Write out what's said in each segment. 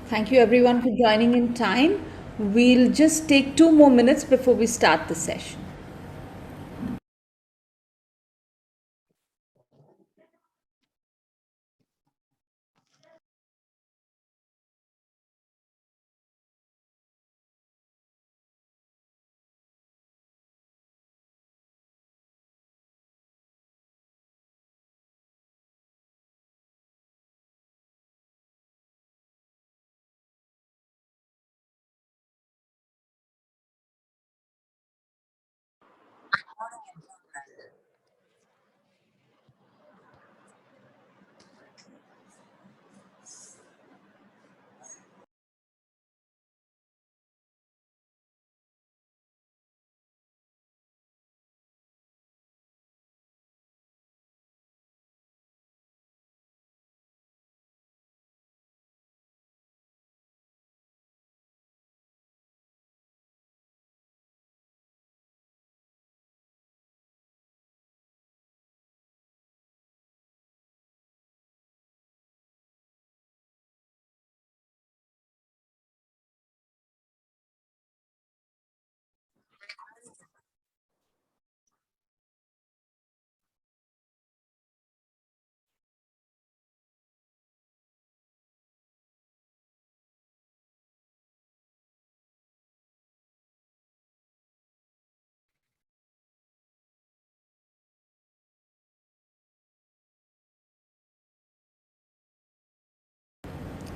Thank you everyone for joining in time. We'll just take 2 more minutes before we start the session.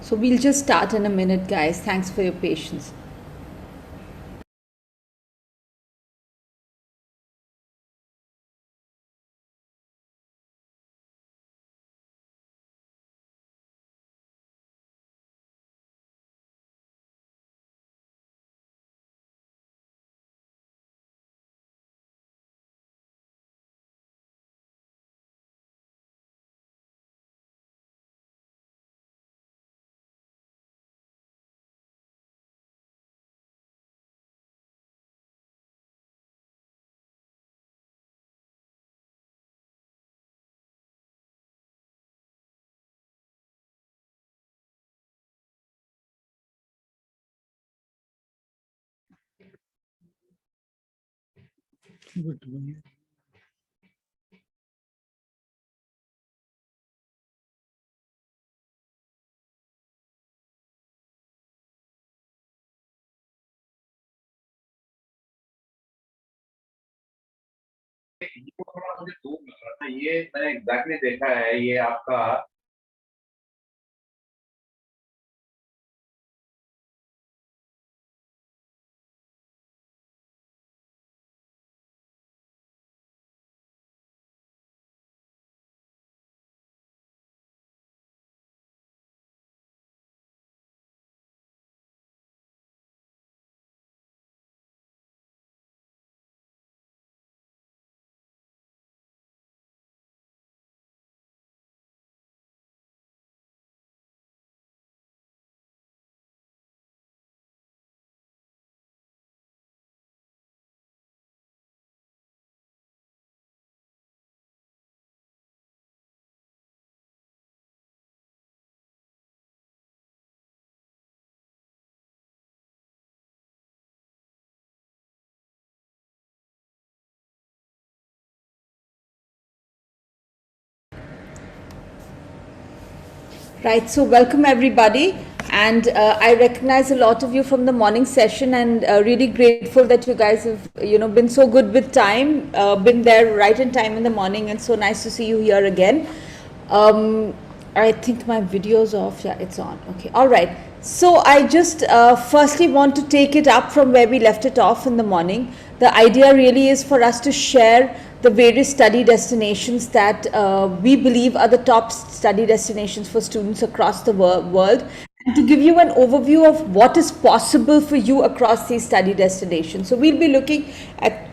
So we'll just start in a minute, guys. Thanks for your patience. थोड़ा मुझे दूर लग रहा था ये मैंने exactly देखा है ये आपका Right, so welcome everybody, and I recognize a lot of you from the morning session, and really grateful that you guys have been so good with time, been there right in time in the morning, and so nice to see you here again. I think my video's off. Yeah, it's on. Okay, all right. So I just firstly want to take it up from where we left it off in the morning. The idea really is for us to share the various study destinations that we believe are the top study destinations for students across the world, and to give you an overview of what is possible for you across these study destinations. So we'll be looking at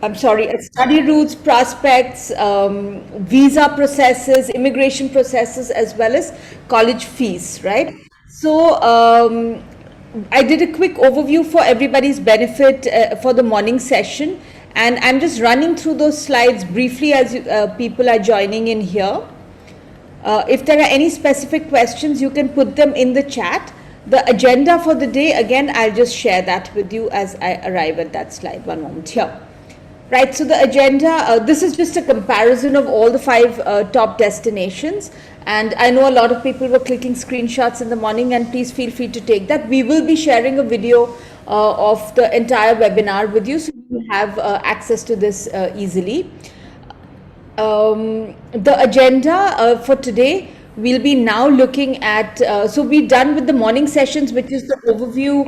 at study routes, prospects, visa processes, immigration processes, as well as college fees, right? So I did a quick overview for everybody's benefit for the morning session, and I'm just running through those slides briefly as people are joining in here. If there are any specific questions, you can put them in the chat. The agenda for the day, again, I'll just share that with you as I arrive at that slide. One moment here. Right, so the agenda, this is just a comparison of all the 5 top destinations. And I know a lot of people were clicking screenshots in the morning, and please feel free to take that. We will be sharing a video of the entire webinar with you, so you will have access to this easily. The agenda for today, we'll be now looking at, so we're done with the morning sessions, which is the overview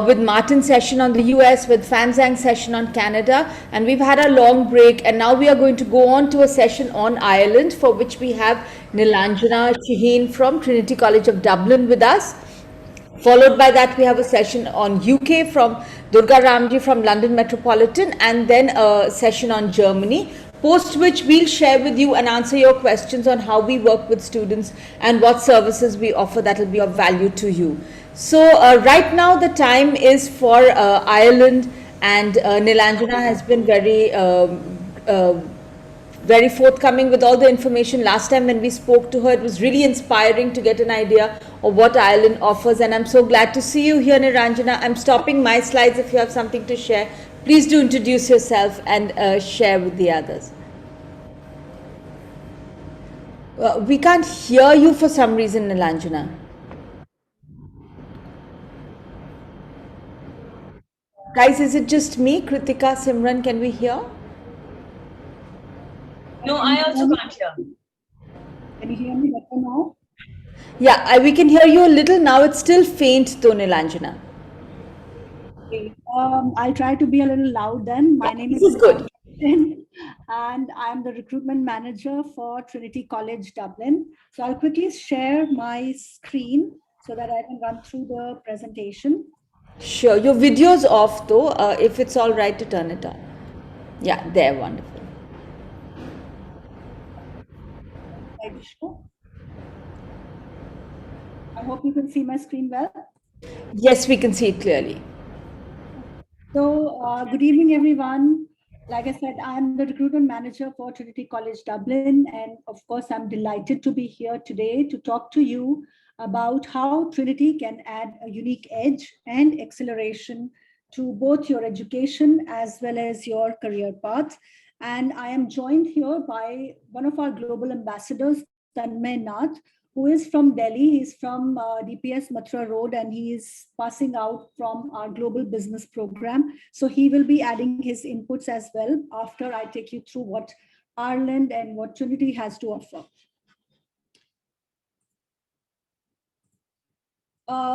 with Martin's session on the US, with Fanzang's session on Canada, and we've had a long break, and now we are going to go on to a session on Ireland, for which we have Nilanjana Shihn from Trinity College of Dublin with us. Followed by that, we have a session on UK from Durgha Ramji from London Metropolitan, and then a session on Germany, post which we'll share with you and answer your questions on how we work with students and what services we offer that will be of value to you. So right now the time is for Ireland, and Nilanjana has been very forthcoming with all the information. Last time when we spoke to her, it was really inspiring to get an idea of what Ireland offers, and I'm so glad to see you here, Nilanjana. I'm stopping my slides. If you have something to share, please do introduce yourself and share with the others. We can't hear you for some reason, Nilanjana. Guys, is it just me? Kritika, Simran, can we hear? No, I also can't hear. Can you hear me better now? Yeah, we can hear you a little now. It's still faint though, Nilanjana. Okay. I'll try to be a little loud then. My name This is good. And I'm the recruitment manager for Trinity College Dublin. So I'll quickly share my screen so that I can run through the presentation. Sure, your video's off though, if it's all right to turn it on. Yeah, there, wonderful. I hope you can see my screen well. Yes, we can see it clearly. So good evening, everyone. Like I said, I'm the recruitment manager for Trinity College Dublin. And of course, I'm delighted to be here today to talk to you about how Trinity can add a unique edge and acceleration to both your education as well as your career path. And I am joined here by one of our global ambassadors, Tanmay Nath, who is from Delhi. He's from DPS Mathura Road, and he is passing out from our global business program. So he will be adding his inputs as well after I take you through what Ireland and what Trinity has to offer.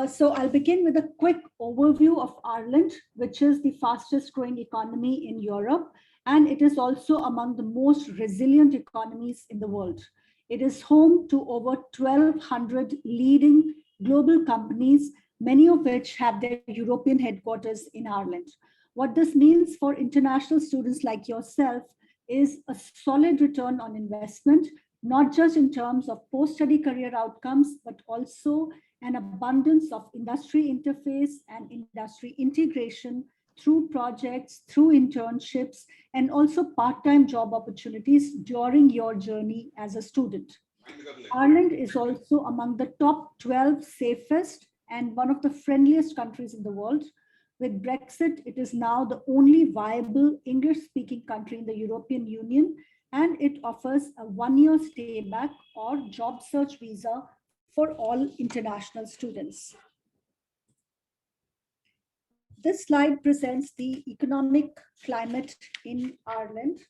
So I'll begin with a quick overview of Ireland, which is the fastest growing economy in Europe, and it is also among the most resilient economies in the world. It is home to over 1,200 leading global companies, many of which have their European headquarters in Ireland. What this means for international students like yourself is a solid return on investment, not just in terms of post-study career outcomes, but also an abundance of industry interface and industry integration through projects, through internships, and also part-time job opportunities during your journey as a student. Ireland is also among the top 12 safest and one of the friendliest countries in the world. With Brexit, it is now the only viable English-speaking country in the European Union, and it offers a one-year stay back or job search visa for all international students. This slide presents the economic climate in Ireland.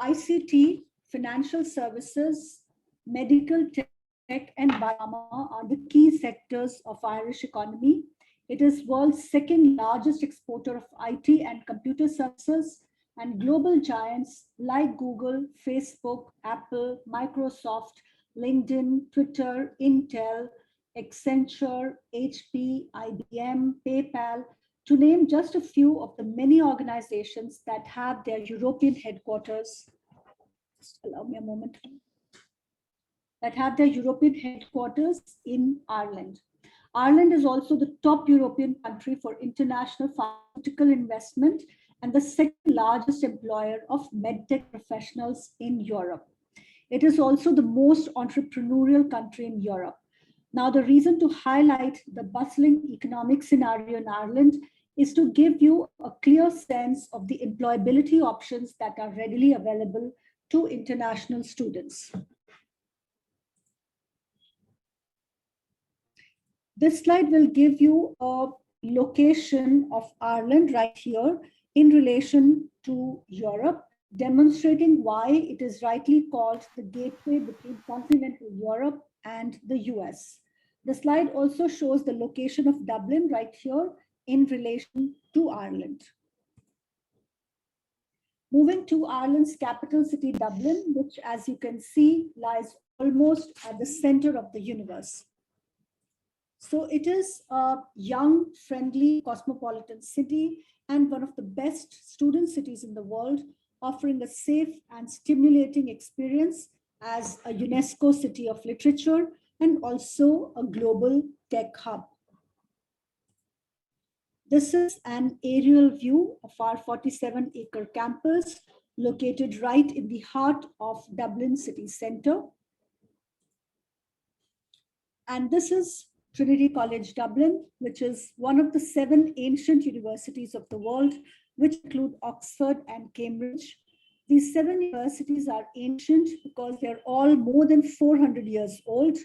ICT, financial services, medical tech, and biopharma are the key sectors of Irish economy. It is world's second largest exporter of IT and computer services, and global giants like Google, Facebook, Apple, Microsoft, LinkedIn, Twitter, Intel, Accenture, HP, IBM, PayPal, to name just a few of the many organizations that have their European headquarters. Just allow me a moment. That have their European headquarters in Ireland. Ireland is also the top European country for international pharmaceutical investment and the second largest employer of medtech professionals in Europe. It is also the most entrepreneurial country in Europe. Now, the reason to highlight the bustling economic scenario in Ireland is to give you a clear sense of the employability options that are readily available to international students. This slide will give you a location of Ireland right here in relation to Europe, demonstrating why it is rightly called the gateway between continental Europe and the US. The slide also shows the location of Dublin right here in relation to Ireland. Moving to Ireland's capital city, Dublin, which, as you can see, lies almost at the center of the universe. So it is a young, friendly, cosmopolitan city and one of the best student cities in the world, offering a safe and stimulating experience as a UNESCO City of Literature and also a global tech hub. This is an aerial view of our 47-acre campus located right in the heart of Dublin city centre. And this is Trinity College Dublin, which is one of the 7 ancient universities of the world, which include Oxford and Cambridge. These 7 universities are ancient because they're all more than 400 years old.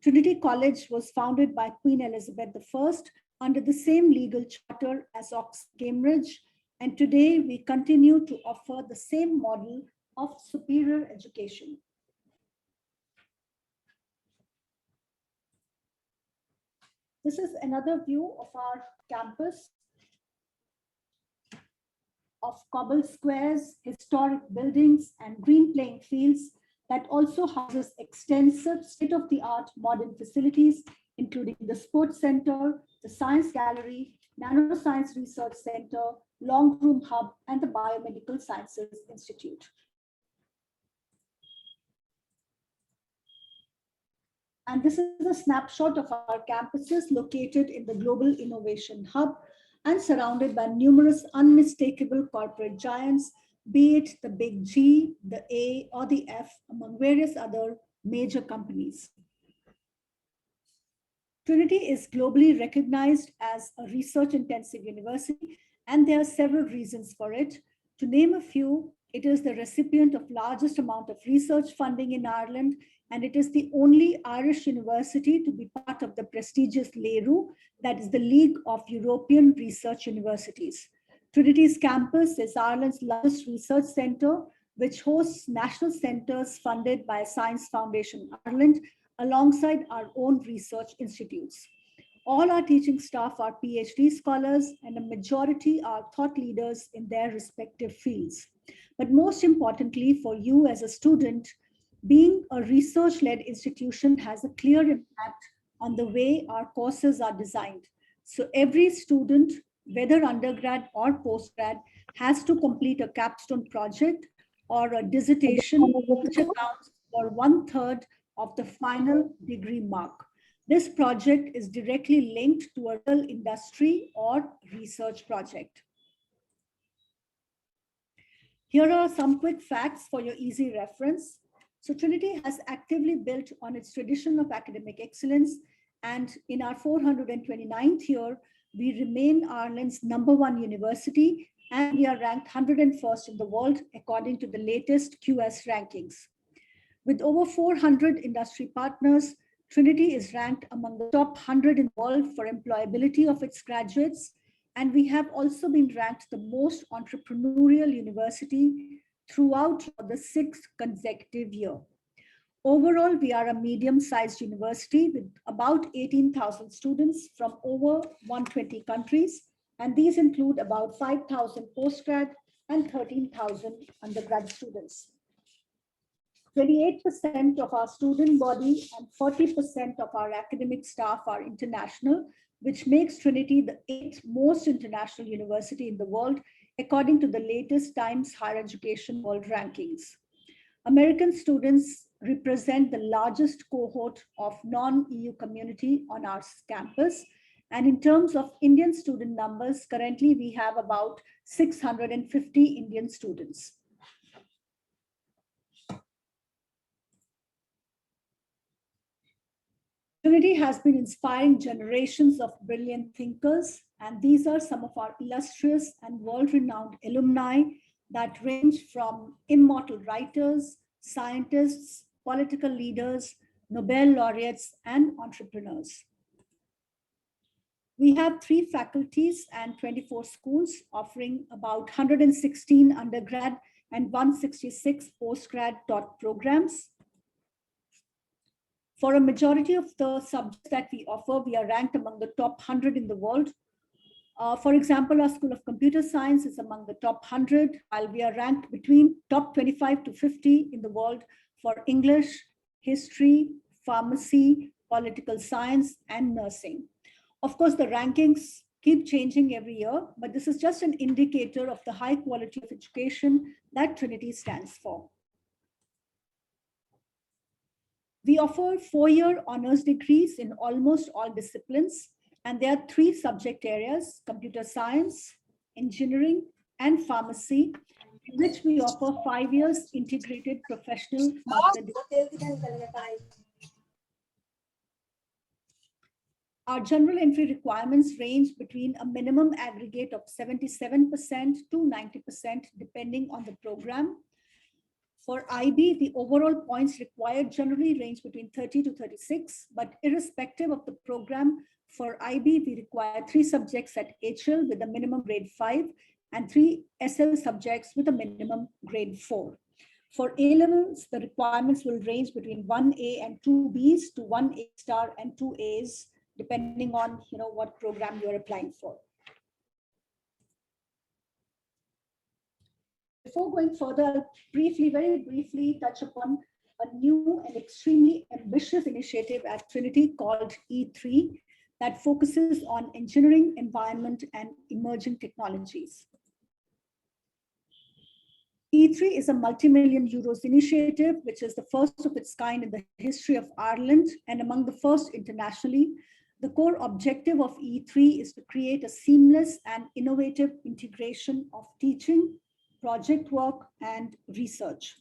Trinity College was founded by Queen Elizabeth I under the same legal charter as Oxford Cambridge, and today we continue to offer the same model of superior education. This is another view of our campus of cobbled squares, historic buildings, and green playing fields that also houses extensive state-of-the-art modern facilities, including the Sports Center, the Science Gallery, Nanoscience Research Center, Long Room Hub, and the Biomedical Sciences Institute. And this is a snapshot of our campuses located in the Global Innovation Hub and surrounded by numerous unmistakable corporate giants, be it the big G, the A, or the F, among various other major companies. Trinity is globally recognized as a research-intensive university, and there are several reasons for it. To name a few, it is the recipient of largest amount of research funding in Ireland, and it is the only Irish university to be part of the prestigious LERU, that is the League of European Research Universities. Trinity's campus is Ireland's largest research center, which hosts national centers funded by Science Foundation Ireland, alongside our own research institutes. All our teaching staff are PhD scholars, and a majority are thought leaders in their respective fields. But most importantly, for you as a student, being a research-led institution has a clear impact on the way our courses are designed. So every student, whether undergrad or postgrad, has to complete a capstone project or a dissertation, which accounts for 1/3 of the final degree mark. This project is directly linked to a real industry or research project. Here are some quick facts for your easy reference. So Trinity has actively built on its tradition of academic excellence, and in our 429th year, we remain Ireland's #1 university, and we are ranked 101st in the world according to the latest QS rankings. With over 400 industry partners, Trinity is ranked among the top 100 in the world for employability of its graduates, and we have also been ranked the most entrepreneurial university throughout the 6th consecutive year. Overall, we are a medium-sized university with about 18,000 students from over 120 countries, and these include about 5,000 postgrad and 13,000 undergrad students. 28% of our student body and 40% of our academic staff are international, which makes Trinity the 8th most international university in the world, according to the latest Times Higher Education World Rankings. American students represent the largest cohort of non-EU community on our campus. And in terms of Indian student numbers, currently we have about 650 Indian students. Trinity has been inspiring generations of brilliant thinkers, and these are some of our illustrious and world-renowned alumni that range from immortal writers, scientists, political leaders, Nobel laureates, and entrepreneurs. We have 3 faculties and 24 schools offering about 116 undergrad and 166 postgrad taught programs. For a majority of the subjects that we offer, we are ranked among the top 100 in the world. For example, our School of Computer Science is among the top 100, while we are ranked between top 25 to 50 in the world for English, history, pharmacy, political science, and nursing. Of course, the rankings keep changing every year, but this is just an indicator of the high quality of education that Trinity stands for. We offer 4-year honors degrees in almost all disciplines, and there are 3 subject areas: computer science, engineering, and pharmacy, in which we offer 5 years integrated professional master degree. Our general entry requirements range between a minimum aggregate of 77% to 90%, depending on the program. For IB, the overall points required generally range between 30 to 36, but irrespective of the program, for IB, we require 3 subjects at HL with a minimum grade 5 and 3 SL subjects with a minimum grade 4. For A levels, the requirements will range between 1A and 2Bs to 1A star and 2As, depending on what program you're applying for. Before going further, I'll very briefly touch upon a new and extremely ambitious initiative at Trinity called E3 that focuses on engineering, environment, and emerging technologies. E3 is a multi-million euros initiative, which is the first of its kind in the history of Ireland and among the first internationally. The core objective of E3 is to create a seamless and innovative integration of teaching, project work, and research.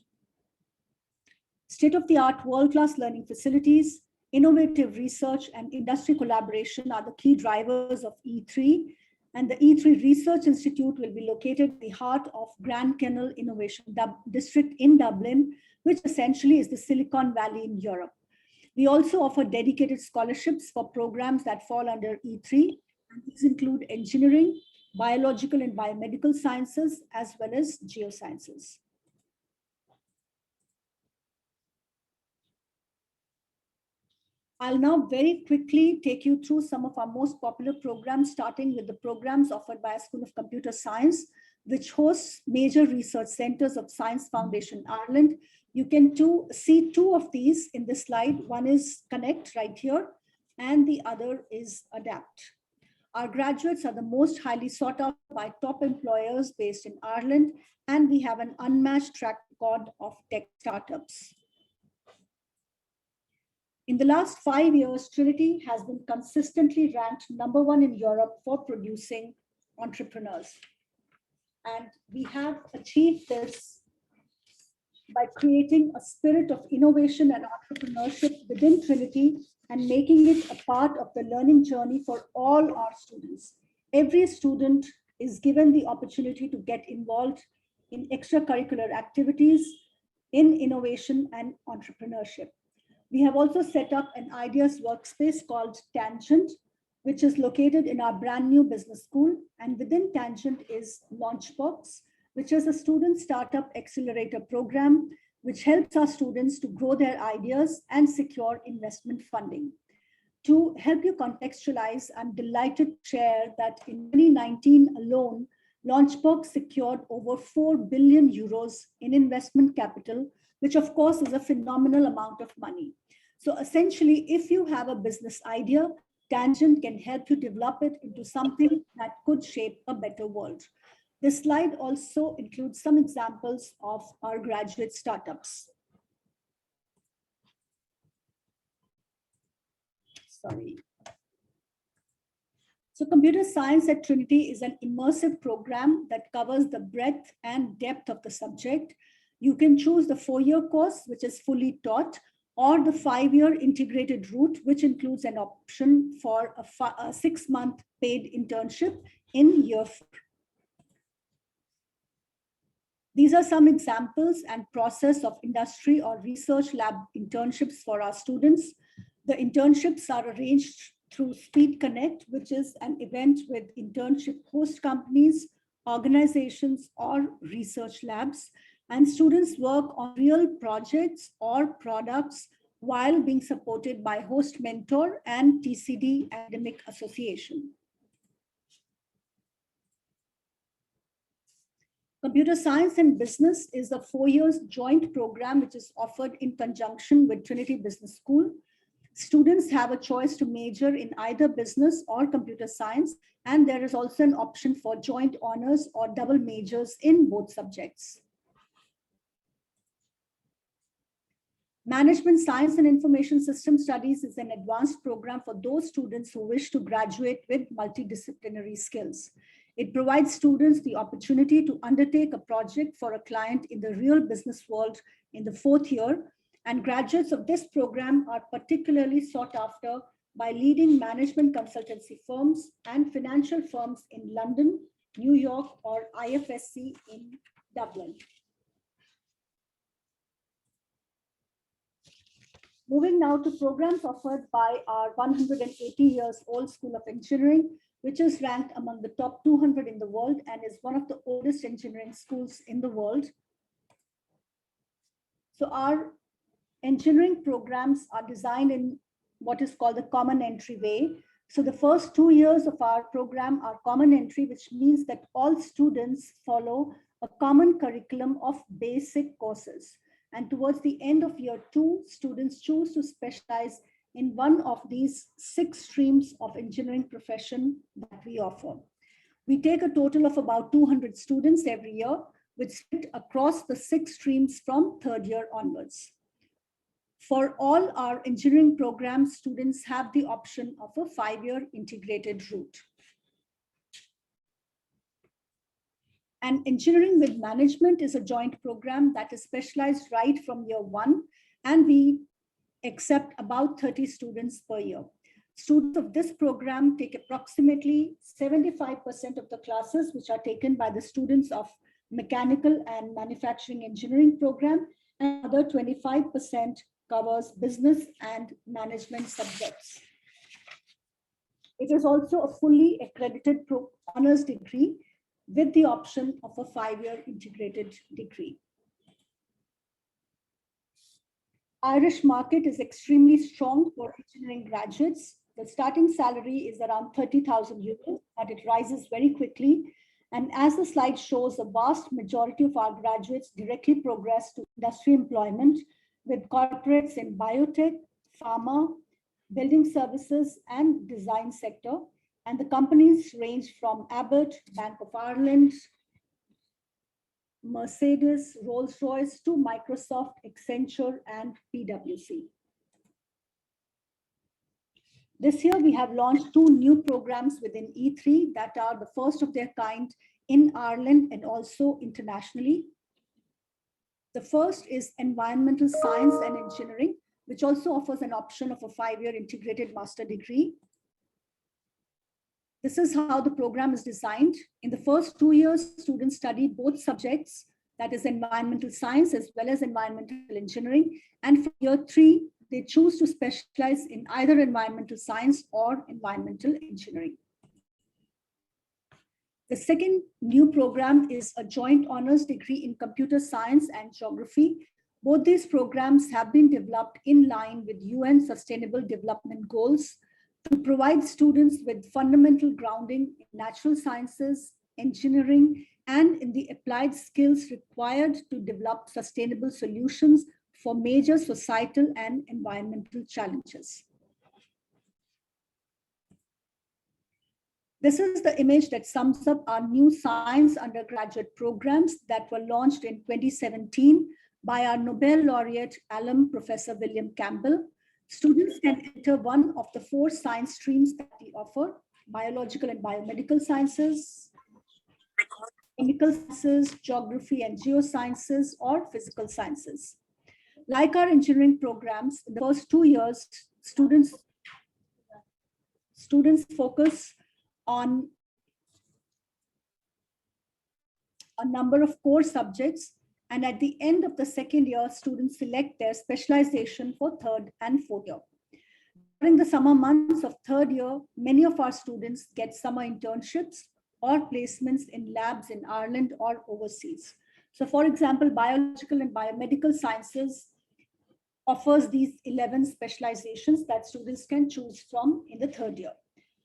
State-of-the-art world-class learning facilities, innovative research, and industry collaboration are the key drivers of E3, and the E3 Research Institute will be located at the heart of Grand Kennel Innovation District in Dublin, which essentially is the Silicon Valley in Europe. We also offer dedicated scholarships for programs that fall under E3, and these include engineering, biological and biomedical sciences, as well as geosciences. I'll now very quickly take you through some of our most popular programs, starting with the programs offered by a School of Computer Science, which hosts major research centers of Science Foundation Ireland. You can see 2 of these in this slide. One is Connect right here, and the other is Adapt. Our graduates are the most highly sought out by top employers based in Ireland, and we have an unmatched track record of tech startups. In the last 5 years, Trinity has been consistently ranked #1 in Europe for producing entrepreneurs. And we have achieved this by creating a spirit of innovation and entrepreneurship within Trinity and making it a part of the learning journey for all our students. Every student is given the opportunity to get involved in extracurricular activities, in innovation and entrepreneurship. We have also set up an ideas workspace called Tangent, which is located in our brand new business school. And within Tangent is Launchbox, which is a student startup accelerator program, which helps our students to grow their ideas and secure investment funding. To help you contextualize, I'm delighted to share that in 2019 alone, Launchbox secured over 4 billion euros in investment capital, which of course is a phenomenal amount of money. So essentially, if you have a business idea, Tangent can help you develop it into something that could shape a better world. This slide also includes some examples of our graduate startups. So computer science at Trinity is an immersive program that covers the breadth and depth of the subject. You can choose the 4-year course, which is fully taught, or the 5-year integrated route, which includes an option for a 6-month paid internship in year 4. These are some examples and process of industry or research lab internships for our students. The internships are arranged through Speed Connect, which is an event with internship host companies, organizations, or research labs. And students work on real projects or products while being supported by host mentor and TCD Academic Association. Computer Science and Business is a 4-year joint program which is offered in conjunction with Trinity Business School. Students have a choice to major in either business or computer science, and there is also an option for joint honors or double majors in both subjects. Management Science and Information System Studies is an advanced program for those students who wish to graduate with multidisciplinary skills. It provides students the opportunity to undertake a project for a client in the real business world in the 4th year, and graduates of this program are particularly sought after by leading management consultancy firms and financial firms in London, New York, or IFSC in Dublin. Moving now to programs offered by our 180 years old School of Engineering, which is ranked among the top 200 in the world and is one of the oldest engineering schools in the world. So our engineering programs are designed in what is called the common entry way. So the first 2 years of our program are common entry, which means that all students follow a common curriculum of basic courses. And towards the end of year 2, students choose to specialize in one of these 6 streams of engineering profession that we offer. We take a total of about 200 students every year, which split across the 6 streams from 3rd year onwards. For all our engineering programs, students have the option of a 5-year integrated route. And Engineering with Management is a joint program that is specialized right from year 1, and we accept about 30 students per year. Students of this program take approximately 75% of the classes, which are taken by the students of Mechanical and Manufacturing Engineering program, and other 25% covers business and management subjects. It is also a fully accredited honors degree with the option of a 5-year integrated degree. Irish market is extremely strong for engineering graduates. The starting salary is around 30,000 euros, but it rises very quickly. And as the slide shows, a vast majority of our graduates directly progress to industry employment with corporates in biotech, pharma, building services, and design sector. And the companies range from Abbott, Bank of Ireland, Mercedes, Rolls-Royce to Microsoft, Accenture, and PwC. This year, we have launched 2 new programs within E3 that are the first of their kind in Ireland and also internationally. The first is Environmental Science and Engineering, which also offers an option of a 5-year integrated master degree. This is how the program is designed. In the first 2 years, students study both subjects, that is environmental science as well as environmental engineering. And for year 3, they choose to specialize in either environmental science or environmental engineering. The second new program is a joint honors degree in computer science and geography. Both these programs have been developed in line with UN Sustainable Development Goals to provide students with fundamental grounding in natural sciences, engineering, and in the applied skills required to develop sustainable solutions for major societal and environmental challenges. This is the image that sums up our new science undergraduate programs that were launched in 2017 by our Nobel laureate alum, Professor William Campbell. Students can enter one of the 4 science streams that we offer: biological and biomedical sciences, chemical sciences, geography and geosciences, or physical sciences. Like our engineering programs, in the first 2 years, students focus on a number of core subjects, and at the end of the second year, students select their specialization for third and fourth year. During the summer months of third year, many of our students get summer internships or placements in labs in Ireland or overseas. So for example, biological and biomedical sciences offers these 11 specializations that students can choose from in the third year,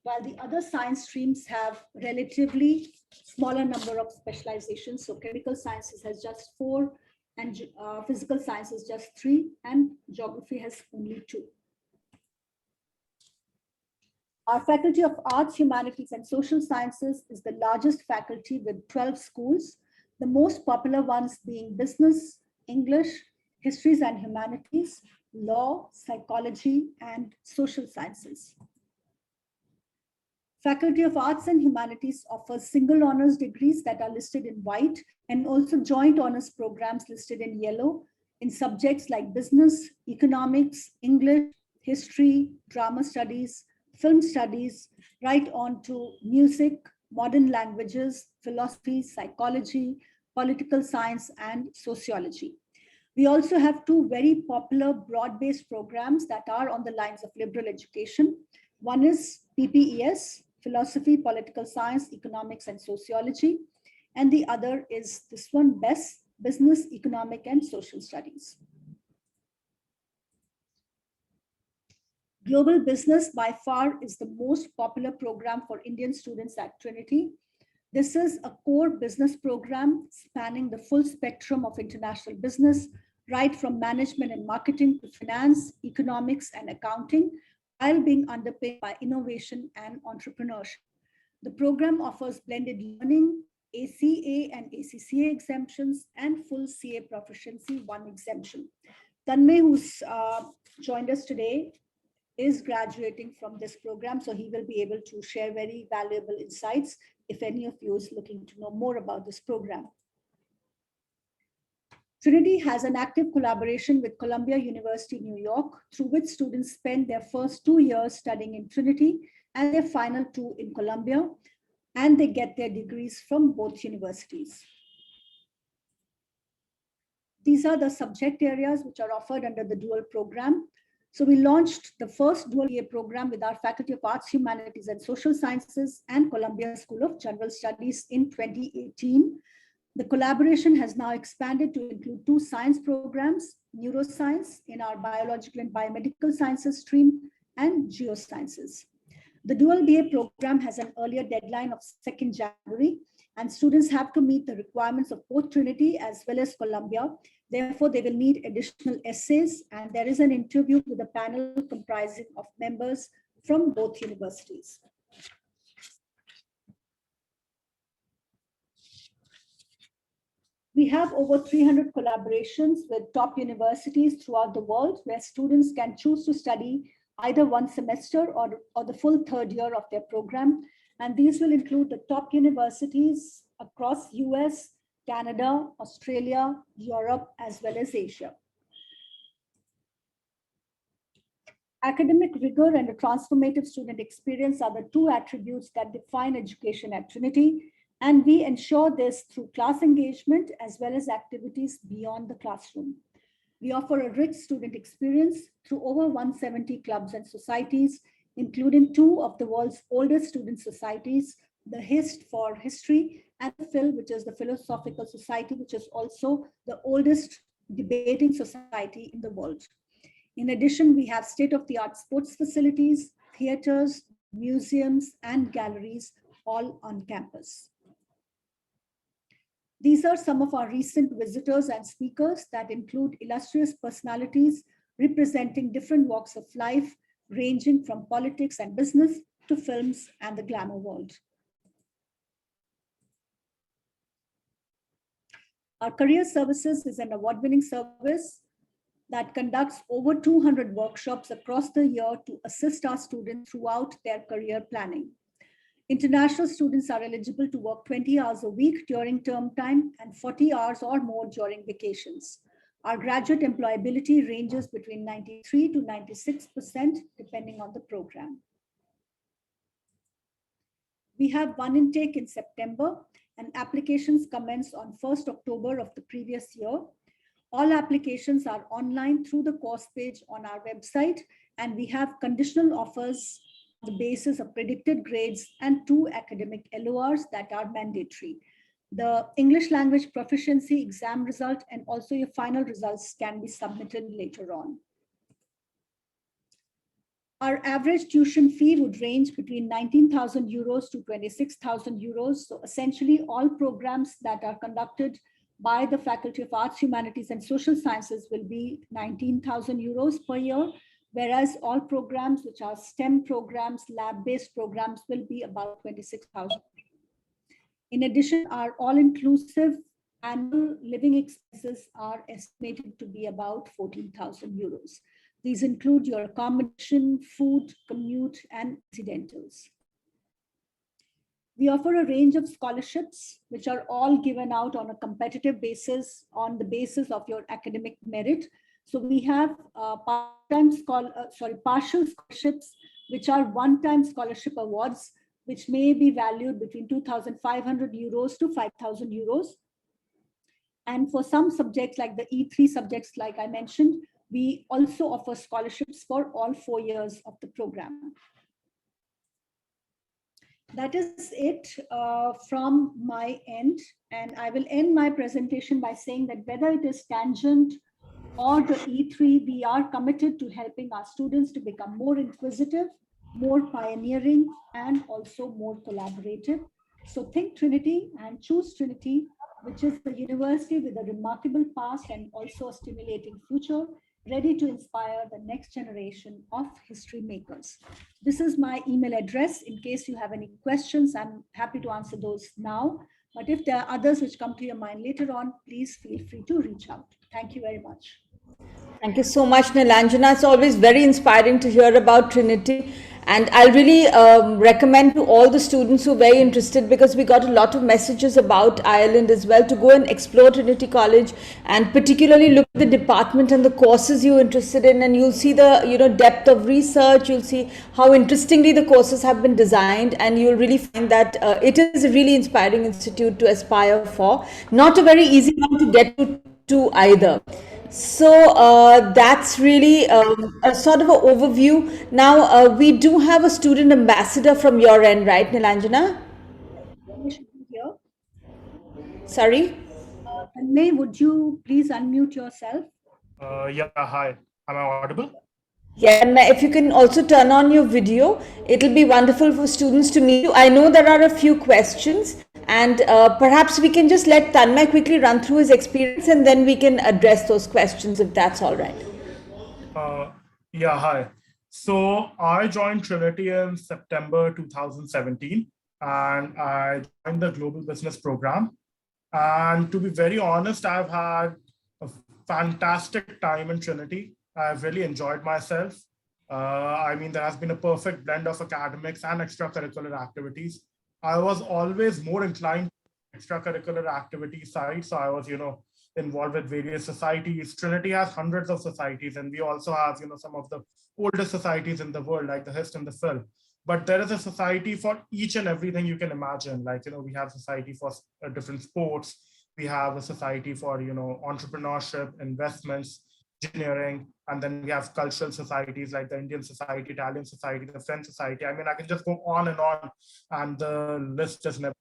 while the other science streams have relatively smaller number of specializations. So chemical sciences has just 4, and physical sciences just 3, and geography has only 2. Our Faculty of Arts, Humanities, and Social Sciences is the largest faculty with 12 schools, the most popular ones being business, English, histories and humanities, law, psychology, and social sciences. Faculty of Arts and Humanities offers single honors degrees that are listed in white, and also joint honors programs listed in yellow in subjects like business, economics, English, history, drama studies, film studies, right on to music, modern languages, philosophy, psychology, political science, and sociology. We also have 2 very popular broad-based programs that are on the lines of liberal education. One is PPES, Philosophy, Political Science, Economics, and Sociology. And the other is this one, BESS, Business, Economic, and Social Studies. Global Business by far is the most popular program for Indian students at Trinity. This is a core business program spanning the full spectrum of international business, right from management and marketing to finance, economics, and accounting, while being underpinned by innovation and entrepreneurship. The program offers blended learning, ACA and ACCA exemptions, and full CA Proficiency 1 exemption. Tanmay, who's joined us today, is graduating from this program, so he will be able to share very valuable insights if any of you is looking to know more about this program. Trinity has an active collaboration with Columbia University, New York, through which students spend their first 2 years studying in Trinity and their final 2 in Columbia, and they get their degrees from both universities. These are the subject areas which are offered under the dual program. So we launched the first dual BA program with our Faculty of Arts, Humanities, and Social Sciences and Columbia School of General Studies in 2018. The collaboration has now expanded to include 2 science programs, neuroscience in our biological and biomedical sciences stream, and geosciences. The dual BA program has an earlier deadline of 2nd January, and students have to meet the requirements of both Trinity as well as Columbia. Therefore, they will need additional essays, and there is an interview with a panel comprising of members from both universities. We have over 300 collaborations with top universities throughout the world, where students can choose to study either 1 semester or the full 3rd year of their program. And these will include the top universities across US, Canada, Australia, Europe, as well as Asia. Academic rigor and a transformative student experience are the 2 attributes that define education at Trinity, and we ensure this through class engagement as well as activities beyond the classroom. We offer a rich student experience through over 170 clubs and societies, including 2 of the world's oldest student societies, the HIST for history, and the PHIL, which is the Philosophical Society, which is also the oldest debating society in the world. In addition, we have state-of-the-art sports facilities, theaters, museums, and galleries, all on campus. These are some of our recent visitors and speakers that include illustrious personalities representing different walks of life, ranging from politics and business to films and the glamour world. Our career services is an award-winning service that conducts over 200 workshops across the year to assist our students throughout their career planning. International students are eligible to work 20 hours a week during term time and 40 hours or more during vacations. Our graduate employability ranges between 93 to 96%, depending on the program. We have one intake in September, and applications commence on 1st October of the previous year. All applications are online through the course page on our website, and we have conditional offers on the basis of predicted grades and 2 academic LORs that are mandatory. The English language proficiency exam result and also your final results can be submitted later on. Our average tuition fee would range between 19,000 euros to 26,000 euros. So essentially all programs that are conducted by the Faculty of Arts, Humanities and Social Sciences will be 19,000 euros per year, whereas all programs which are STEM programs, lab-based programs will be about 26,000. In addition, our all-inclusive annual living expenses are estimated to be about 14,000 euros. These include your accommodation, food, commute, and incidentals. We offer a range of scholarships, which are all given out on a competitive basis on the basis of your academic merit. So we have partial scholarships, which are one-time scholarship awards, which may be valued between 2,500 euros to 5,000 euros. And for some subjects like the E3 subjects, like I mentioned, we also offer scholarships for all 4 years of the program. That is it from my end. And I will end my presentation by saying that whether it is tangent or the E3, we are committed to helping our students to become more inquisitive, more pioneering, and also more collaborative. So think Trinity and choose Trinity, which is the university with a remarkable past and also a stimulating future, ready to inspire the next generation of history makers. This is my email address. In case you have any questions, I'm happy to answer those now. But if there are others which come to your mind later on, please feel free to reach out. Thank you very much. Thank you so much, Nilanjana. It's always very inspiring to hear about Trinity. And I'll really recommend to all the students who are very interested, because we got a lot of messages about Ireland as well, to go and explore Trinity College and particularly look at the department and the courses you're interested in, and you'll see the depth of research. You'll see how interestingly the courses have been designed, and you'll really find that it is a really inspiring institute to aspire for. Not a very easy one to get to either. So that's really a sort of an overview. Now we do have a student ambassador from your end, right, Nilanjana? Here. Sorry? May, would you please unmute yourself? Yeah, hi. Am I audible? Yeah, and if you can also turn on your video, it'll be wonderful for students to meet you. I know there are a few questions, and perhaps we can just let Tanmay quickly run through his experience, and then we can address those questions if that's all right. Yeah, hi. So I joined Trinity in September 2017, and I joined the Global Business Program. And to be very honest, I've had a fantastic time in Trinity. I've really enjoyed myself. I mean, there has been a perfect blend of academics and extracurricular activities. I was always more inclined to extracurricular activity side. So I was, involved with various societies. Trinity has hundreds of societies, and we also have, some of the oldest societies in the world, like the HIST and the PHIL. But there is a society for each and everything you can imagine. Like, we have society for different sports. We have a society for, entrepreneurship, investments, engineering, and then we have cultural societies like the Indian Society, Italian Society, the French Society. I mean, I can just go on, and the list just never.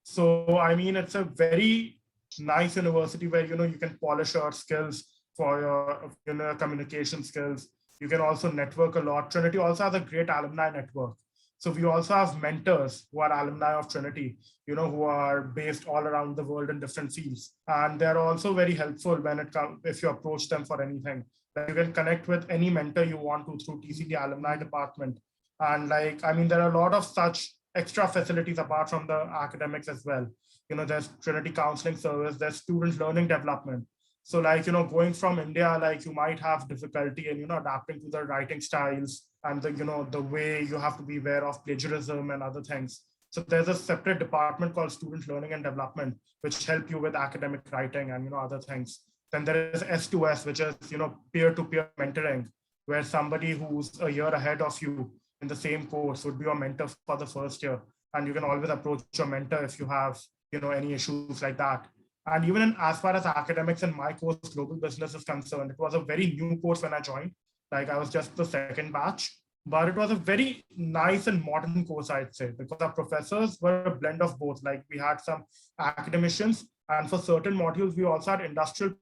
So, I mean, it's a very nice university where, you can polish your skills for your communication skills. You can also network a lot. Trinity also has a great alumni network. So we also have mentors who are alumni of Trinity, who are based all around the world in different fields. And they're also very helpful when it comes, if you approach them for anything. Like, you can connect with any mentor you want to through TCD Alumni department. And there are a lot of such extra facilities apart from the academics as well. There's Trinity Counseling Service, there's student learning development. So going from India, you might have difficulty in, adapting to the writing styles and the way you have to be aware of plagiarism and other things. So there's a separate department called Student Learning and Development, which help you with academic writing and, other things. Then there is S2S, which is, peer-to-peer mentoring, where somebody who's a year ahead of you in the same course would be your mentor for the first year. And you can always approach your mentor if you have, any issues like that. And even as far as academics in my course, global business is concerned, it was a very new course when I joined. Like I was just the second batch, but it was a very nice and modern course, I'd say, because our professors were a blend of both. Like we had some academicians, and for certain modules, we also had industrial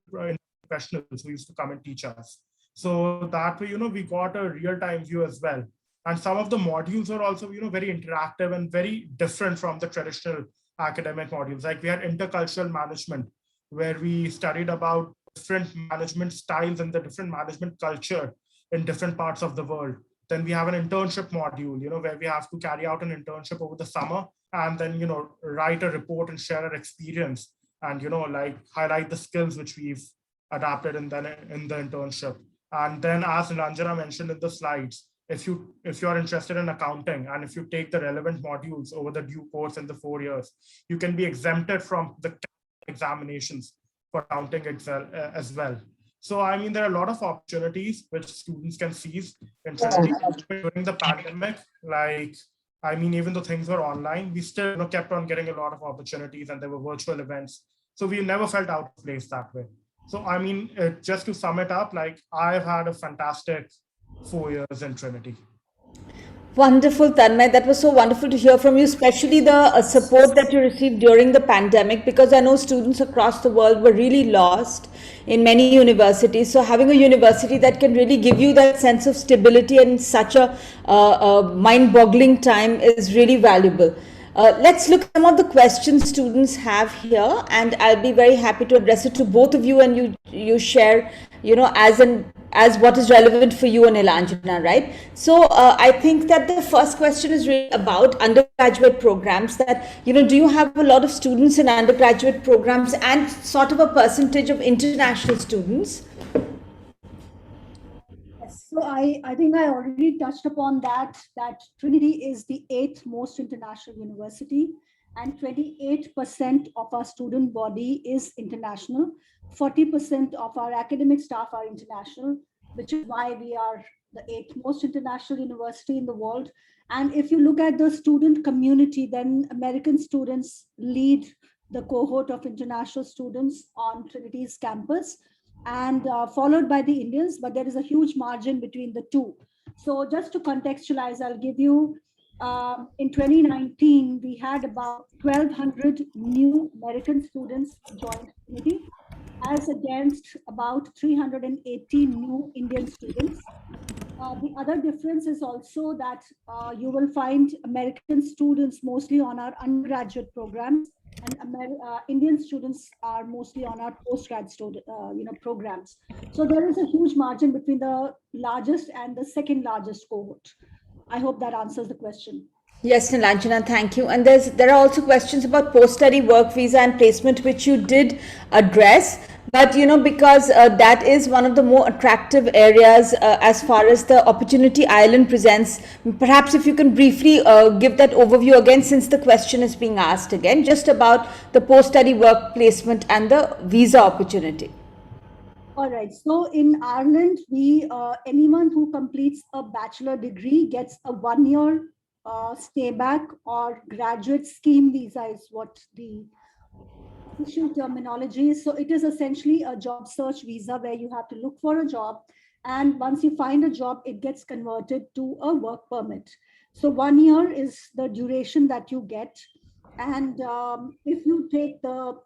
professionals who used to come and teach us. So that way, we got a real-time view as well. And some of the modules were also, very interactive and very different from the traditional academic modules. Like we had intercultural management, where we studied about different management styles and the different management culture in different parts of the world. Then we have an internship module, where we have to carry out an internship over the summer and then, write a report and share our experience and, like highlight the skills which we've adapted in the internship. And then as Nilanjana mentioned in the slides, if you're interested in accounting and if you take the relevant modules over the due course in the 4 years, you can be exempted from the examinations for accounting as well. So, I mean, there are a lot of opportunities which students can seize in Trinity during the pandemic. Like, I mean, even though things were online, we still kept on getting a lot of opportunities and there were virtual events. So we never felt out of place that way. So, I mean, just to sum it up, like I've had a fantastic 4 years in Trinity. Wonderful, Tanmay. That was so wonderful to hear from you, especially the support that you received during the pandemic, because I know students across the world were really lost in many universities. So having a university that can really give you that sense of stability in such a mind-boggling time is really valuable. Let's look at some of the questions students have here, and I'll be very happy to address it to both of you, and you share, as what is relevant for you and Nilanjana, right? So I think that the first question is really about undergraduate programs. That do you have a lot of students in undergraduate programs and sort of a percentage of international students? So I think I already touched upon that Trinity is the 8th most international university, and 28% of our student body is international. 40% of our academic staff are international, which is why we are the 8th most international university in the world. And if you look at the student community, then American students lead the cohort of international students on Trinity's campus, and followed by the Indians, but there is a huge margin between the two. So just to contextualize, I'll give you, in 2019, we had about 1,200 new American students join Trinity, as against about 380 new Indian students. The other difference is also that you will find American students mostly on our undergraduate programs, and Indian students are mostly on our postgrad programs. So there is a huge margin between the largest and the second largest cohort. I hope that answers the question. Yes, Nilanjana, thank you. And there are also questions about post-study work visa and placement, which you did address. But, because that is one of the more attractive areas as far as the opportunity island presents, perhaps if you can briefly give that overview again, since the question is being asked again, just about the post-study work placement and the visa opportunity. All right. So in Ireland, anyone who completes a bachelor degree gets a 1-year stay back or graduate scheme visa is what the official terminology is. So it is essentially a job search visa where you have to look for a job, and once you find a job, it gets converted to a work permit. So 1 year is the duration that you get, and if you take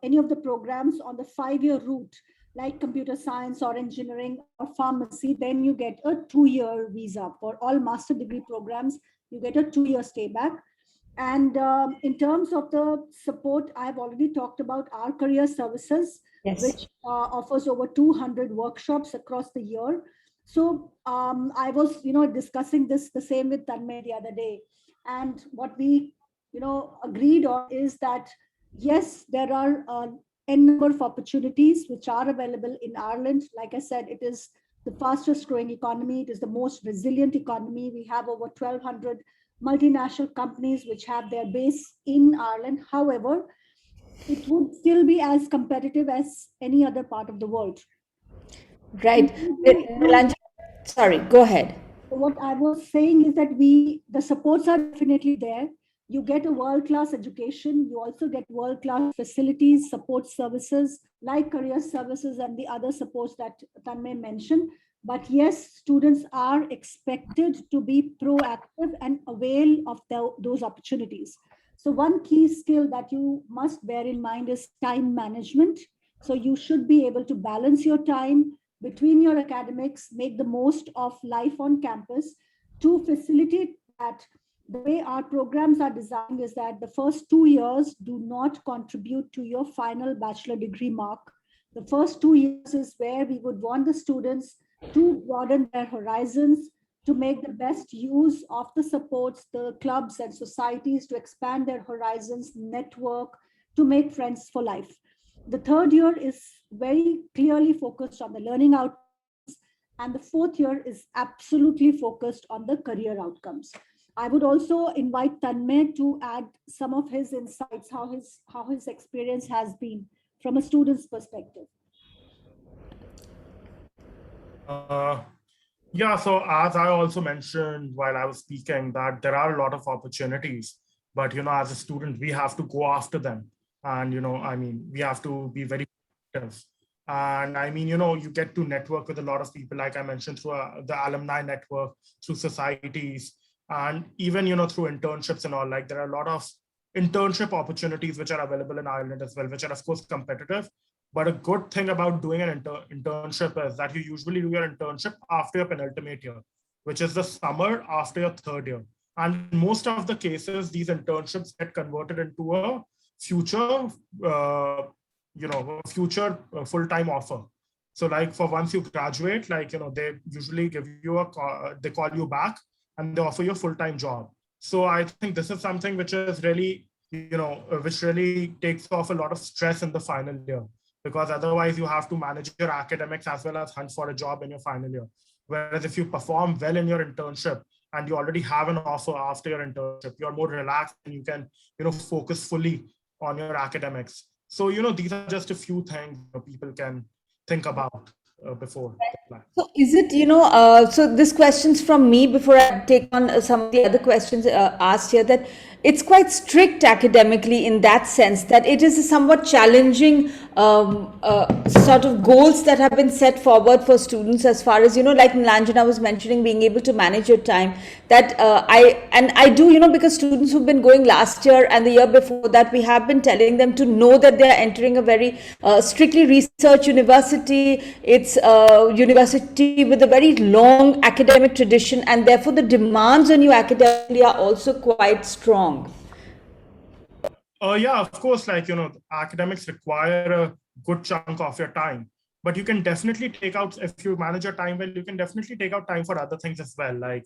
any of the programs on the 5-year route, like computer science or engineering or pharmacy, then you get a 2-year visa. For all master degree programs, you get a 2-year stay back. And in terms of the support, I've already talked about our career services, yes, which offers over 200 workshops across the year. So I was, discussing the same with Tanmay the other day. And what we, agreed on is that, yes, there are a number of opportunities which are available in Ireland. Like I said, it is the fastest growing economy. It is the most resilient economy. We have over 1,200 multinational companies which have their base in Ireland. However, it would still be as competitive as any other part of the world. Right. Nilanjana, sorry, go ahead. What I was saying is that the supports are definitely there. You get a world-class education. You also get world-class facilities, support services like career services and the other supports that Tanmay mentioned. But yes, students are expected to be proactive and avail of those opportunities. So one key skill that you must bear in mind is time management. So you should be able to balance your time between your academics, make the most of life on campus to facilitate that. The way our programs are designed is that the first 2 years do not contribute to your final bachelor degree mark. The first 2 years is where we would want the students to broaden their horizons, to make the best use of the supports, the clubs and societies to expand their horizons, network, to make friends for life. The third year is very clearly focused on the learning outcomes, and the fourth year is absolutely focused on the career outcomes. I would also invite Tanmay to add some of his insights, how his experience has been from a student's perspective. Yeah, so as I also mentioned while I was speaking, that there are a lot of opportunities, but as a student, we have to go after them. And we have to be very active. And you get to network with a lot of people, like I mentioned, through the alumni network, through societies, and even through internships and all. Like there are a lot of internship opportunities which are available in Ireland as well, which are of course competitive. But a good thing about doing an internship is that you usually do your internship after your penultimate year, which is the summer after your third year. And in most of the cases, these internships get converted into a future, future full-time offer. So like for once you graduate, like, they usually give you they call you back and they offer you a full-time job. So I think this is something which is really, which really takes off a lot of stress in the final year, because otherwise you have to manage your academics as well as hunt for a job in your final year. Whereas if you perform well in your internship and you already have an offer after your internship, you're more relaxed and you can, focus fully on your academics. So, these are just a few things people can think about before they apply. So is it, so this question's from me before I take on some of the other questions asked here, that it's quite strict academically in that sense, that it is a somewhat challenging sort of goals that have been set forward for students, as far as, like Nilanjana was mentioning, being able to manage your time. That I do, because students who've been going last year and the year before that, we have been telling them to know that they are entering a very strictly research university. It's a university with a very long academic tradition, and therefore the demands on you academically are also quite strong. Yeah, of course, like, academics require a good chunk of your time, but you can definitely take out, if you manage your time well, you can definitely take out time for other things as well, like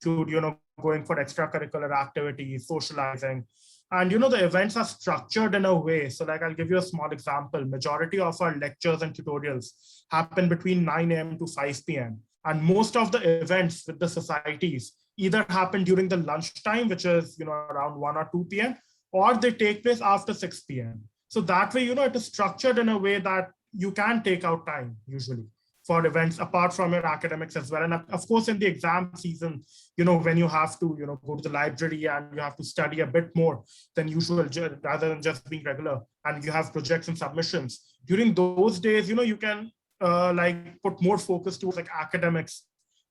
going for extracurricular activities, socializing. And, the events are structured in a way. So like, I'll give you a small example. Majority of our lectures and tutorials happen between 9 a.m. to 5 p.m. And most of the events with the societies either happen during the lunchtime, which is, around 1 or 2 p.m., or they take place after 6 p.m. So that way, it is structured in a way that you can take out time usually for events apart from your academics as well. And of course, in the exam season, when you have to, go to the library and you have to study a bit more than usual, rather than just being regular, and you have projects and submissions. During those days, you can like put more focus towards like academics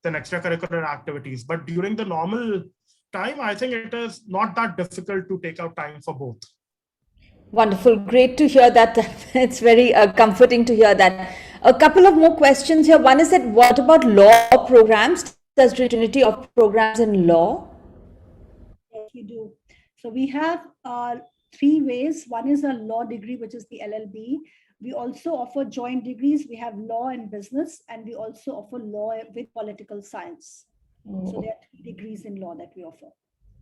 than extracurricular activities. But during the normal time, I think it is not that difficult to take out time for both. Wonderful. Great to hear that. It's very comforting to hear that. A couple of more questions here. One is that what about law programs? Does Trinity offer programs in law? Yes, we do. So we have 3 ways. One is a law degree, which is the LLB. We also offer joint degrees. We have law and business, and we also offer law with political science. So there are 3 degrees in law that we offer.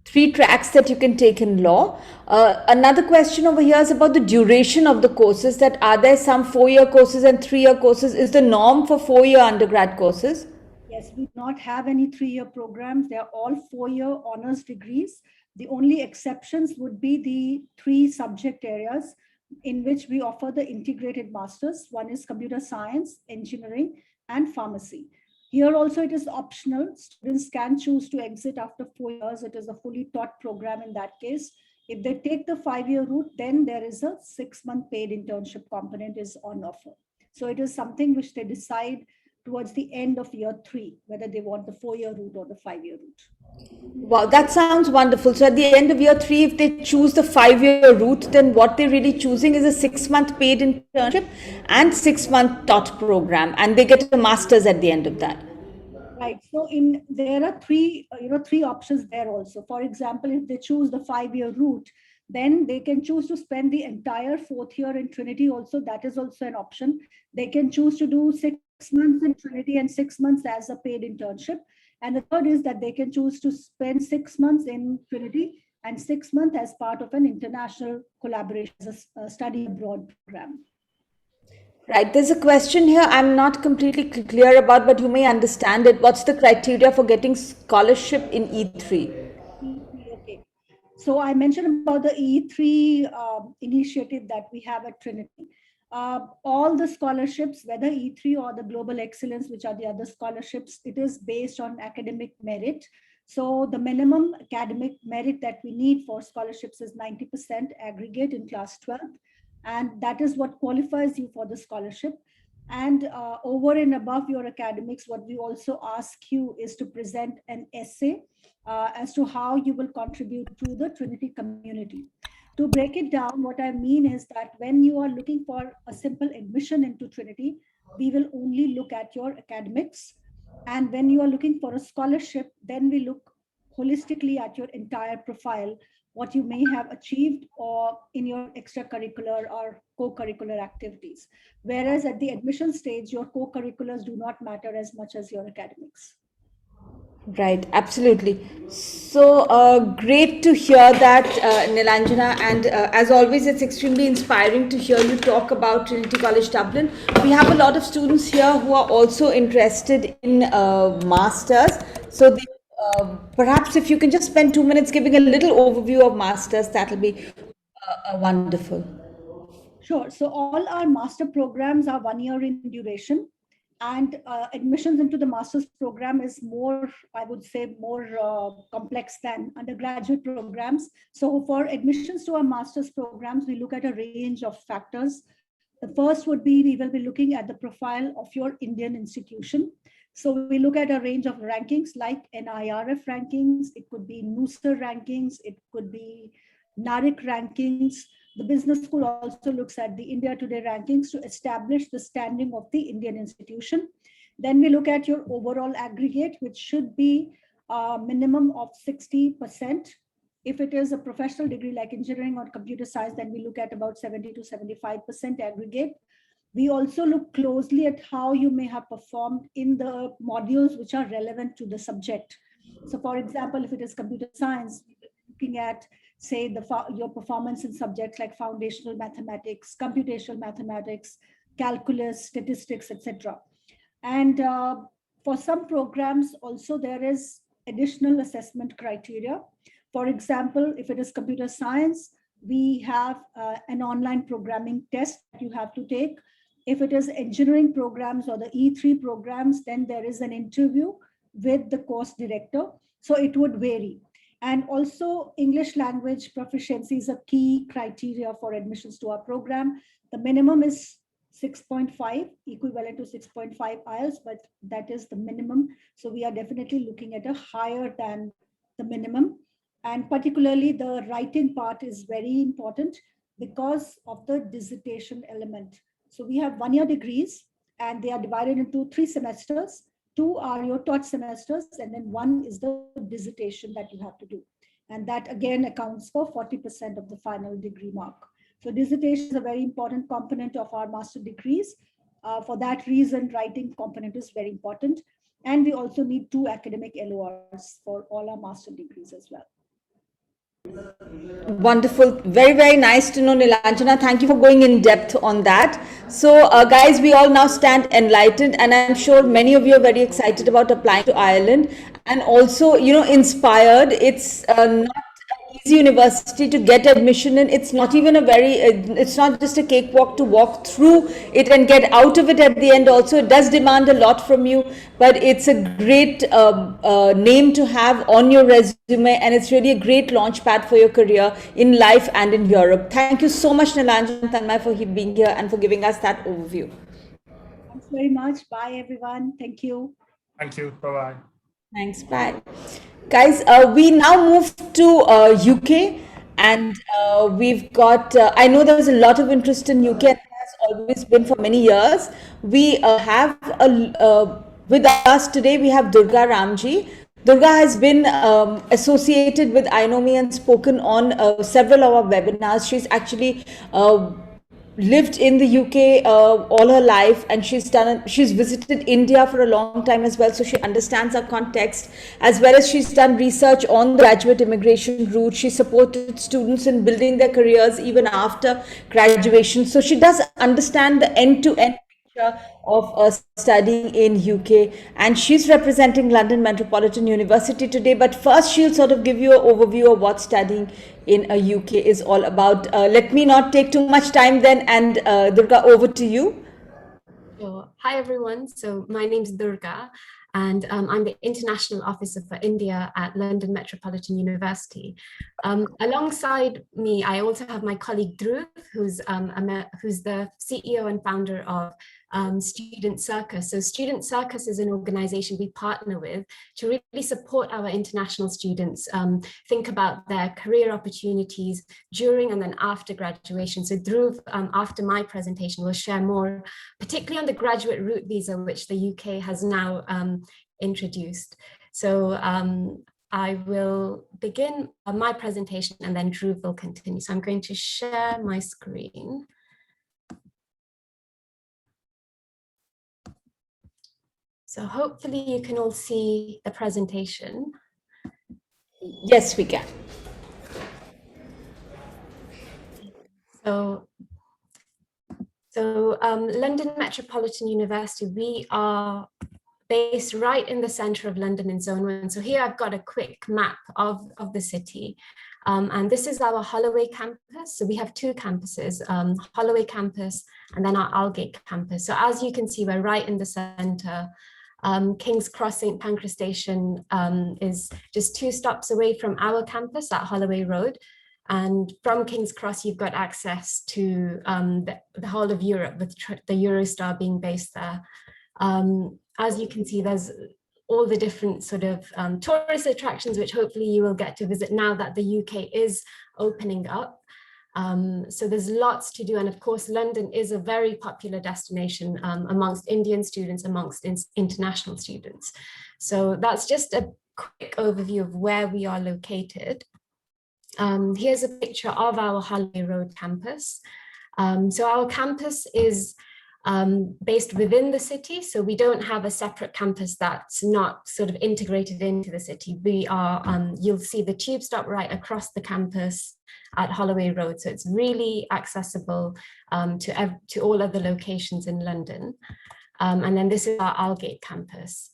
3 tracks that you can take in law. Another question over here is about the duration of the courses. That are there some 4-year courses and 3-year courses? Is the norm for 4-year undergrad courses? Yes, we do not have any 3-year programs. They are all 4-year honors degrees. The only exceptions would be the 3 subject areas, in which we offer the integrated masters. One is computer science, engineering, and pharmacy. Here also it is optional. Students can choose to exit after 4 years. It is a fully taught program in that case. If they take the 5-year route, then there is a 6-month paid internship component is on offer. So it is something which they decide towards the end of year 3, whether they want the 4-year route or the 5-year route. Wow, that sounds wonderful. So at the end of year 3, if they choose the 5-year route, then what they're really choosing is a 6-month paid internship and 6-month taught program, and they get a master's at the end of that. Right. So there are three options there also. For example, if they choose the 5-year route, then they can choose to spend the entire 4th year in Trinity also. That is also an option. They can choose to do 6 months in Trinity and 6 months as a paid internship. And the third is that they can choose to spend 6 months in Trinity and 6 months as part of an international collaboration, a study abroad program. Right. There's a question here I'm not completely clear about, but you may understand it. What's the criteria for getting scholarship in E3? Okay. So I mentioned about the E3 initiative that we have at Trinity. All the scholarships, whether E3 or the Global Excellence, which are the other scholarships, it is based on academic merit. So the minimum academic merit that we need for scholarships is 90% aggregate in class 12. And that is what qualifies you for the scholarship. And over and above your academics, what we also ask you is to present an essay as to how you will contribute to the Trinity community. To break it down, what I mean is that when you are looking for a simple admission into Trinity, we will only look at your academics. And when you are looking for a scholarship, then we look holistically at your entire profile, what you may have achieved or in your extracurricular or co-curricular activities. Whereas at the admission stage, your co-curriculars do not matter as much as your academics. Right, absolutely. So great to hear that, Nilanjana, and as always, it's extremely inspiring to hear you talk about Trinity College Dublin. We have a lot of students here who are also interested in masters. So they, perhaps if you can just spend 2 minutes giving a little overview of masters, that'll be wonderful. Sure. So all our master programs are 1 year in duration. And admissions into the master's program is more, I would say, more complex than undergraduate programs. So for admissions to our master's programs, we look at a range of factors. The first would be, we will be looking at the profile of your Indian institution. So we look at a range of rankings like NIRF rankings, it could be NUSER rankings, it could be NARIC rankings. The business school also looks at the India Today rankings to establish the standing of the Indian institution. Then we look at your overall aggregate, which should be a minimum of 60%. If it is a professional degree like engineering or computer science, then we look at about 70 to 75% aggregate. We also look closely at how you may have performed in the modules which are relevant to the subject. So for example, if it is computer science, looking at say your performance in subjects like foundational mathematics, computational mathematics, calculus, statistics, etc. And for some programs also there is additional assessment criteria. For example, if it is computer science, we have an online programming test that you have to take. If it is engineering programs or the E3 programs, then there is an interview with the course director. So it would vary. And also English language proficiency is a key criteria for admissions to our program. The minimum is 6.5, equivalent to 6.5 IELTS, but that is the minimum. So we are definitely looking at a higher than the minimum. And particularly the writing part is very important because of the dissertation element. So we have 1 year degrees and they are divided into 3 semesters. 2 are your taught semesters, and then 1 is the dissertation that you have to do. And that again accounts for 40% of the final degree mark. So dissertation is a very important component of our master degrees. For that reason, writing component is very important. And we also need 2 academic LORs for all our master degrees as well. Wonderful. Very, very nice to know, Nilanjana. Thank you for going in depth on that. So, guys, we all now stand enlightened, and I'm sure many of you are very excited about applying to Ireland and also, inspired. It's not an easy university to get admission in. It's not even it's not just a cakewalk to walk through it and get out of it at the end also. It does demand a lot from you, but it's a great name to have on your resume, and it's really a great launch pad for your career in life and in Europe. Thank you so much, Nilanjana and Tanmay, for being here and for giving us that overview. Thanks very much. Bye, everyone. Thank you. Thank you. Bye-bye. Thanks, bye. Guys, we now move to UK, and we've got, I know there's a lot of interest in UK, and there has always been for many years. We have with us today, we have Durgha Ramji. Durgha has been associated with Inomi and spoken on several of our webinars. She's actually lived in the UK all her life, and she's visited India for a long time as well, so she understands our context, as well as she's done research on the graduate immigration route. She supported students in building their careers even after graduation, so she does understand the end-to-end picture of studying in UK, and she's representing London Metropolitan University today. But first, she'll sort of give you an overview of what studying in a UK is all about. Let me not take too much time then, and Durgha, over to you. Sure. Hi everyone, so my name is Durgha, and I'm the International Officer for India at London Metropolitan University. Alongside me, I also have my colleague Dhruv, who's the CEO and founder of Student Circus. So Student Circus is an organization we partner with to really support our international students think about their career opportunities during and then after graduation. So Dhruv, after my presentation, will share more, particularly on the graduate route visa, which the UK has now introduced. So I will begin my presentation and then Dhruv will continue. So I'm going to share my screen. So hopefully you can all see the presentation. Yes, we can. So London Metropolitan University, we are based right in the center of London in Zone 1. So here I've got a quick map of the city. And this is our Holloway campus. So we have two campuses, Holloway campus and then our Aldgate campus. So as you can see, we're right in the center. King's Cross St Pancras Station is just 2 stops away from our campus at Holloway Road. And from King's Cross, you've got access to the whole of Europe, with the Eurostar being based there. As you can see, there's all the different sort of tourist attractions, which hopefully you will get to visit now that the UK is opening up. So there's lots to do. And of course, London is a very popular destination amongst Indian students, amongst international students. So that's just a quick overview of where we are located. Here's a picture of our Holloway Road campus. So our campus is based within the city. So we don't have a separate campus that's not sort of integrated into the city. We are, you'll see the tube stop right across the campus at Holloway Road. So it's really accessible to all other locations in London. And then this is our Aldgate campus.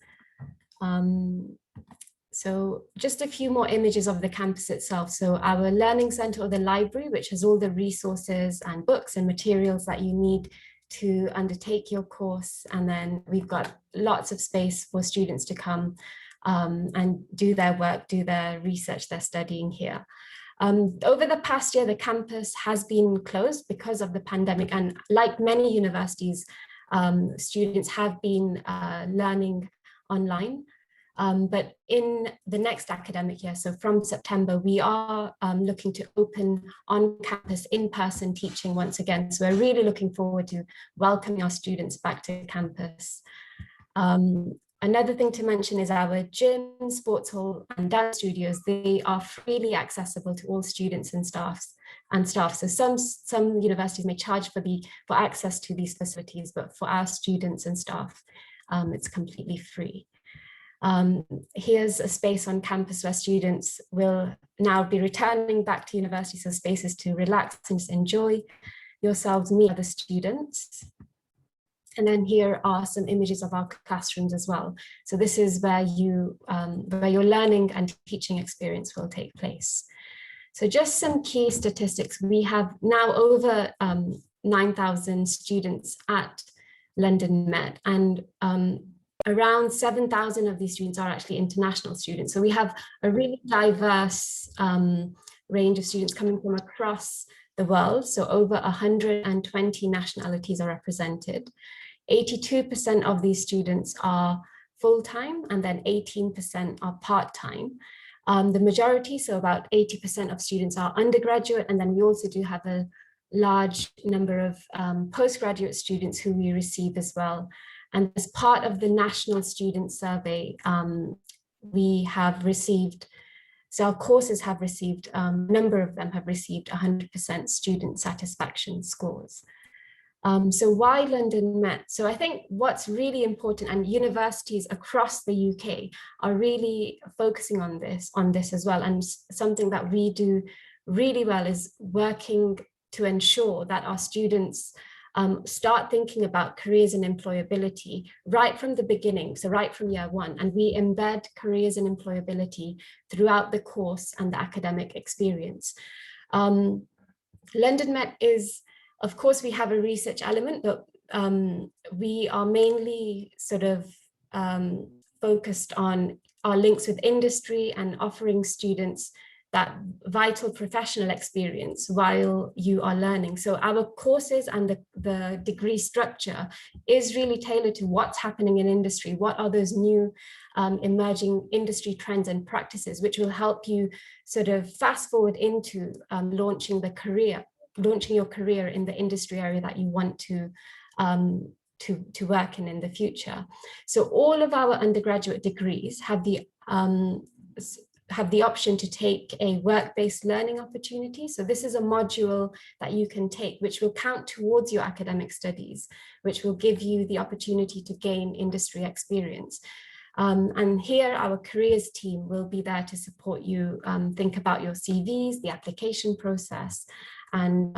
So just a few more images of the campus itself. So our learning center, or the library, which has all the resources and books and materials that you need to undertake your course. And then we've got lots of space for students to come and do their work, do their research they're studying here. Over the past year, the campus has been closed because of the pandemic. And like many universities, students have been learning online. But in the next academic year, so from September, we are looking to open on-campus in-person teaching once again. So we're really looking forward to welcoming our students back to campus. Another thing to mention is our gym, sports hall, and dance studios. They are freely accessible to all students and staff. So some universities may charge for access to these facilities, but for our students and staff, it's completely free. Here's a space on campus where students will now be returning back to university, so spaces to relax and just enjoy yourselves, meet other students. And then here are some images of our classrooms as well. So this is where your learning and teaching experience will take place. So just some key statistics. We have now over 9,000 students at London Met, and around 7,000 of these students are actually international students. So we have a really diverse range of students coming from across the world. So over 120 nationalities are represented. 82% of these students are full-time, and then 18% are part-time. The majority, so about 80% of students are undergraduate, and then we also do have a large number of postgraduate students who we receive as well. And as part of the National Student Survey, we have received, so our courses have received, a number of them have received 100% student satisfaction scores. So why London Met? So I think what's really important, and universities across the UK are really focusing on this as well. And something that we do really well is working to ensure that our students start thinking about careers and employability right from the beginning, so right from year one, and we embed careers and employability throughout the course and the academic experience. London Met is, of course, we have a research element, but we are mainly sort of focused on our links with industry and offering students that vital professional experience while you are learning. So our courses and the degree structure is really tailored to what's happening in industry. What are those new emerging industry trends and practices, which will help you sort of fast forward into launching your career in the industry area that you want to work in the future. So all of our undergraduate degrees have the option to take a work-based learning opportunity. So this is a module that you can take, which will count towards your academic studies, which will give you the opportunity to gain industry experience. And here our careers team will be there to support you think about your CVs, the application process, and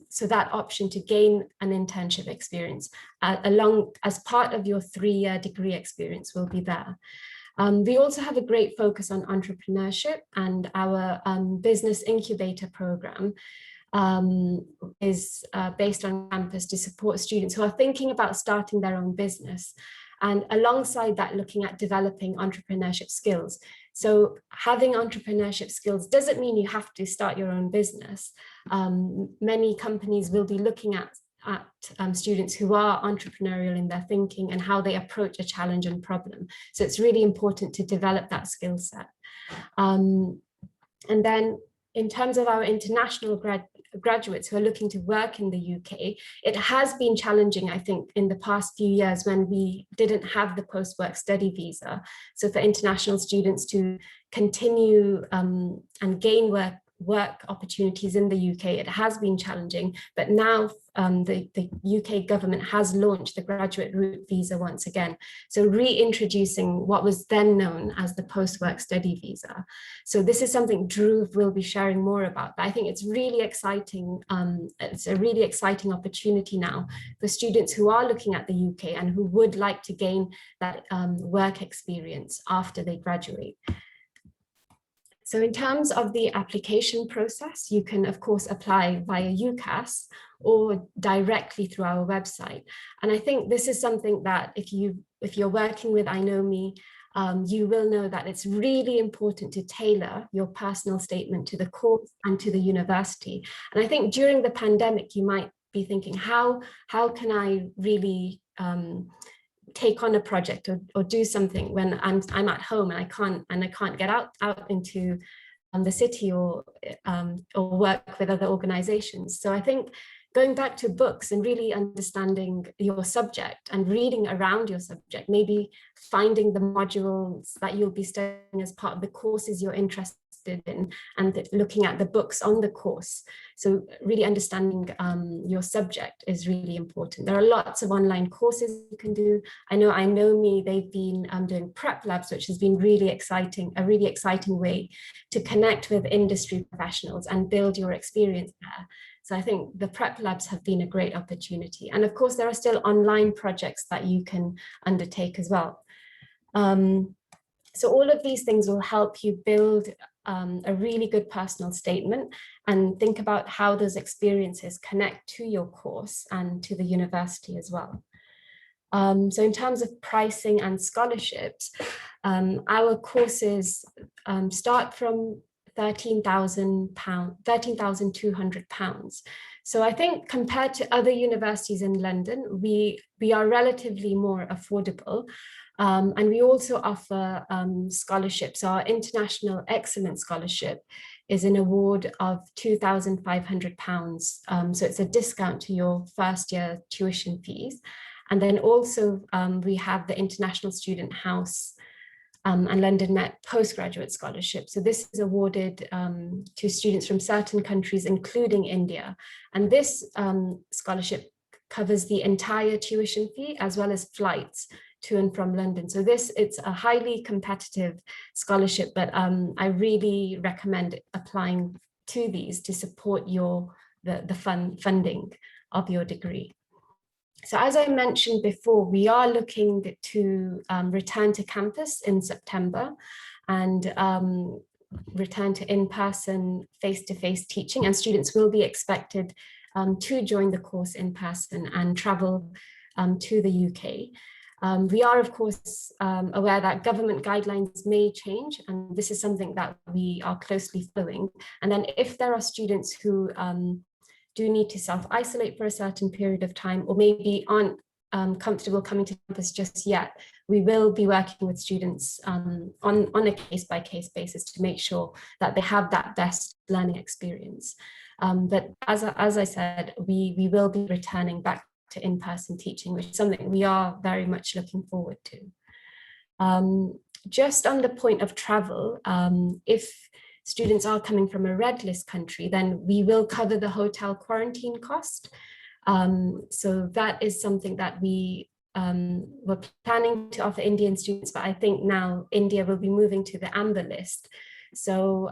so that option to gain an internship experience along as part of your 3-year degree experience will be there. We also have a great focus on entrepreneurship, and our business incubator program is based on campus to support students who are thinking about starting their own business. And alongside that, looking at developing entrepreneurship skills. So having entrepreneurship skills doesn't mean you have to start your own business. Many companies will be looking at students who are entrepreneurial in their thinking and how they approach a challenge and problem. So it's really important to develop that skill set. And then in terms of our international graduates who are looking to work in the UK, it has been challenging, I think, in the past few years when we didn't have the post-work study visa. So for international students to continue and gain work opportunities in the UK, it has been challenging, but now the UK government has launched the graduate route visa once again. So reintroducing what was then known as the post-work study visa. So this is something Dhruv will be sharing more about, but I think it's really exciting. It's a really exciting opportunity now for students who are looking at the UK and who would like to gain that work experience after they graduate. So in terms of the application process, you can, of course, apply via UCAS or directly through our website. And I think this is something that if you're working with Inomi, you will know that it's really important to tailor your personal statement to the course and to the university. And I think during the pandemic, you might be thinking, how can I really take on a project or do something when I'm at home and I can't get out into the city or work with other organizations. So I think going back to books and really understanding your subject and reading around your subject, maybe finding the modules that you'll be studying as part of the courses you're interested in and looking at the books on the course. So really understanding your subject is really important. There are lots of online courses you can do. I know Inomi, they've been doing prep labs, which has been really exciting, a really exciting way to connect with industry professionals and build your experience there. So I think the prep labs have been a great opportunity. And of course, there are still online projects that you can undertake as well. So all of these things will help you build a really good personal statement and think about how those experiences connect to your course and to the university as well. So in terms of pricing and scholarships, our courses start from £13,200. So I think compared to other universities in London, we are relatively more affordable. And we also offer scholarships. Our International Excellence Scholarship is an award of £2,500. So it's a discount to your first year tuition fees. And then also we have the International Student House and London Met postgraduate scholarship. So this is awarded to students from certain countries, including India. And this scholarship covers the entire tuition fee as well as flights to and from London. So it's a highly competitive scholarship, but I really recommend applying to these to support the funding of your degree. So as I mentioned before, we are looking to return to campus in September and return to in-person, face-to-face teaching, and students will be expected to join the course in person and travel to the UK. We are, of course, aware that government guidelines may change, and this is something that we are closely following. And then if there are students who do need to self-isolate for a certain period of time, or maybe aren't comfortable coming to campus just yet, we will be working with students on a case-by-case basis to make sure that they have that best learning experience. But as I said, we will be returning back to in-person teaching, which is something we are very much looking forward to. Just on the point of travel, if students are coming from a red list country, then we will cover the hotel quarantine cost. So that is something that we were planning to offer Indian students, but I think now India will be moving to the amber list. So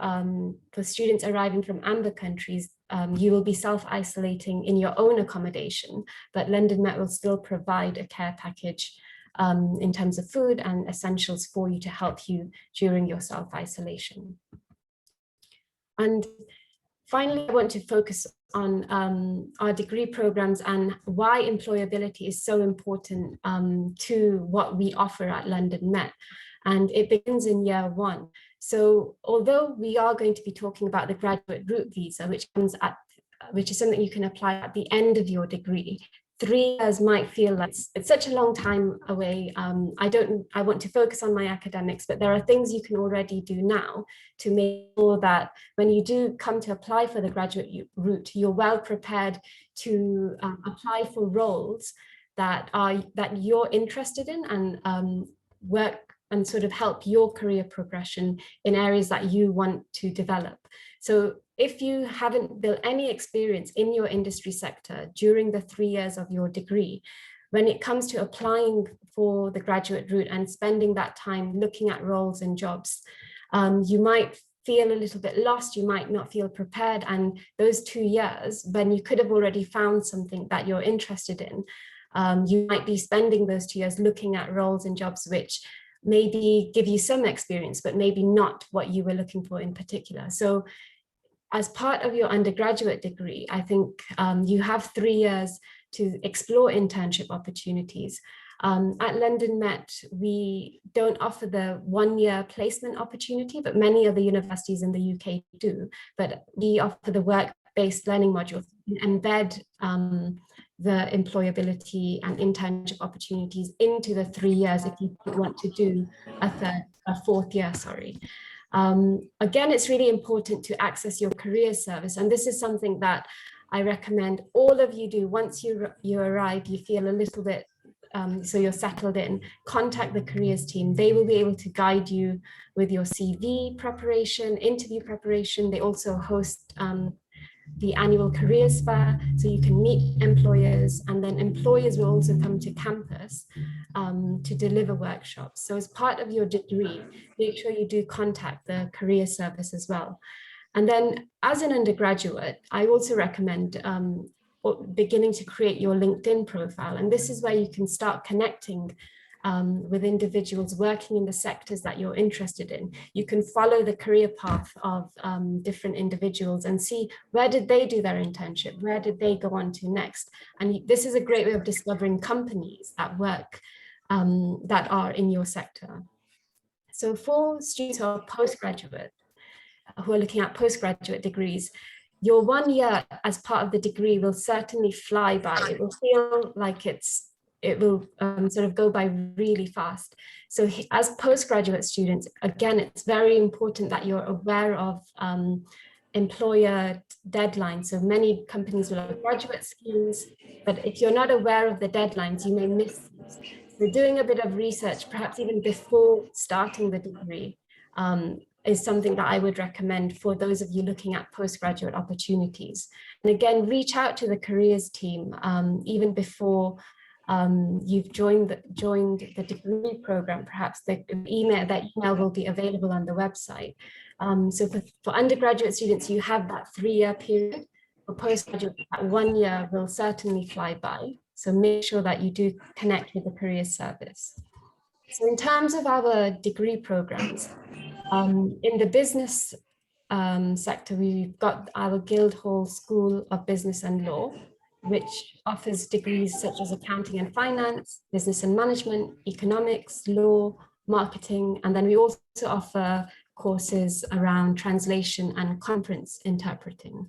for students arriving from amber countries, you will be self-isolating in your own accommodation, but London Met will still provide a care package in terms of food and essentials for you to help you during your self-isolation. And finally, I want to focus on our degree programs and why employability is so important to what we offer at London Met. And it begins in year one. So although we are going to be talking about the graduate route visa, which is something you can apply at the end of your degree, 3 years might feel like it's such a long time away. I want to focus on my academics, but there are things you can already do now to make sure that when you do come to apply for the graduate route, you're well prepared to apply for roles that you're interested in and work and sort of help your career progression in areas that you want to develop. So if you haven't built any experience in your industry sector during the 3 years of your degree, when it comes to applying for the graduate route and spending that time looking at roles and jobs, you might feel a little bit lost, you might not feel prepared, and those 2 years, when you could have already found something that you're interested in, you might be spending those 2 years looking at roles and jobs which maybe give you some experience, but maybe not what you were looking for in particular. So as part of your undergraduate degree, I think you have 3 years to explore internship opportunities. At London Met, we don't offer the 1-year placement opportunity, but many other universities in the UK do. But we offer the work-based learning module, embed the employability and internship opportunities into the 3 years if you want to do a 4th year, sorry. Again, it's really important to access your career service. And this is something that I recommend all of you do. Once you arrive, you feel a little bit, so you're settled in, contact the careers team. They will be able to guide you with your CV preparation, interview preparation. They also host the annual careers fair, so you can meet employers, and then employers will also come to campus to deliver workshops. So as part of your degree, make sure you do contact the career service as well. And then as an undergraduate, I also recommend beginning to create your LinkedIn profile. And this is where you can start connecting with individuals working in the sectors that you're interested in. You can follow the career path of different individuals and see where did they do their internship, where did they go on to next. And this is a great way of discovering companies that work, that are in your sector. So for students who are postgraduate, who are looking at postgraduate degrees, your 1 year as part of the degree will certainly fly by. It will feel like it will sort of go by really fast. So as postgraduate students, again, it's very important that you're aware of employer deadlines. So many companies will have graduate schemes, but if you're not aware of the deadlines, you may miss these. So doing a bit of research, perhaps even before starting the degree, is something that I would recommend for those of you looking at postgraduate opportunities. And again, reach out to the careers team even before you've joined the degree program. Perhaps that email will be available on the website. So for undergraduate students, you have that 3-year period. For postgraduate, that 1 year will certainly fly by. So make sure that you do connect with the career service. So in terms of our degree programs, in the business sector, we've got our Guildhall School of Business and Law, which offers degrees such as accounting and finance, business and management, economics, law, marketing, and then we also offer courses around translation and conference interpreting.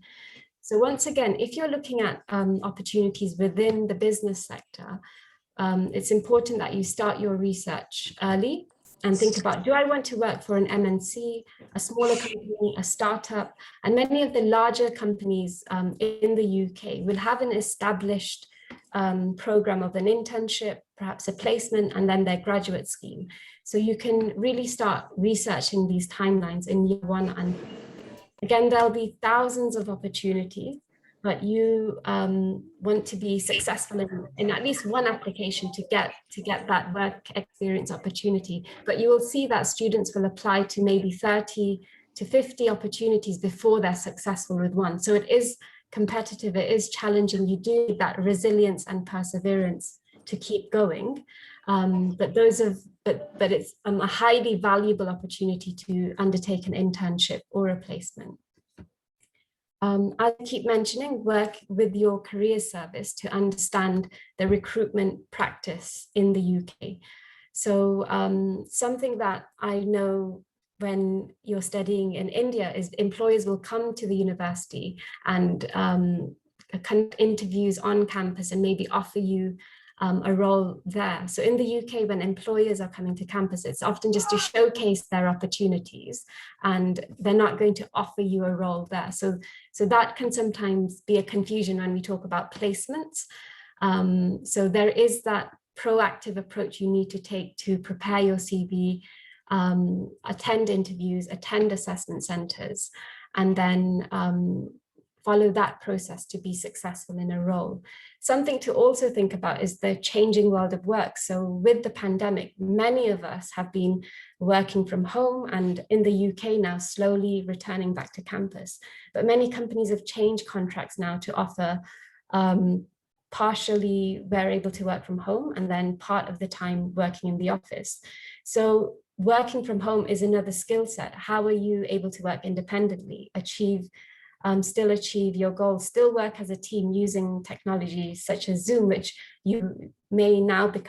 So once again, if you're looking at opportunities within the business sector, it's important that you start your research early and think about, do I want to work for an MNC, a smaller company, a startup? And many of the larger companies in the UK will have an established program of an internship, perhaps a placement, and then their graduate scheme. So you can really start researching these timelines in year 1. And again, there'll be thousands of opportunities, but you want to be successful in at least one application to get that work experience opportunity. But you will see that students will apply to maybe 30 to 50 opportunities before they're successful with one. So it is competitive, it is challenging. You do need that resilience and perseverance to keep going. But it's a highly valuable opportunity to undertake an internship or a placement. I keep mentioning, work with your career service to understand the recruitment practice in the UK. So something that I know when you're studying in India is employers will come to the university and conduct interviews on campus and maybe offer you a role there. So in the UK, when employers are coming to campus, it's often just to showcase their opportunities, and they're not going to offer you a role there. So that can sometimes be a confusion when we talk about placements. So there is that proactive approach you need to take to prepare your CV, attend interviews, attend assessment centres, and then follow that process to be successful in a role. Something to also think about is the changing world of work. So with the pandemic, many of us have been working from home, and in the UK now slowly returning back to campus. But many companies have changed contracts now to offer partially we're able to work from home and then part of the time working in the office. So working from home is another skill set. How are you able to work independently, still achieve your goals, still work as a team using technology such as Zoom, which you may now be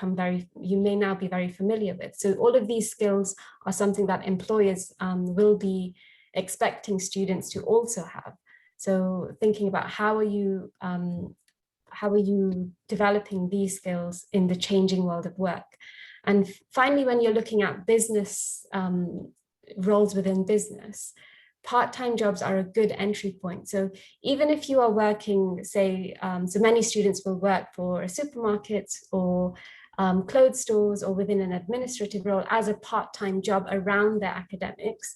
very familiar with. So all of these skills are something that employers will be expecting students to also have. So thinking about how are you developing these skills in the changing world of work. And finally, when you're looking at business roles within business, part-time jobs are a good entry point. So even if you are working, say, so many students will work for a supermarket or clothes stores or within an administrative role as a part-time job around their academics.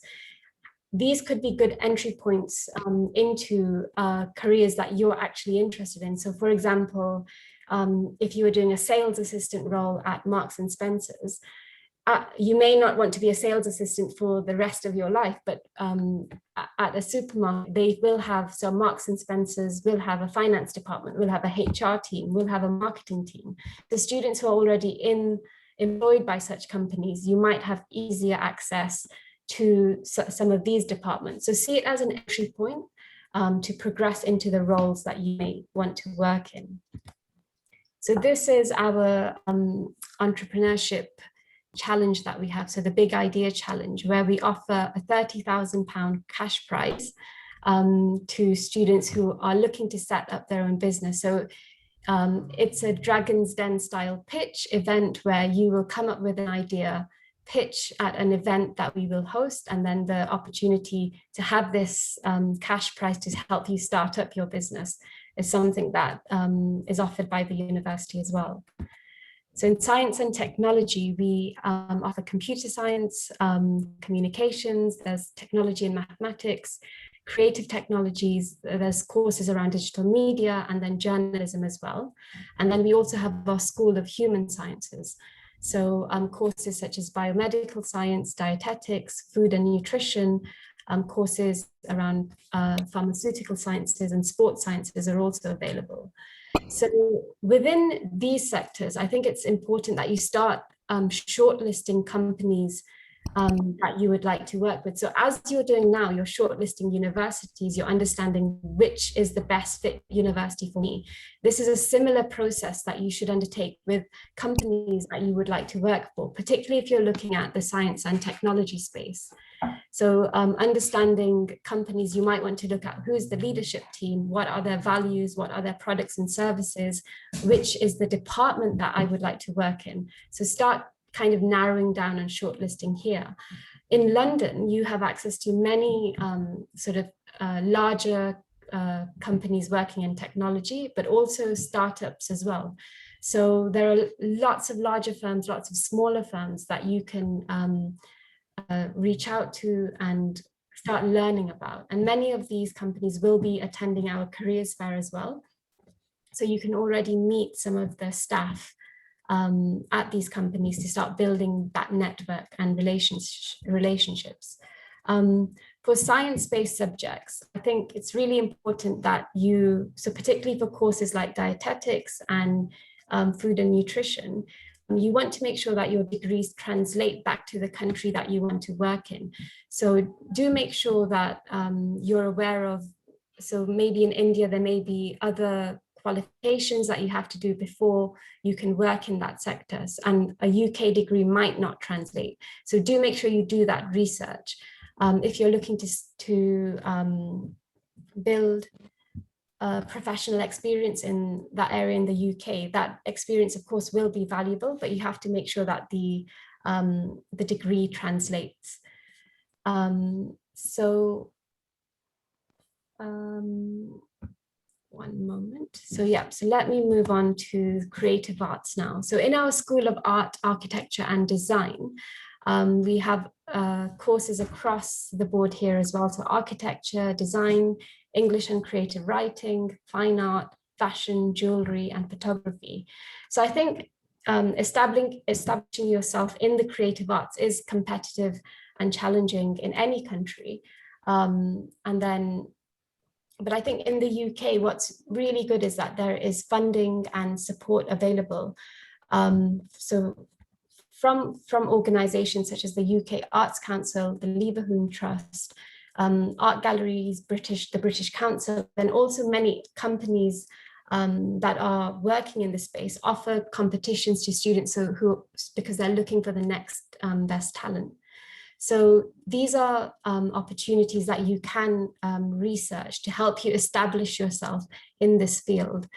These could be good entry points into careers that you're actually interested in. So for example, if you were doing a sales assistant role at Marks and Spencer's, you may not want to be a sales assistant for the rest of your life, but at a supermarket, they will have, so Marks and Spencer's will have a finance department, will have a HR team, will have a marketing team. The students who are already in employed by such companies, you might have easier access to some of these departments. So see it as an entry point to progress into the roles that you may want to work in. So this is our entrepreneurship challenge that we have. So the Big Idea Challenge, where we offer a £30,000 cash prize to students who are looking to set up their own business. So it's a Dragon's Den style pitch event where you will come up with an idea, pitch at an event that we will host, and then the opportunity to have this cash prize to help you start up your business is something that is offered by the university as well. So in science and technology, we offer computer science, communications, there's technology and mathematics, creative technologies, there's courses around digital media, and then journalism as well. And then we also have our School of Human Sciences. So courses such as biomedical science, dietetics, food and nutrition, courses around pharmaceutical sciences and sports sciences are also available. So within these sectors, I think it's important that you start shortlisting companies that you would like to work with. So as you're doing now, you're shortlisting universities, you're understanding which is the best fit university for me. This is a similar process that you should undertake with companies that you would like to work for, particularly if you're looking at the science and technology space. So understanding companies, you might want to look at who's the leadership team, what are their values, what are their products and services, which is the department that I would like to work in. So start kind of narrowing down and shortlisting here. In London, you have access to many larger companies working in technology, but also startups as well. So there are lots of larger firms, lots of smaller firms that you can reach out to and start learning about. And many of these companies will be attending our careers fair as well. So you can already meet some of the staff at these companies to start building that network and relationships. For science-based subjects, I think it's really important that you, so particularly for courses like dietetics and food and nutrition, you want to make sure that your degrees translate back to the country that you want to work in. So do make sure that you're aware of, so maybe in India, there may be other qualifications that you have to do before you can work in that sector, and a UK degree might not translate. So do make sure you do that research. If you're looking to build professional experience in that area in the UK, that experience of course will be valuable, but you have to make sure that the degree translates. One moment. So yeah, so let me move on to creative arts now. So in our School of Art, Architecture and Design, we have courses across the board here as well. So architecture, design, English and creative writing, fine art, fashion, jewelry, and photography. So I think establishing yourself in the creative arts is competitive and challenging in any country. But I think in the UK, what's really good is that there is funding and support available. So from organizations such as the UK Arts Council, the Leverhulme Trust, art galleries, the British Council, and also many companies that are working in this space offer competitions to students because they're looking for the next best talent. So these are opportunities that you can research to help you establish yourself in this field.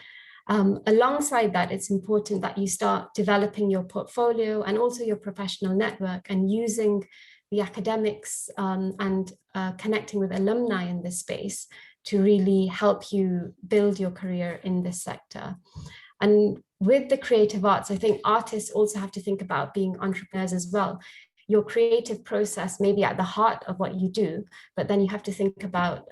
Alongside that, it's important that you start developing your portfolio and also your professional network and using the academics and connecting with alumni in this space to really help you build your career in this sector. And with the creative arts, I think artists also have to think about being entrepreneurs as well. Your creative process may be at the heart of what you do, but then you have to think about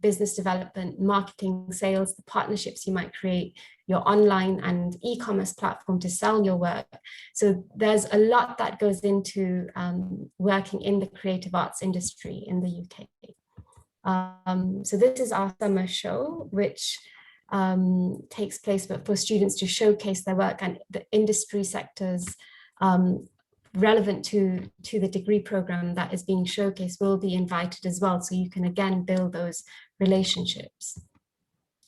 business development, marketing, sales, the partnerships you might create, your online and e-commerce platform to sell your work. So there's a lot that goes into working in the creative arts industry in the UK. So this is our summer show, which takes place for students to showcase their work and the industry sectors relevant to the degree program that is being showcased will be invited as well. So you can again build those relationships.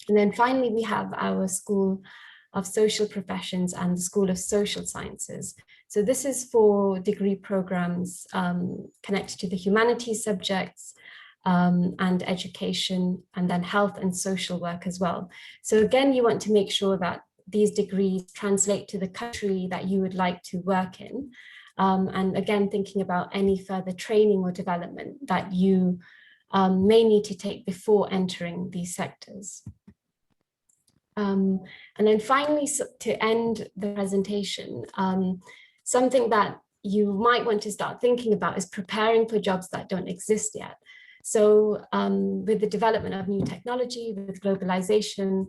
And then finally, we have our School of Social Professions and the School of Social Sciences. So this is for degree programs connected to the humanities subjects and education, and then health and social work as well. So again, you want to make sure that these degrees translate to the country that you would like to work in. And again, thinking about any further training or development that you may need to take before entering these sectors. And then finally, to end the presentation, something that you might want to start thinking about is preparing for jobs that don't exist yet. So with the development of new technology, with globalization,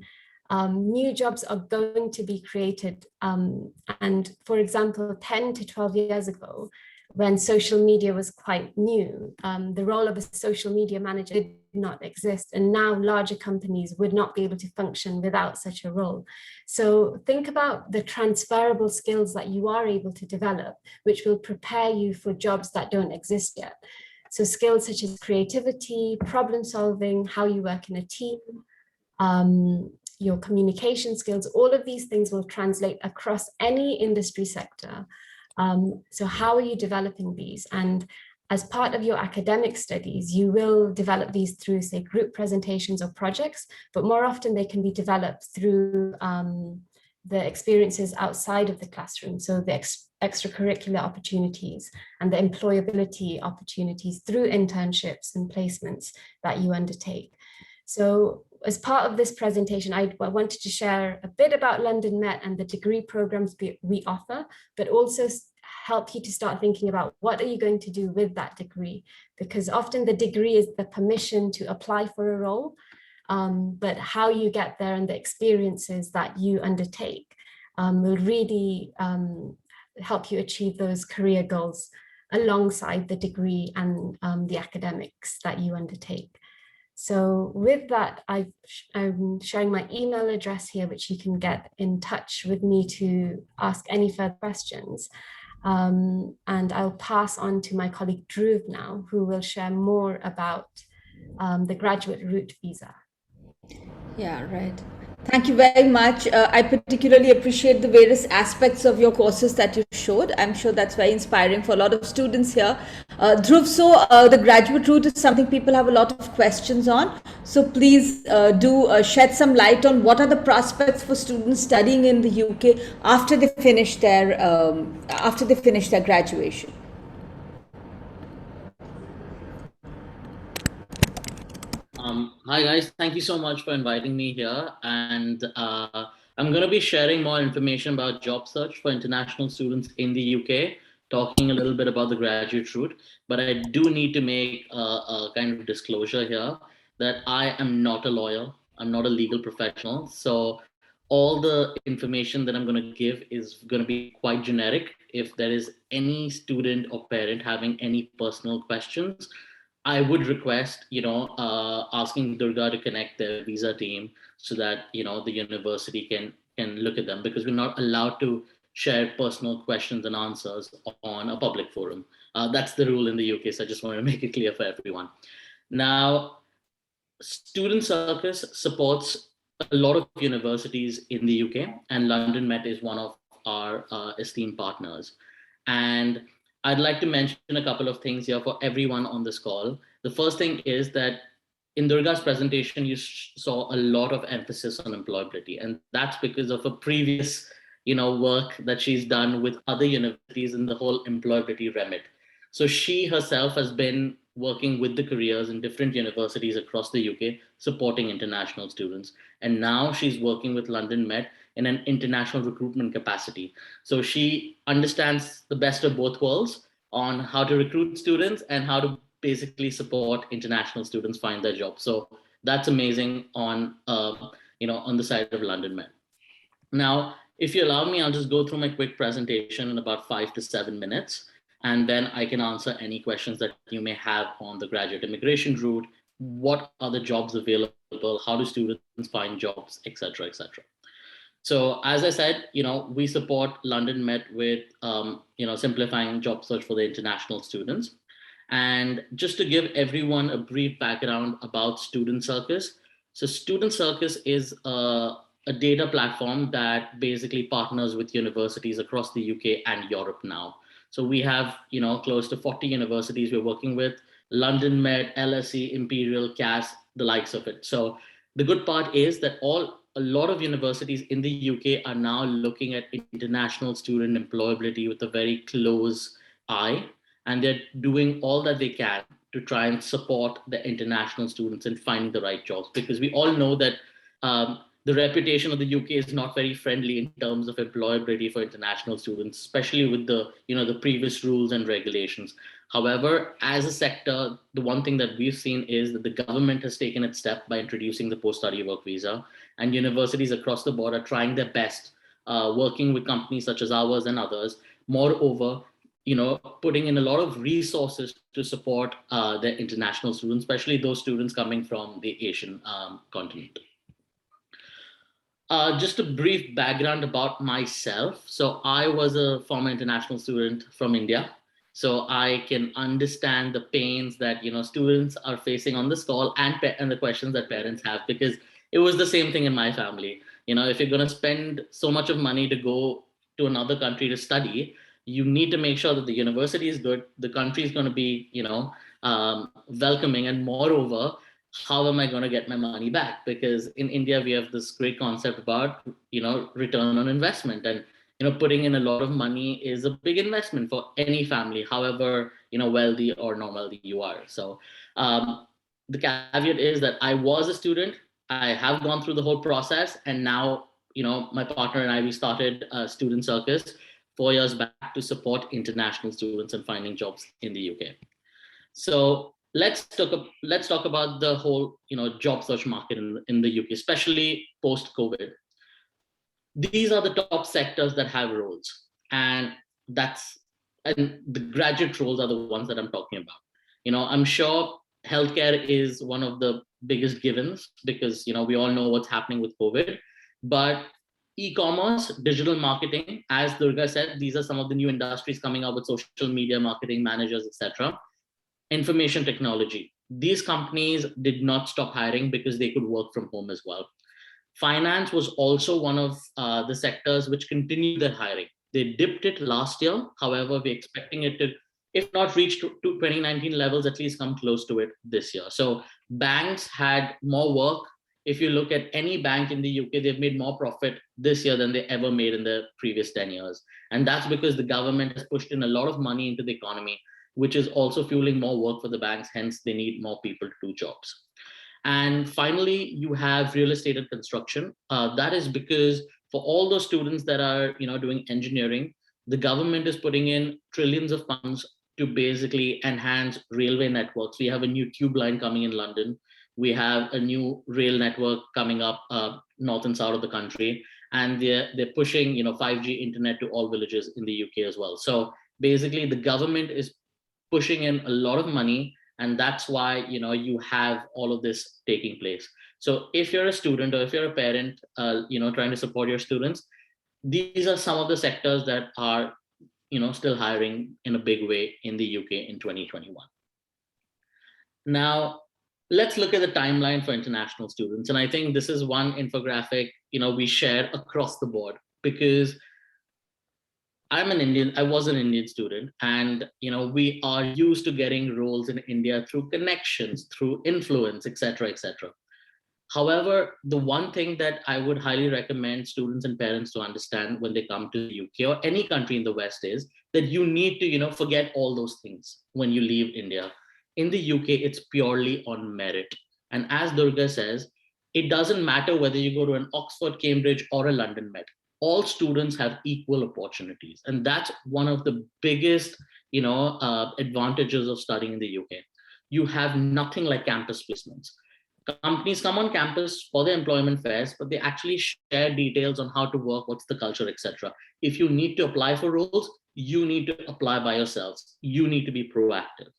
new jobs are going to be created. And for example, 10 to 12 years ago, when social media was quite new, the role of a social media manager did not exist. And now larger companies would not be able to function without such a role. So think about the transferable skills that you are able to develop, which will prepare you for jobs that don't exist yet. So skills such as creativity, problem solving, how you work in a team, your communication skills, all of these things will translate across any industry sector. So how are you developing these? And as part of your academic studies, you will develop these through, say, group presentations or projects, but more often they can be developed through the experiences outside of the classroom. So the extracurricular opportunities and the employability opportunities through internships and placements that you undertake. So as part of this presentation, I wanted to share a bit about London Met and the degree programs we offer, but also help you to start thinking about what are you going to do with that degree? Because often the degree is the permission to apply for a role, but how you get there and the experiences that you undertake will really help you achieve those career goals alongside the degree and the academics that you undertake. So with that, I'm sharing my email address here, which you can get in touch with me to ask any further questions. And I'll pass on to my colleague Dhruv now, who will share more about the graduate route visa. Yeah, right. Thank you very much. I particularly appreciate the various aspects of your courses that you showed. I'm sure that's very inspiring for a lot of students here. Dhruv, so the graduate route is something people have a lot of questions on. So please do shed some light on what are the prospects for students studying in the UK after they finish their graduation. Hi guys, thank you so much for inviting me here, and I'm going to be sharing more information about job search for international students in the UK, talking a little bit about the graduate route, but I do need to make a kind of disclosure here that I am not a lawyer, I'm not a legal professional, so all the information that I'm going to give is going to be quite generic. If there is any student or parent having any personal questions, I would request, asking Durgha to connect their visa team so that, the university can look at them, because we're not allowed to share personal questions and answers on a public forum. That's the rule in the UK, so I just want to make it clear for everyone. Now, Student Circus supports a lot of universities in the UK, and London Met is one of our esteemed partners. And I'd like to mention a couple of things here for everyone on this call. The first thing is that in Durga's presentation, you saw a lot of emphasis on employability, and that's because of a previous, work that she's done with other universities in the whole employability remit. So she herself has been working with the careers in different universities across the UK, supporting international students. And now she's working with London Met in an international recruitment capacity. So she understands the best of both worlds on how to recruit students and how to basically support international students find their jobs. So that's amazing on, on the side of London Met. Now, if you allow me, I'll just go through my quick presentation in about 5 to 7 minutes, and then I can answer any questions that you may have on the graduate immigration route. What are the jobs available? How do students find jobs, etc., etc. So as I said, we support London Met with, simplifying job search for the international students. And just to give everyone a brief background about Student Circus. So Student Circus is a data platform that basically partners with universities across the UK and Europe now. So we have, close to 40 universities we're working with, London Met, LSE, Imperial, CAS, the likes of it. So the good part is that a lot of universities in the UK are now looking at international student employability with a very close eye, and they're doing all that they can to try and support the international students in finding the right jobs, because we all know that the reputation of the UK is not very friendly in terms of employability for international students, especially with the previous rules and regulations. However, as a sector, the one thing that we've seen is that the government has taken its step by introducing the post-study work visa, and universities across the board are trying their best, working with companies such as ours and others. Moreover, putting in a lot of resources to support their international students, especially those students coming from the Asian continent. Just a brief background about myself. So I was a former international student from India. So I can understand the pains that students are facing on this call, and the questions that parents have, because it was the same thing in my family. If you're going to spend so much of money to go to another country to study, you need to make sure that the university is good, the country is going to be welcoming, and moreover, how am I going to get my money back? Because in India we have this great concept about return on investment, and putting in a lot of money is a big investment for any family, however wealthy or not wealthy you are. So the caveat is that I was a student, I have gone through the whole process, and now my partner and I, we started Student Circus 4 years back to support international students and finding jobs in the UK. So let's talk about the whole job search market in the UK, especially post COVID. These are the top sectors that have roles, and the graduate roles are the ones that I'm talking about. I'm sure healthcare is one of the biggest givens, because we all know what's happening with COVID, but e-commerce, digital marketing, as Durgha said, these are some of the new industries coming up with social media marketing managers, etc. Information technology. These companies did not stop hiring because they could work from home as well. Finance was also one of the sectors which continued their hiring. They dipped it last year. However, we're expecting it to, if not reach to 2019 levels, at least come close to it this year. So banks had more work. If you look at any bank in the UK, they've made more profit this year than they ever made in the previous 10 years. And that's because the government has pushed in a lot of money into the economy, which is also fueling more work for the banks. Hence, they need more people to do jobs. And finally, you have real estate and construction. That is because for all those students that are doing engineering, the government is putting in trillions of pounds to basically enhance railway networks. We have a new tube line coming in London. We have a new rail network coming up north and south of the country, and they're pushing 5G internet to all villages in the UK as well. So basically, the government is pushing in a lot of money, and that's why you have all of this taking place. So if you're a student or if you're a parent, trying to support your students, these are some of the sectors that are still hiring in a big way in the UK in 2021. Now, let's look at the timeline for international students. And I think this is one infographic we share across the board, because I was an Indian student, and we are used to getting roles in India through connections, through influence, etc., etc. However, the one thing that I would highly recommend students and parents to understand when they come to the UK or any country in the West is that you need to forget all those things when you leave India. In the UK, it's purely on merit. And as Durgha says, it doesn't matter whether you go to an Oxford, Cambridge, or a London Met. All students have equal opportunities. And that's one of the biggest advantages of studying in the UK. You have nothing like campus placements. Companies come on campus for their employment fairs, but they actually share details on how to work, what's the culture, etc. If you need to apply for roles, you need to apply by yourselves. You need to be proactive.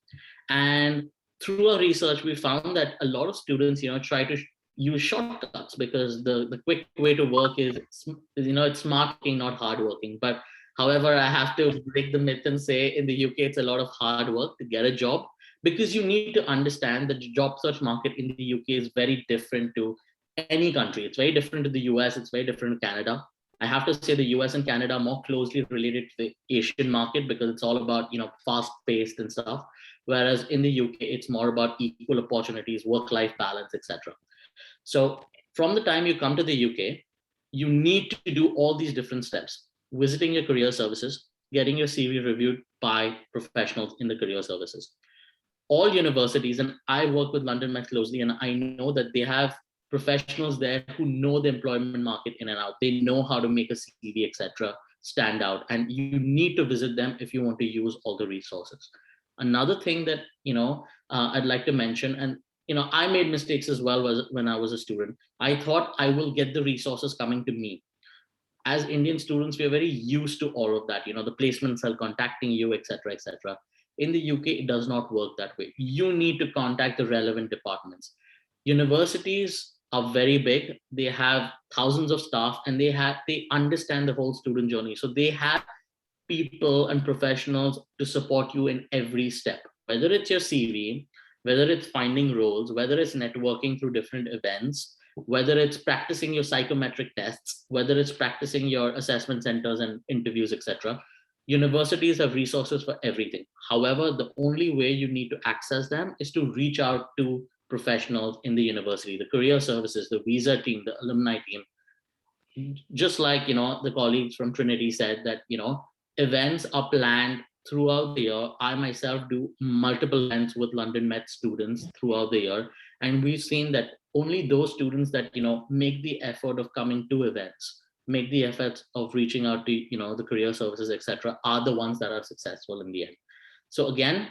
And through our research, we found that a lot of students, try to use shortcuts, because the quick way to work is, it's smart working, not hard working. But however, I have to break the myth and say in the UK, it's a lot of hard work to get a job, because you need to understand that the job search market in the UK is very different to any country. It's very different to the US, it's very different to Canada. I have to say the US and Canada are more closely related to the Asian market, because it's all about, fast paced and stuff. Whereas in the UK, it's more about equal opportunities, work-life balance, etc. So from the time you come to the UK, you need to do all these different steps: visiting your career services, getting your CV reviewed by professionals in the career services. All universities, and I work with London Met closely, and I know that they have professionals there who know the employment market in and out. They know how to make a CV, etc., stand out, and you need to visit them if you want to use all the resources. Another thing that I'd like to mention, and I made mistakes as well when I was a student. I thought I will get the resources coming to me. As Indian students, we are very used to all of that. The placement cell contacting you, etc., etc. In the UK, it does not work that way. You need to contact the relevant departments. Universities are very big. They have thousands of staff, and they understand the whole student journey. So they have people and professionals to support you in every step, whether it's your CV, whether it's finding roles, whether it's networking through different events, whether it's practicing your psychometric tests, whether it's practicing your assessment centers and interviews, etc. Universities have resources for everything. However, the only way you need to access them is to reach out to professionals in the university, the career services, the visa team, the alumni team. Just like, the colleagues from Trinity said that, events are planned throughout the year. I myself do multiple events with London Met students throughout the year. And we've seen that only those students that, make the effort of coming to events, make the effort of reaching out to, the career services, etc., are the ones that are successful in the end. So again,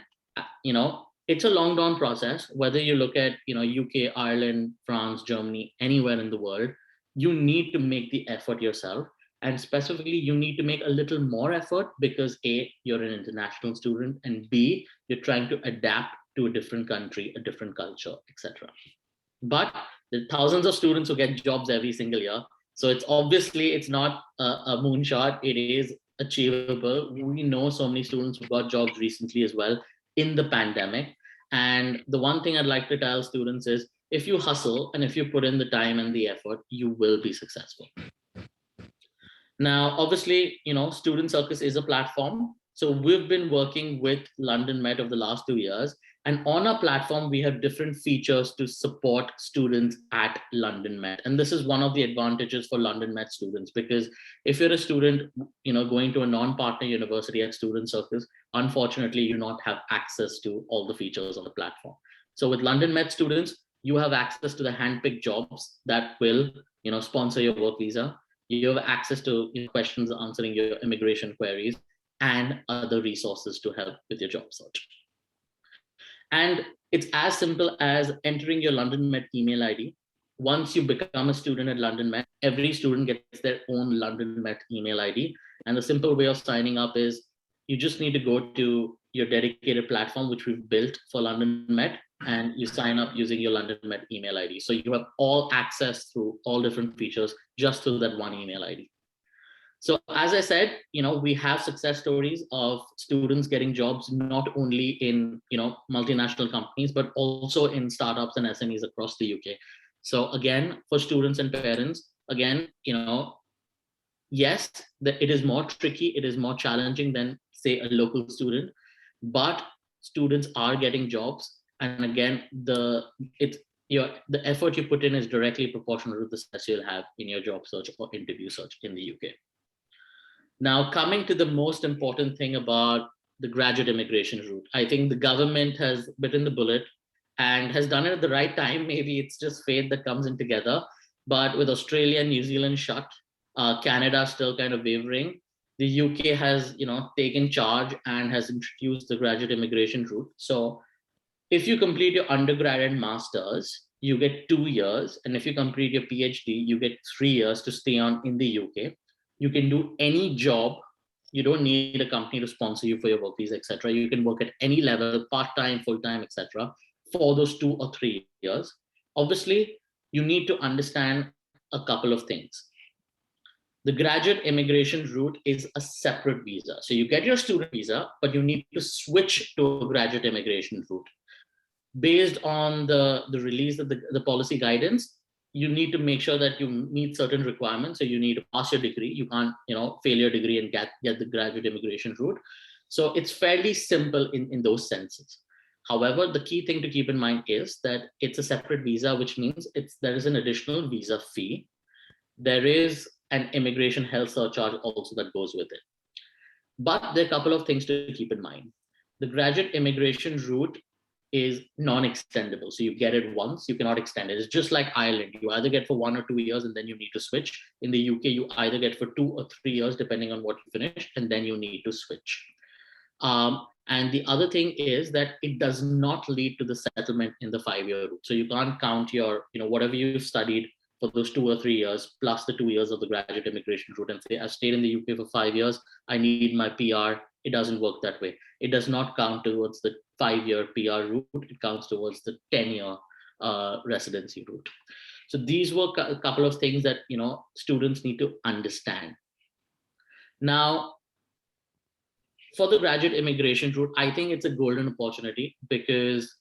it's a long drawn process. Whether you look at, UK, Ireland, France, Germany, anywhere in the world, you need to make the effort yourself. And specifically, you need to make a little more effort because A, you're an international student, and B, you're trying to adapt to a different country, a different culture, etc. But there are thousands of students who get jobs every single year. So it's not a moonshot. It is achievable. We know so many students who got jobs recently as well in the pandemic. And the one thing I'd like to tell students is, if you hustle and if you put in the time and the effort, you will be successful. Now, obviously, Student Circus is a platform. So we've been working with London Met over the last 2 years. And on our platform, we have different features to support students at London Met. And this is one of the advantages for London Met students, because if you're a student, going to a non-partner university at Student Circus, unfortunately, you not have access to all the features on the platform. So with London Met students, you have access to the handpicked jobs that will, sponsor your work visa. You have access to questions answering your immigration queries and other resources to help with your job search. And it's as simple as entering your London Met email ID. Once you become a student at London Met, every student gets their own London Met email ID. And the simple way of signing up is you just need to go to your dedicated platform, which we've built for London Met, and you sign up using your London Met email ID. So you have all access through all different features just through that one email ID. So as I said, we have success stories of students getting jobs, not only in, multinational companies, but also in startups and SMEs across the UK. So again, for students and parents, again, yes, it is more tricky, it is more challenging than, say, a local student, but students are getting jobs. And again, the effort you put in is directly proportional to the success you'll have in your job search or interview search in the UK. Now, coming to the most important thing about the graduate immigration route, I think the government has bitten the bullet and has done it at the right time. Maybe it's just fate that comes in together. But with Australia and New Zealand shut, Canada still kind of wavering, the UK has, taken charge and has introduced the graduate immigration route. So if you complete your undergrad and masters, you get 2 years. And if you complete your PhD, you get 3 years to stay on in the UK. You can do any job. You don't need a company to sponsor you for your work visa, etc. You can work at any level, part-time, full-time, etc. for those 2 or 3 years. Obviously, you need to understand a couple of things. The graduate immigration route is a separate visa. So you get your student visa, but you need to switch to a graduate immigration route. Based on the release of the policy guidance, you need to make sure that you meet certain requirements. So you need to pass your degree. You can't, fail your degree and get the graduate immigration route. So it's fairly simple in those senses. However, the key thing to keep in mind is that it's a separate visa, which means there is an additional visa fee. There is an immigration health surcharge also that goes with it. But there are a couple of things to keep in mind. The graduate immigration route is non-extendable. So you get it once, you cannot extend it. It's just like Ireland. You either get for 1 or 2 years and then you need to switch. In the UK, you either get for 2 or 3 years, depending on what you finish, and then you need to switch. And the other thing is that it does not lead to the settlement in the 5-year route. So you can't count your, whatever you studied for those 2 or 3 years, plus the 2 years of the graduate immigration route, and say, I've stayed in the UK for 5 years, I need my PR. It doesn't work that way. It does not count towards the 5-year PR route. It counts towards the 10-year residency route. So these were a couple of things that, students need to understand. Now, for the graduate immigration route, I think it's a golden opportunity, because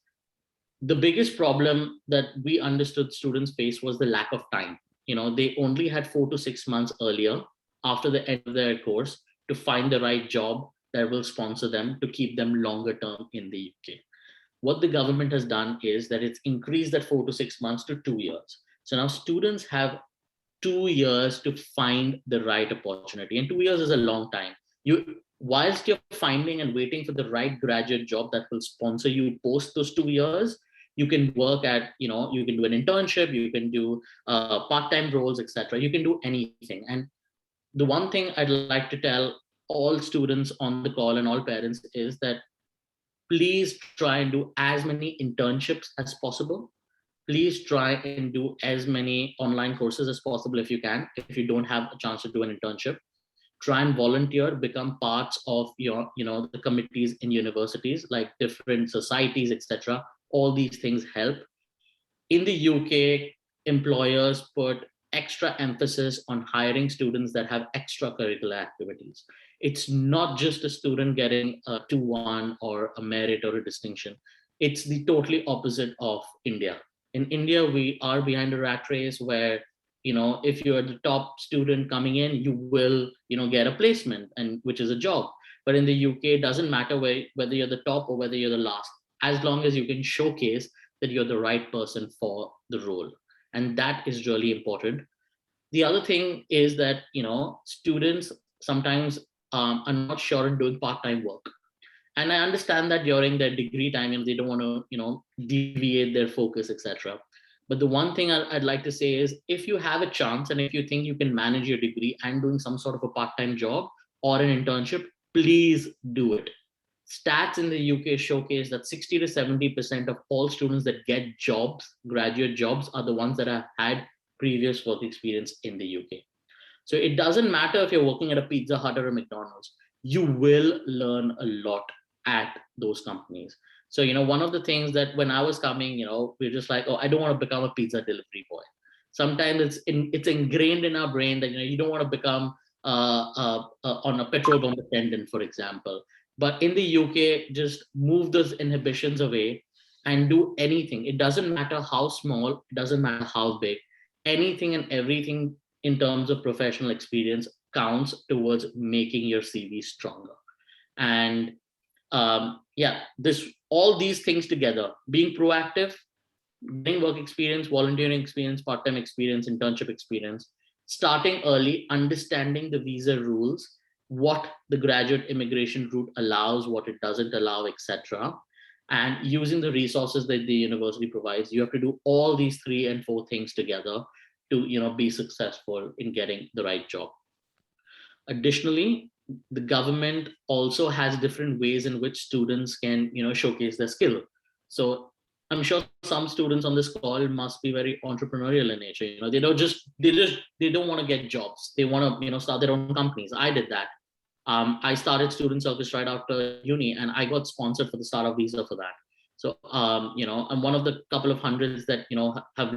the biggest problem that we understood students face was the lack of time. They only had 4 to 6 months earlier after the end of their course to find the right job that will sponsor them to keep them longer term in the UK. What the government has done is that it's increased that 4 to 6 months to 2 years. So now students have 2 years to find the right opportunity, and 2 years is a long time. Whilst you're finding and waiting for the right graduate job that will sponsor you post those 2 years, you can work at, you can do an internship, you can do part-time roles, etc. You can do anything. And the one thing I'd like to tell all students on the call and all parents is that please try and do as many internships as possible. Please try and do as many online courses as possible if you can. If you don't have a chance to do an internship, try and volunteer, become parts of your, the committees in universities, like different societies, etc. All these things help. In the UK, employers put extra emphasis on hiring students that have extracurricular activities. It's not just a student getting a 2-1 or a merit or a distinction. It's the totally opposite of India. In India, we are behind a rat race where, if you're the top student coming in, you will, get a placement, and which is a job. But in the UK, it doesn't matter whether you're the top or whether you're the last, as long as you can showcase that you're the right person for the role. And that is really important. The other thing is that, students sometimes are not sure in doing part-time work. And I understand that during their degree time, they don't want to, deviate their focus, etc. But the one thing I'd like to say is, if you have a chance and if you think you can manage your degree and doing some sort of a part-time job or an internship, please do it. Stats in the UK showcase that 60 to 70% of all students that get jobs, graduate jobs, are the ones that have had previous work experience in the UK. So it doesn't matter if you're working at a Pizza Hut or a McDonald's, you will learn a lot at those companies. So, one of the things that when I was coming, we're just like, oh, I don't want to become a pizza delivery boy. Sometimes it's ingrained in our brain that, you don't want to become on a petrol pump attendant, for example. But in the UK, just move those inhibitions away and do anything. It doesn't matter how small, it doesn't matter how big. Anything and everything in terms of professional experience counts towards making your CV stronger. And all these things together, being proactive, getting work experience, volunteering experience, part-time experience, internship experience, starting early, understanding the visa rules, what the graduate immigration route allows, what it doesn't allow, etc., and using the resources that the university provides. You have to do all these 3 and 4 things together to be successful in getting the right job. Additionally, the government also has different ways in which students can showcase their skill. So I'm sure some students on this call must be very entrepreneurial in nature. They don't want to get jobs. They want to start their own companies. I did that. I started Student Circus right after uni, and I got sponsored for the startup visa for that. So, I'm one of the couple of hundreds that, have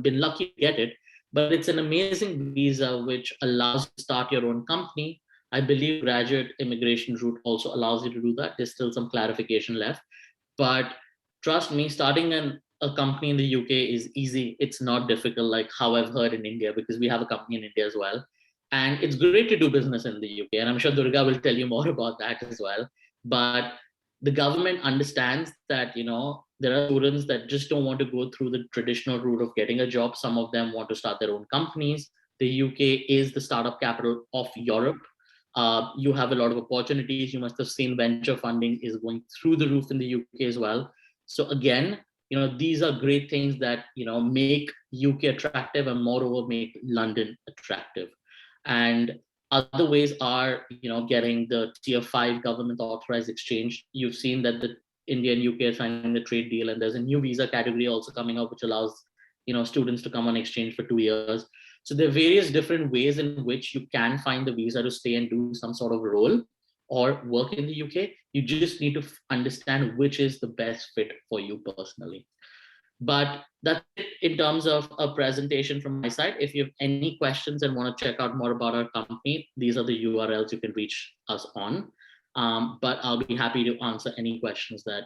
been lucky to get it, but it's an amazing visa which allows you to start your own company. I believe graduate immigration route also allows you to do that. There's still some clarification left, but trust me, starting a company in the UK is easy. It's not difficult like how I've heard in India, because we have a company in India as well. And it's great to do business in the UK. And I'm sure Durgha will tell you more about that as well. But the government understands that, there are students that just don't want to go through the traditional route of getting a job. Some of them want to start their own companies. The UK is the startup capital of Europe. You have a lot of opportunities. You must have seen venture funding is going through the roof in the UK as well. So again, these are great things that, make UK attractive and moreover make London attractive. And other ways are, getting the tier 5 government authorized exchange. You've seen that the India and UK are signing the trade deal, and there's a new visa category also coming up, which allows, students to come on exchange for 2 years. So there are various different ways in which you can find the visa to stay and do some sort of role or work in the UK. You just need to understand which is the best fit for you personally. But that's it in terms of a presentation from my side. If you have any questions and want to check out more about our company, these are the URLs you can reach us on. But I'll be happy to answer any questions that,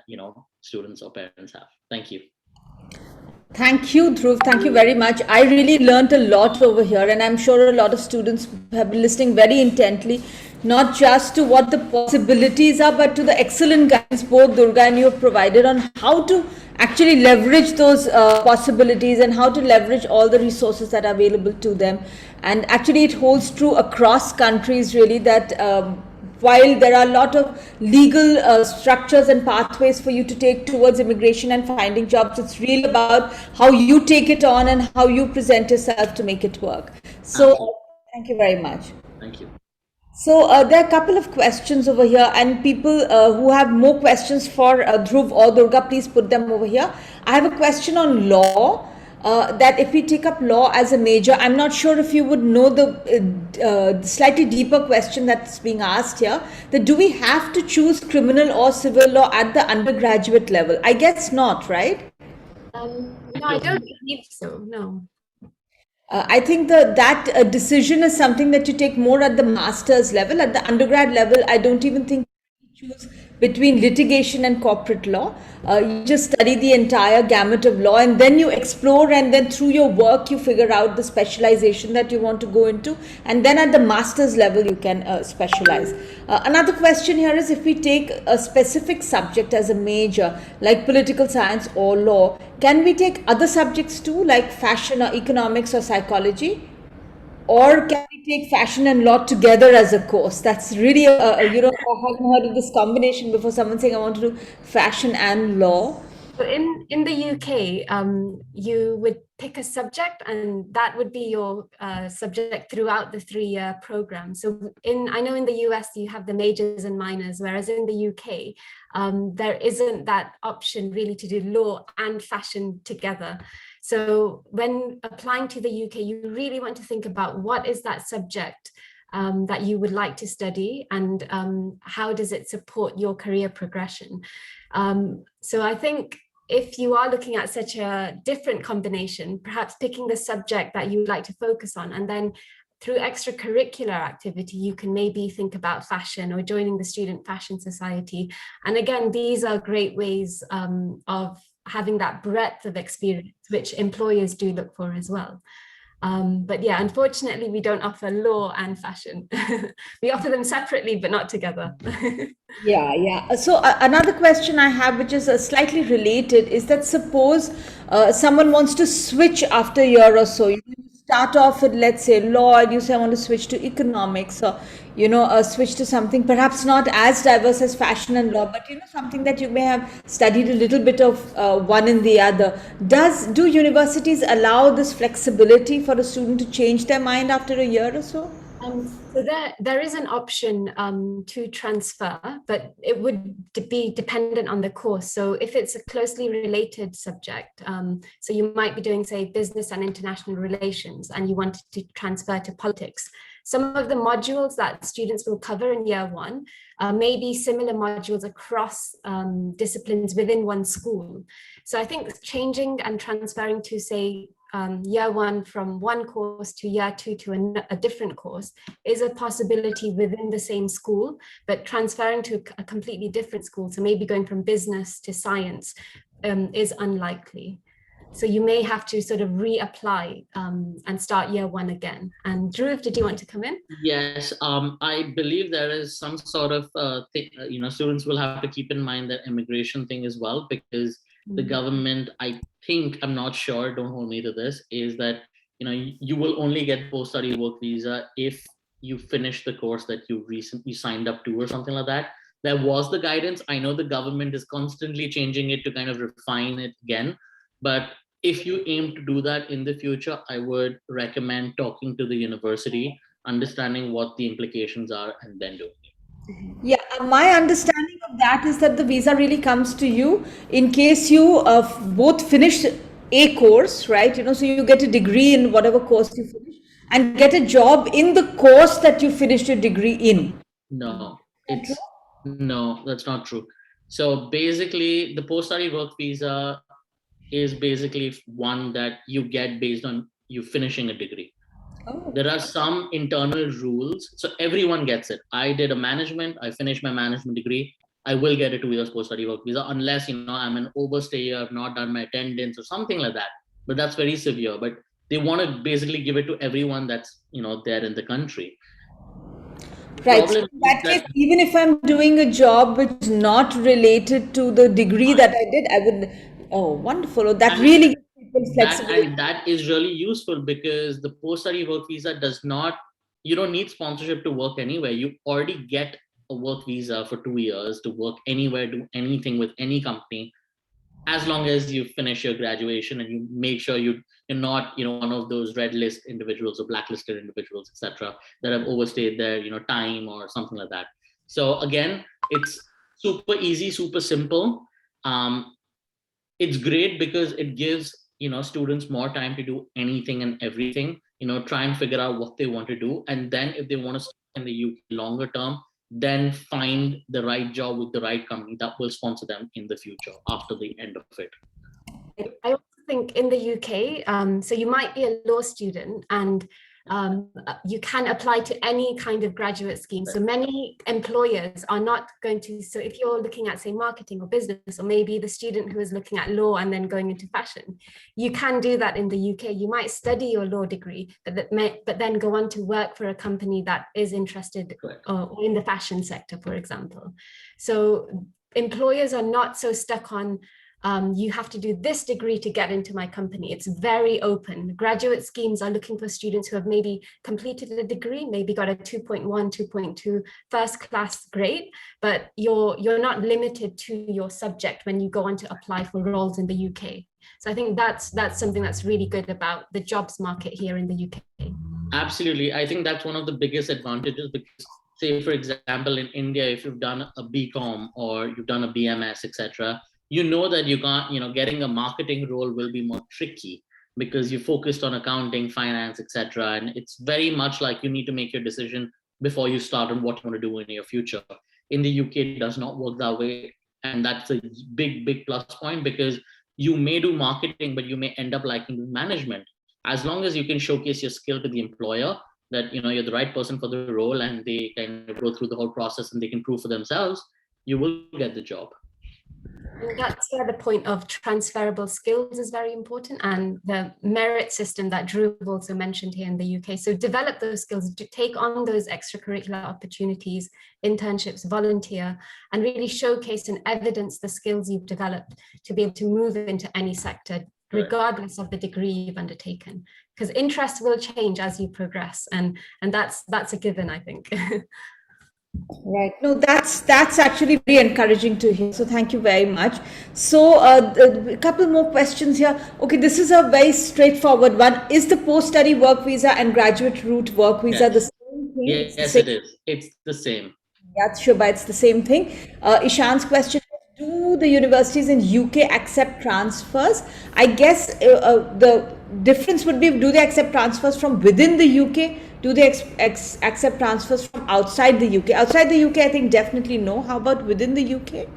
students or parents have. Thank you. Thank you, Dhruv. Thank you very much. I really learned a lot over here, and I'm sure a lot of students have been listening very intently, not just to what the possibilities are, but to the excellent guidance both Durgha and you have provided on how to actually leverage those possibilities and how to leverage all the resources that are available to them. And actually it holds true across countries really that while there are a lot of legal structures and pathways for you to take towards immigration and finding jobs, it's really about how you take it on and how you present yourself to make it work. So thank you very much. Thank you. So there are a couple of questions over here, and people who have more questions for Dhruv or Durgha, please put them over here. I have a question on law. That if we take up law as a major, I'm not sure if you would know the slightly deeper question that's being asked here, that do we have to choose criminal or civil law at the undergraduate level? I guess not, right? No, I don't believe so, no. I think that decision is something that you take more at the master's level. At the undergrad level, I don't even think you choose between litigation and corporate law. You just study the entire gamut of law, and then you explore, and then through your work you figure out the specialization that you want to go into, and then at the master's level you can specialize. Another question here is, if we take a specific subject as a major like political science or law, can we take other subjects too, like fashion or economics or psychology? Or can we take fashion and law together as a course? That's really, I haven't heard of this combination before, someone saying I want to do fashion and law. So in the UK, you would pick a subject, and that would be your subject throughout the 3-year program. So I know in the US you have the majors and minors, whereas in the UK, there isn't that option really to do law and fashion together. So when applying to the UK, you really want to think about what is that subject that you would like to study, and how does it support your career progression. So I think if you are looking at such a different combination, perhaps picking the subject that you would like to focus on, and then through extracurricular activity, you can maybe think about fashion or joining the Student Fashion Society. And again, these are great ways of having that breadth of experience, which employers do look for as well. But yeah, unfortunately, we don't offer law and fashion. We offer them separately, but not together. Yeah. So another question I have, which is slightly related, is that suppose someone wants to switch after a year or so. You start off with, let's say, law, and you say I want to switch to economics, or switch to something perhaps not as diverse as fashion and law, but something that you may have studied a little bit of one in the other. Do universities allow this flexibility for a student to change their mind after a year or so? So there is an option to transfer, but it would to be dependent on the course. So if it's a closely related subject, so you might be doing, say, business and international relations, and you wanted to transfer to politics, some of the modules that students will cover in year one may be similar modules across disciplines within one school. So I think changing and transferring to, say, year one from one course to year two to a different course is a possibility within the same school, but transferring to a completely different school, so maybe going from business to science, is unlikely. So you may have to sort of reapply and start year one again. And Dhruv, did you want to come in? Yes, I believe there is some sort of thing, students will have to keep in mind that immigration thing as well, because the government, I think, I'm not sure, don't hold me to this, is that, you will only get post-study work visa if you finish the course that you recently signed up to or something like that. There was the guidance. I know the government is constantly changing it to kind of refine it again, but if you aim to do that in the future, I would recommend talking to the university, understanding what the implications are, and then doing it. Yeah, my understanding of that is that the visa really comes to you in case you both finish a course, right? So you get a degree in whatever course you finish and get a job in the course that you finished your degree in. No, that's not true. So basically, the post-study work visa is basically one that you get based on you finishing a degree. Oh. There are some internal rules, so everyone gets it. I did a management, I finished my management degree, I will get a 2 years post-study work visa unless I'm an overstayer, I've not done my attendance or something like that. But that's very severe. But they want to basically give it to everyone that's there in the country. Right. So in that case, even if I'm doing a job which is not related to the degree that I did, I would. Oh, wonderful! That really gives people flexibility. That is really useful, because the post-study work visa you don't need sponsorship to work anywhere. You already get a work visa for 2 years to work anywhere, do anything with any company, as long as you finish your graduation and you make sure you're not one of those red list individuals or blacklisted individuals, etc., that have overstayed their time or something like that. So again, it's super easy, super simple. It's great because it gives students more time to do anything and everything, try and figure out what they want to do, and then if they want to stay in the UK longer term, then find the right job with the right company that will sponsor them in the future after the end of it. I also think in the UK, so you might be a law student and you can apply to any kind of graduate scheme. So many employers are not going to, so if you're looking at, say, marketing or business, or maybe the student who is looking at law and then going into fashion, you can do that in the UK. You might study your law degree, but then go on to work for a company that is interested or in the fashion sector, for example. So employers are not so stuck on you have to do this degree to get into my company. It's very open. Graduate schemes are looking for students who have maybe completed a degree, maybe got a 2.1, 2.2 first class grade, but you're not limited to your subject when you go on to apply for roles in the UK. So I think that's something that's really good about the jobs market here in the UK. Absolutely. I think that's one of the biggest advantages, because say, for example, in India, if you've done a BCom or you've done a BMS, etc., that you can't, getting a marketing role will be more tricky because you focused on accounting, finance, etc. And it's very much like you need to make your decision before you start on what you want to do in your future. In the UK, it does not work that way. And that's a big, big plus point, because you may do marketing, but you may end up liking management. As long as you can showcase your skill to the employer that, you're the right person for the role, and they kind of go through the whole process and they can prove for themselves, you will get the job. And that's where the point of transferable skills is very important, and the merit system that Dhruv also mentioned here in the UK. So develop those skills, to take on those extracurricular opportunities, internships, volunteer, and really showcase and evidence the skills you've developed to be able to move into any sector, regardless of the degree you've undertaken. Because interests will change as you progress, and that's a given, I think. Right. No, that's actually very encouraging to hear. So thank you very much. So a couple more questions here. Okay, this is a very straightforward one. Is the post-study work visa and graduate route work visa the same thing? Yes, it is. It's the same. Yeah, Shubha, it's the same thing. Ishan's question is, do the universities in UK accept transfers? I guess the difference would be, do they accept transfers from within the UK? Do they accept transfers from outside the UK? Outside the UK, I think definitely no. How about within the UK?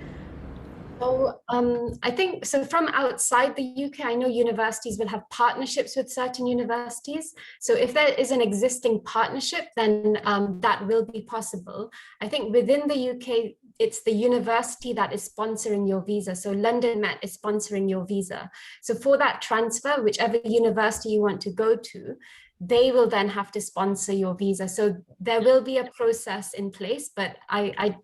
So I think, so from outside the UK, I know universities will have partnerships with certain universities. So if there is an existing partnership, then that will be possible. I think within the UK, it's the university that is sponsoring your visa. So London Met is sponsoring your visa. So for that transfer, whichever university you want to go to, they will then have to sponsor your visa. So there will be a process in place, but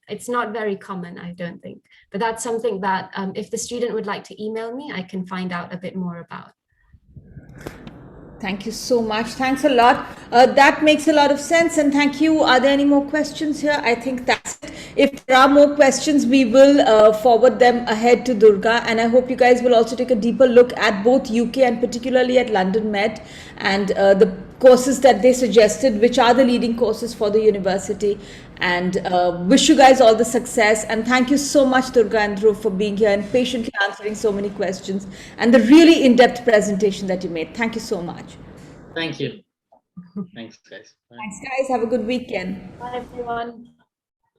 it's not very common, I don't think. But that's something that if the student would like to email me, I can find out a bit more about. Thank you so much. Thanks a lot. That makes a lot of sense. And thank you. Are there any more questions here? I think that's it. If there are more questions, we will forward them ahead to Durgha. And I hope you guys will also take a deeper look at both UK and particularly at London Met and the courses that they suggested, which are the leading courses for the university. And wish you guys all the success. And thank you so much, Durgha and Dhruv, for being here and patiently answering so many questions and the really in-depth presentation that you made. Thank you so much. Thank you. Thanks, guys. Bye. Thanks, guys. Have a good weekend. Bye, everyone.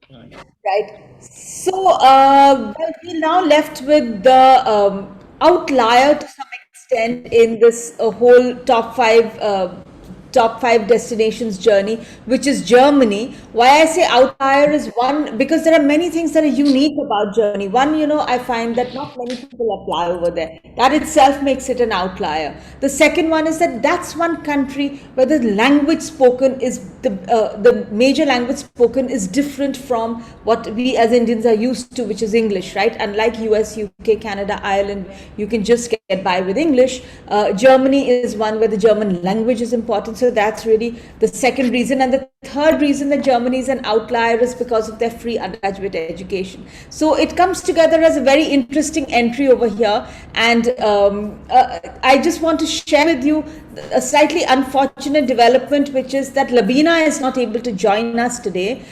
Bye. Right. So, well, we're now left with the outlier to some extent in this whole top five destinations journey, which is Germany. Why I say outlier is one, because there are many things that are unique about Germany. One, I find that not many people apply over there. That itself makes it an outlier. The second one is that that's one country where the language spoken is the major language spoken is different from what we as Indians are used to, which is English, right? Unlike US, UK, Canada, Ireland, you can just get by with English. Germany is one where the German language is important. So that's really the second reason. And the third reason that Germany is an outlier is because of their free undergraduate education. So it comes together as a very interesting entry over here. And I just want to share with you a slightly unfortunate development, which is that Labina is not able to join us today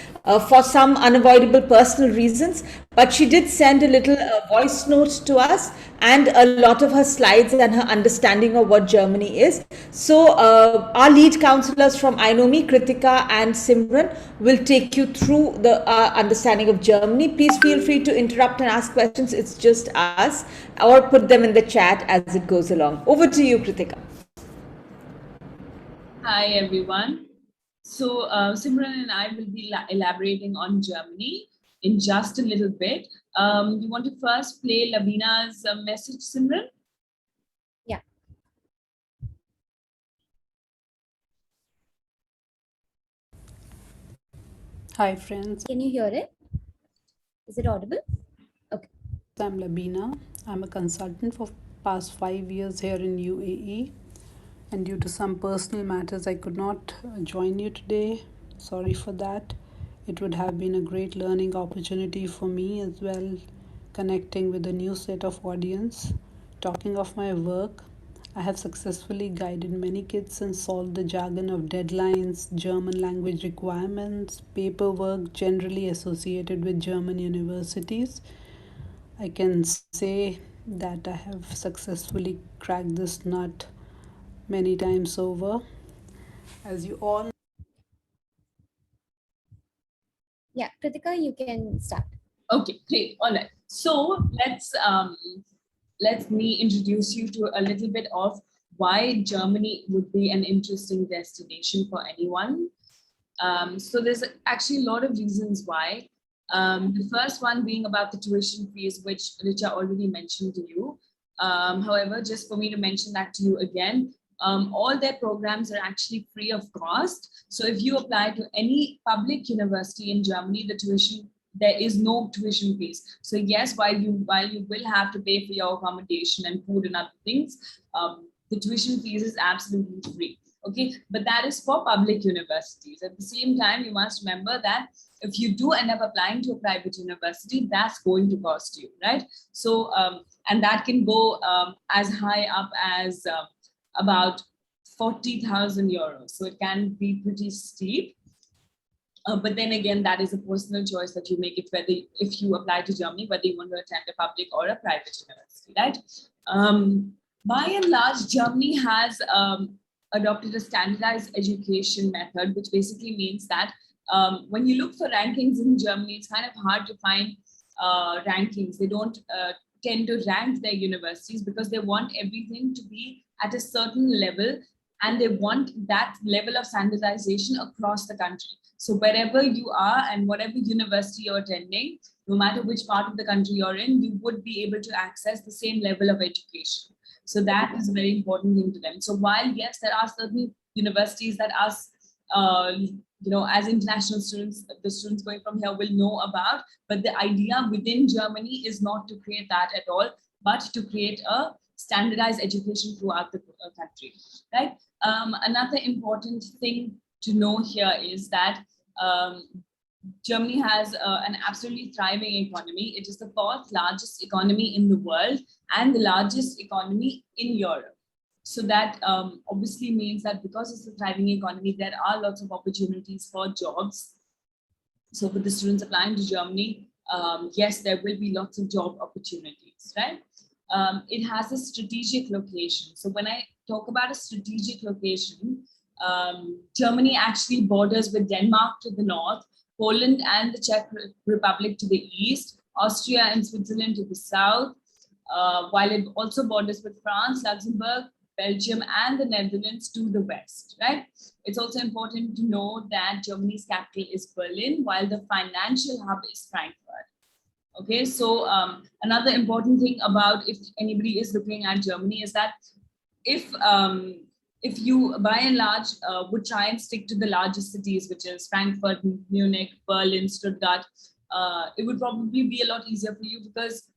for some unavoidable personal reasons, but she did send a little voice note to us and a lot of her slides and her understanding of what Germany is. So our lead counselors from Inomi, Kritika and Simran, will take you through the understanding of Germany. Please feel free to interrupt and ask questions. It's just us, or put them in the chat as it goes along. Over to you, Kritika. Hi, everyone. So Simran and I will be elaborating on Germany in just a little bit. You want to first play Labina's message, Simran? Yeah. Hi friends, Can you hear it? Is it audible? Okay. I'm Labina. I'm a consultant for past 5 years here in UAE, and due to some personal matters I could not join you today. Sorry for that. It would have been a great learning opportunity for me as well, connecting with a new set of audience. Talking of my work, I have successfully guided many kids and solved the jargon of deadlines, German language requirements, paperwork generally associated with German universities. I can say that I have successfully cracked this nut many times over. As you all Yeah, Kritika, you can start. Okay, great. All right. So let me introduce you to a little bit of why Germany would be an interesting destination for anyone. So there's actually a lot of reasons why. The first one being about the tuition fees, which Richa already mentioned to you. However, just for me to mention that to you again, all their programs are actually free of cost. So if you apply to any public university in Germany, there is no tuition fees. So yes, while you will have to pay for your accommodation and food and other things, the tuition fees is absolutely free. Okay, but that is for public universities. At the same time, you must remember that if you do end up applying to a private university, that's going to cost you, right? So, and that can go as high up as about 40,000 euros. So it can be pretty steep. But then again, that is a personal choice that you make if you apply to Germany, whether you want to attend a public or a private university, right? By and large, Germany has adopted a standardized education method, which basically means that when you look for rankings in Germany, it's kind of hard to find rankings. They don't tend to rank their universities because they want everything to be at a certain level, and they want that level of standardization across the country. So wherever you are and whatever university you're attending, no matter which part of the country you're in, you would be able to access the same level of education. So that is a very important thing to them. So while, yes, there are certain universities that us, as international students, the students going from here will know about, but the idea within Germany is not to create that at all, but to create a standardized education throughout the country, right? Another important thing to know here is that Germany has an absolutely thriving economy. It is the 4th largest economy in the world and the largest economy in Europe. So that obviously means that because it's a thriving economy, there are lots of opportunities for jobs. So for the students applying to Germany, yes, there will be lots of job opportunities, right? It has a strategic location. So when I talk about a strategic location, Germany actually borders with Denmark to the north, Poland and the Czech Republic to the east, Austria and Switzerland to the south, while it also borders with France, Luxembourg, Belgium and the Netherlands to the west, right? It's also important to know that Germany's capital is Berlin, while the financial hub is Frankfurt. Okay, so another important thing about if anybody is looking at Germany is that if you by and large would try and stick to the largest cities, which is Frankfurt, Munich, Berlin, Stuttgart, it would probably be a lot easier for you because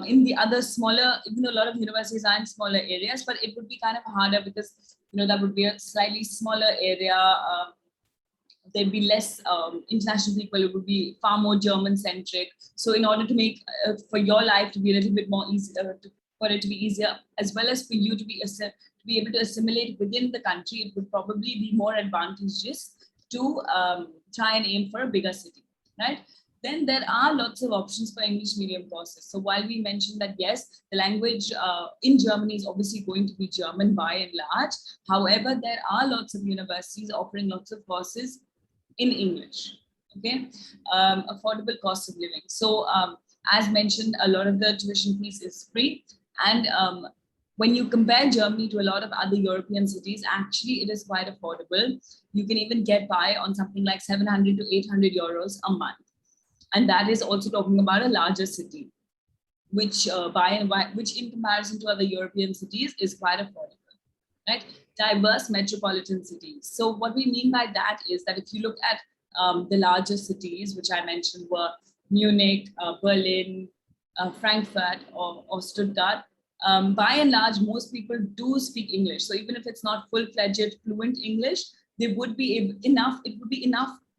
in the other smaller, even though a lot of universities are in smaller areas, but it would be kind of harder because, that would be a slightly smaller area. There'd be less international people. It would be far more German centric. So in order to make for your life to be a little bit more easy, for it to be easier, as well as for you to be able to assimilate within the country, it would probably be more advantageous to try and aim for a bigger city, right? Then there are lots of options for English medium courses. So while we mentioned that, yes, the language in Germany is obviously going to be German by and large. However, there are lots of universities offering lots of courses in English, okay? Affordable cost of living. So as mentioned, a lot of the tuition fees is free. And when you compare Germany to a lot of other European cities, actually it is quite affordable. You can even get by on something like 700 to 800 euros a month. And that is also talking about a larger city, which which in comparison to other European cities is quite affordable, right? Diverse metropolitan cities. So what we mean by that is that if you look at the larger cities, which I mentioned were Munich, Berlin, Frankfurt or Stuttgart, by and large, most people do speak English. So even if it's not full-fledged fluent English, it would be enough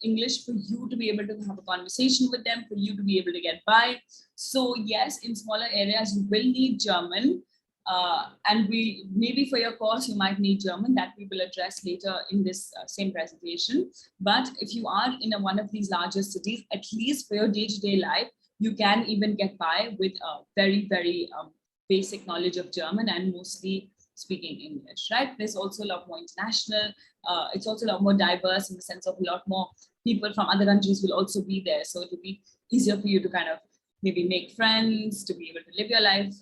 English for you to be able to have a conversation with them, for you to be able to get by. So yes, in smaller areas, you will need German. And maybe for your course, you might need German, that we will address later in this same presentation. But if you are in one of these larger cities, at least for your day-to-day life, you can even get by with a very, very basic knowledge of German and mostly speaking English, right? There's also a lot more international. It's also a lot more diverse in the sense of a lot more people from other countries will also be there. So it will be easier for you to kind of maybe make friends, to be able to live your life,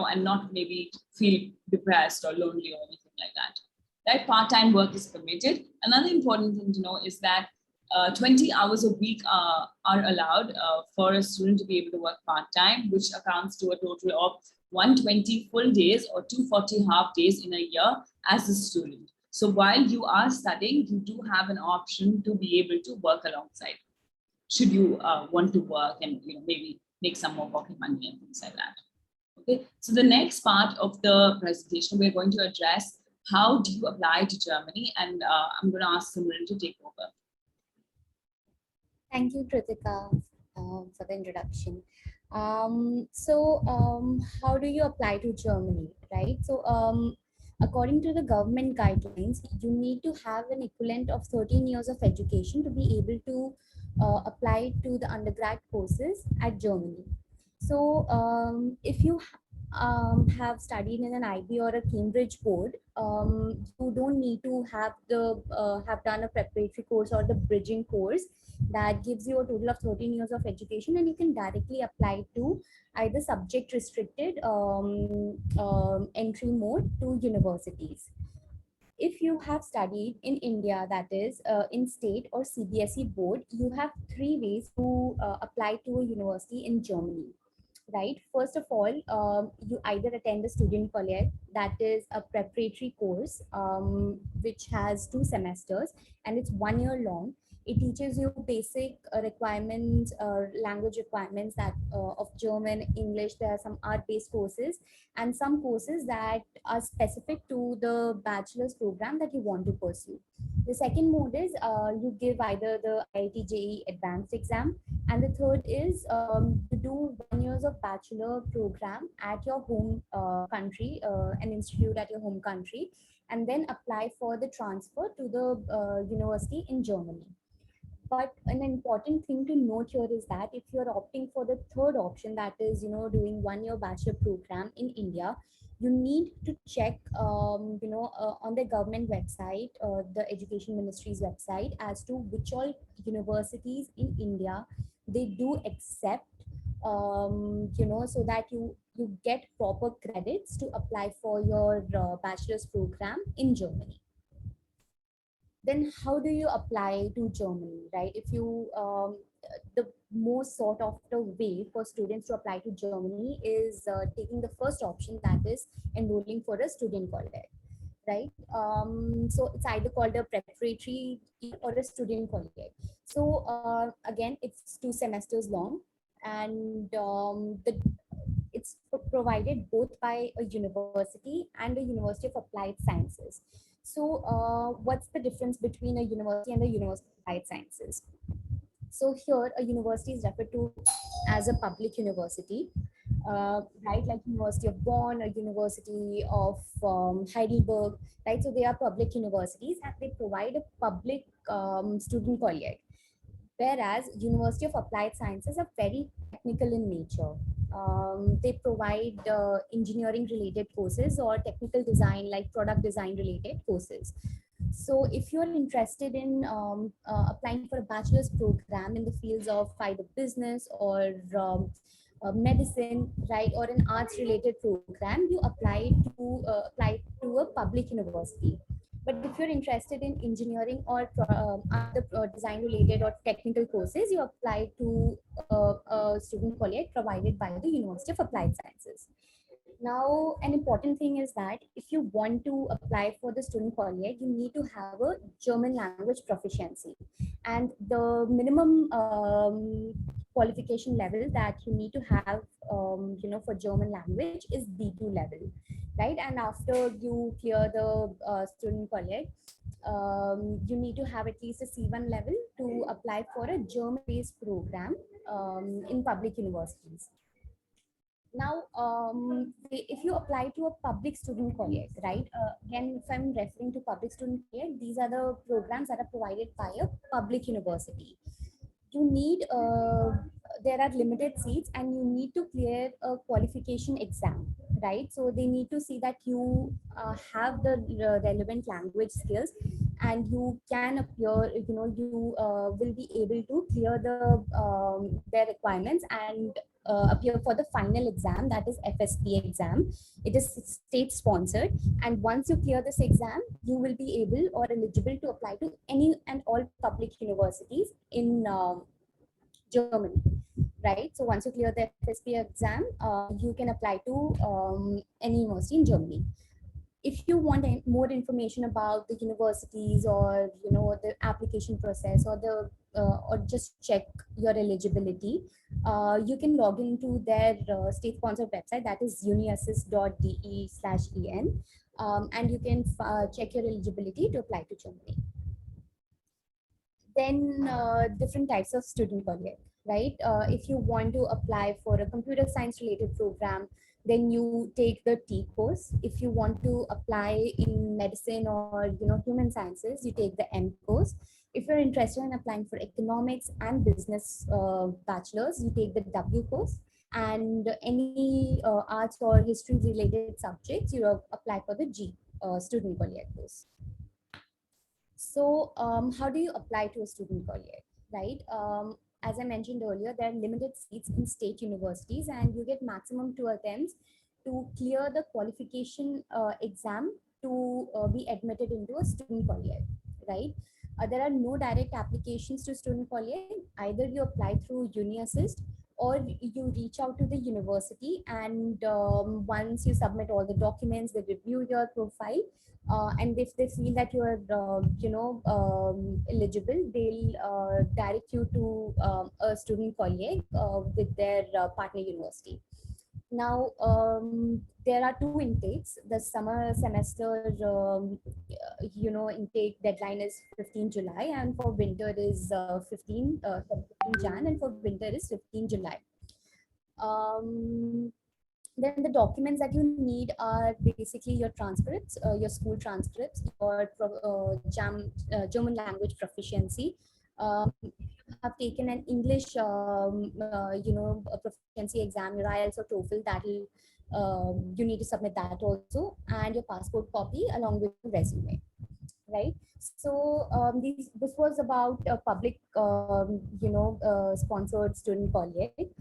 and not maybe feel depressed or lonely or anything like that. Right? Part-time work is permitted. Another important thing to know is that 20 hours a week are allowed for a student to be able to work part-time, which accounts to a total of 120 full days or 240 half days in a year as a student. So while you are studying, you do have an option to be able to work alongside, should you want to work and maybe make some more pocket money and things like that. Okay, so the next part of the presentation, we're going to address how do you apply to Germany, and I'm going to ask Simran to take over. Thank you, Kritika, for the introduction. How do you apply to Germany, right? So According to the government guidelines, you need to have an equivalent of 13 years of education to be able to apply to the undergrad courses at Germany. So if you have studied in an IB or a Cambridge board, you don't need to have done a preparatory course or the bridging course that gives you a total of 13 years of education, and you can directly apply to either subject restricted entry mode to universities. If you have studied in India, that is in state or CBSE board, you have three ways to apply to a university in Germany. Right. First of all, you either attend a student college, that is a preparatory course, which has 2 semesters and it's 1 year long. It teaches you basic requirements, language requirements that of German, English. There are some art-based courses and some courses that are specific to the bachelor's program that you want to pursue. The second mode is you give either the IIT JEE advanced exam, and the third is you do 1 year of bachelor program at your home country, an institute at your home country, and then apply for the transfer to the university in Germany. But an important thing to note here is that if you're opting for the third option, that is, doing 1 year bachelor program in India, you need to check, on the government website, the Education Ministry's website, as to which all universities in India they do accept, so that you get proper credits to apply for your bachelor's program in Germany. Then how do you apply to Germany, right? If you the most sought after way for students to apply to Germany is taking the first option, that is enrolling for a student college, right? So it's either called a preparatory or a student college. So again, it's 2 semesters long, and it's provided both by a university and a University of Applied Sciences. So what's the difference between a university and a University of Applied Sciences? So here a university is referred to as a public university, right? Like University of Bonn, or University of Heidelberg, right? So they are public universities and they provide a public student college. Whereas University of Applied Sciences are very technical in nature. They provide engineering related courses or technical design, like product design related courses. So if you're interested in applying for a bachelor's program in the fields of either business or medicine, right, or an arts related program, you apply to a public university. But if you're interested in engineering or other design related or technical courses, you apply to a student college provided by the University of Applied Sciences. Now, an important thing is that if you want to apply for the student college, you need to have a German language proficiency. And the minimum qualification level that you need to have, for German language is B2 level, right? And after you clear the student college, you need to have at least a C1 level to apply for a German-based program in public universities. Now, if you apply to a public student college, right? Again, if I'm referring to public student college, these are the programs that are provided by a public university. You need, there are limited seats and you need to clear a qualification exam, right? So they need to see that you have the relevant language skills and you can appear, you will be able to clear their requirements and appear for the final exam, that is FSP exam. It is state sponsored, and once you clear this exam, you will be able or eligible to apply to any and all public universities in Germany, right? So once you clear the FSP exam, you can apply to any university in Germany. If you want more information about the universities, or the application process, or or just check your eligibility, you can log into their state sponsored website, that is uniassist.de/en, and you can check your eligibility to apply to Germany. Then different types of student college, right? If you want to apply for a computer science related program, Then you take the T course. If you want to apply in medicine or human sciences, you take the M course. If you're interested in applying for economics and business bachelors, you take the W course. And any arts or history related subjects, you apply for the G student colleague course. So how do you apply to a student colleague, right? As I mentioned earlier, there are limited seats in state universities, and you get maximum 2 attempts to clear the qualification exam to be admitted into a student colleague, right? There are no direct applications to student colleague. Either you apply through UniAssist, or you reach out to the university, and once you submit all the documents, they review your profile, and if they feel that you are eligible, they'll direct you to a student colleague with their partner university. Now, there are 2 intakes. The summer semester, intake deadline is 15 July, and for winter is 15 Jan, and for winter is 15 July. Then the documents that you need are basically your transcripts, your school transcripts, your German language proficiency. Have taken an English, a proficiency exam, your IELTS or TOEFL. That'll you need to submit that also, and your passport copy along with your resume, right? So this was about a public, sponsored student colleague.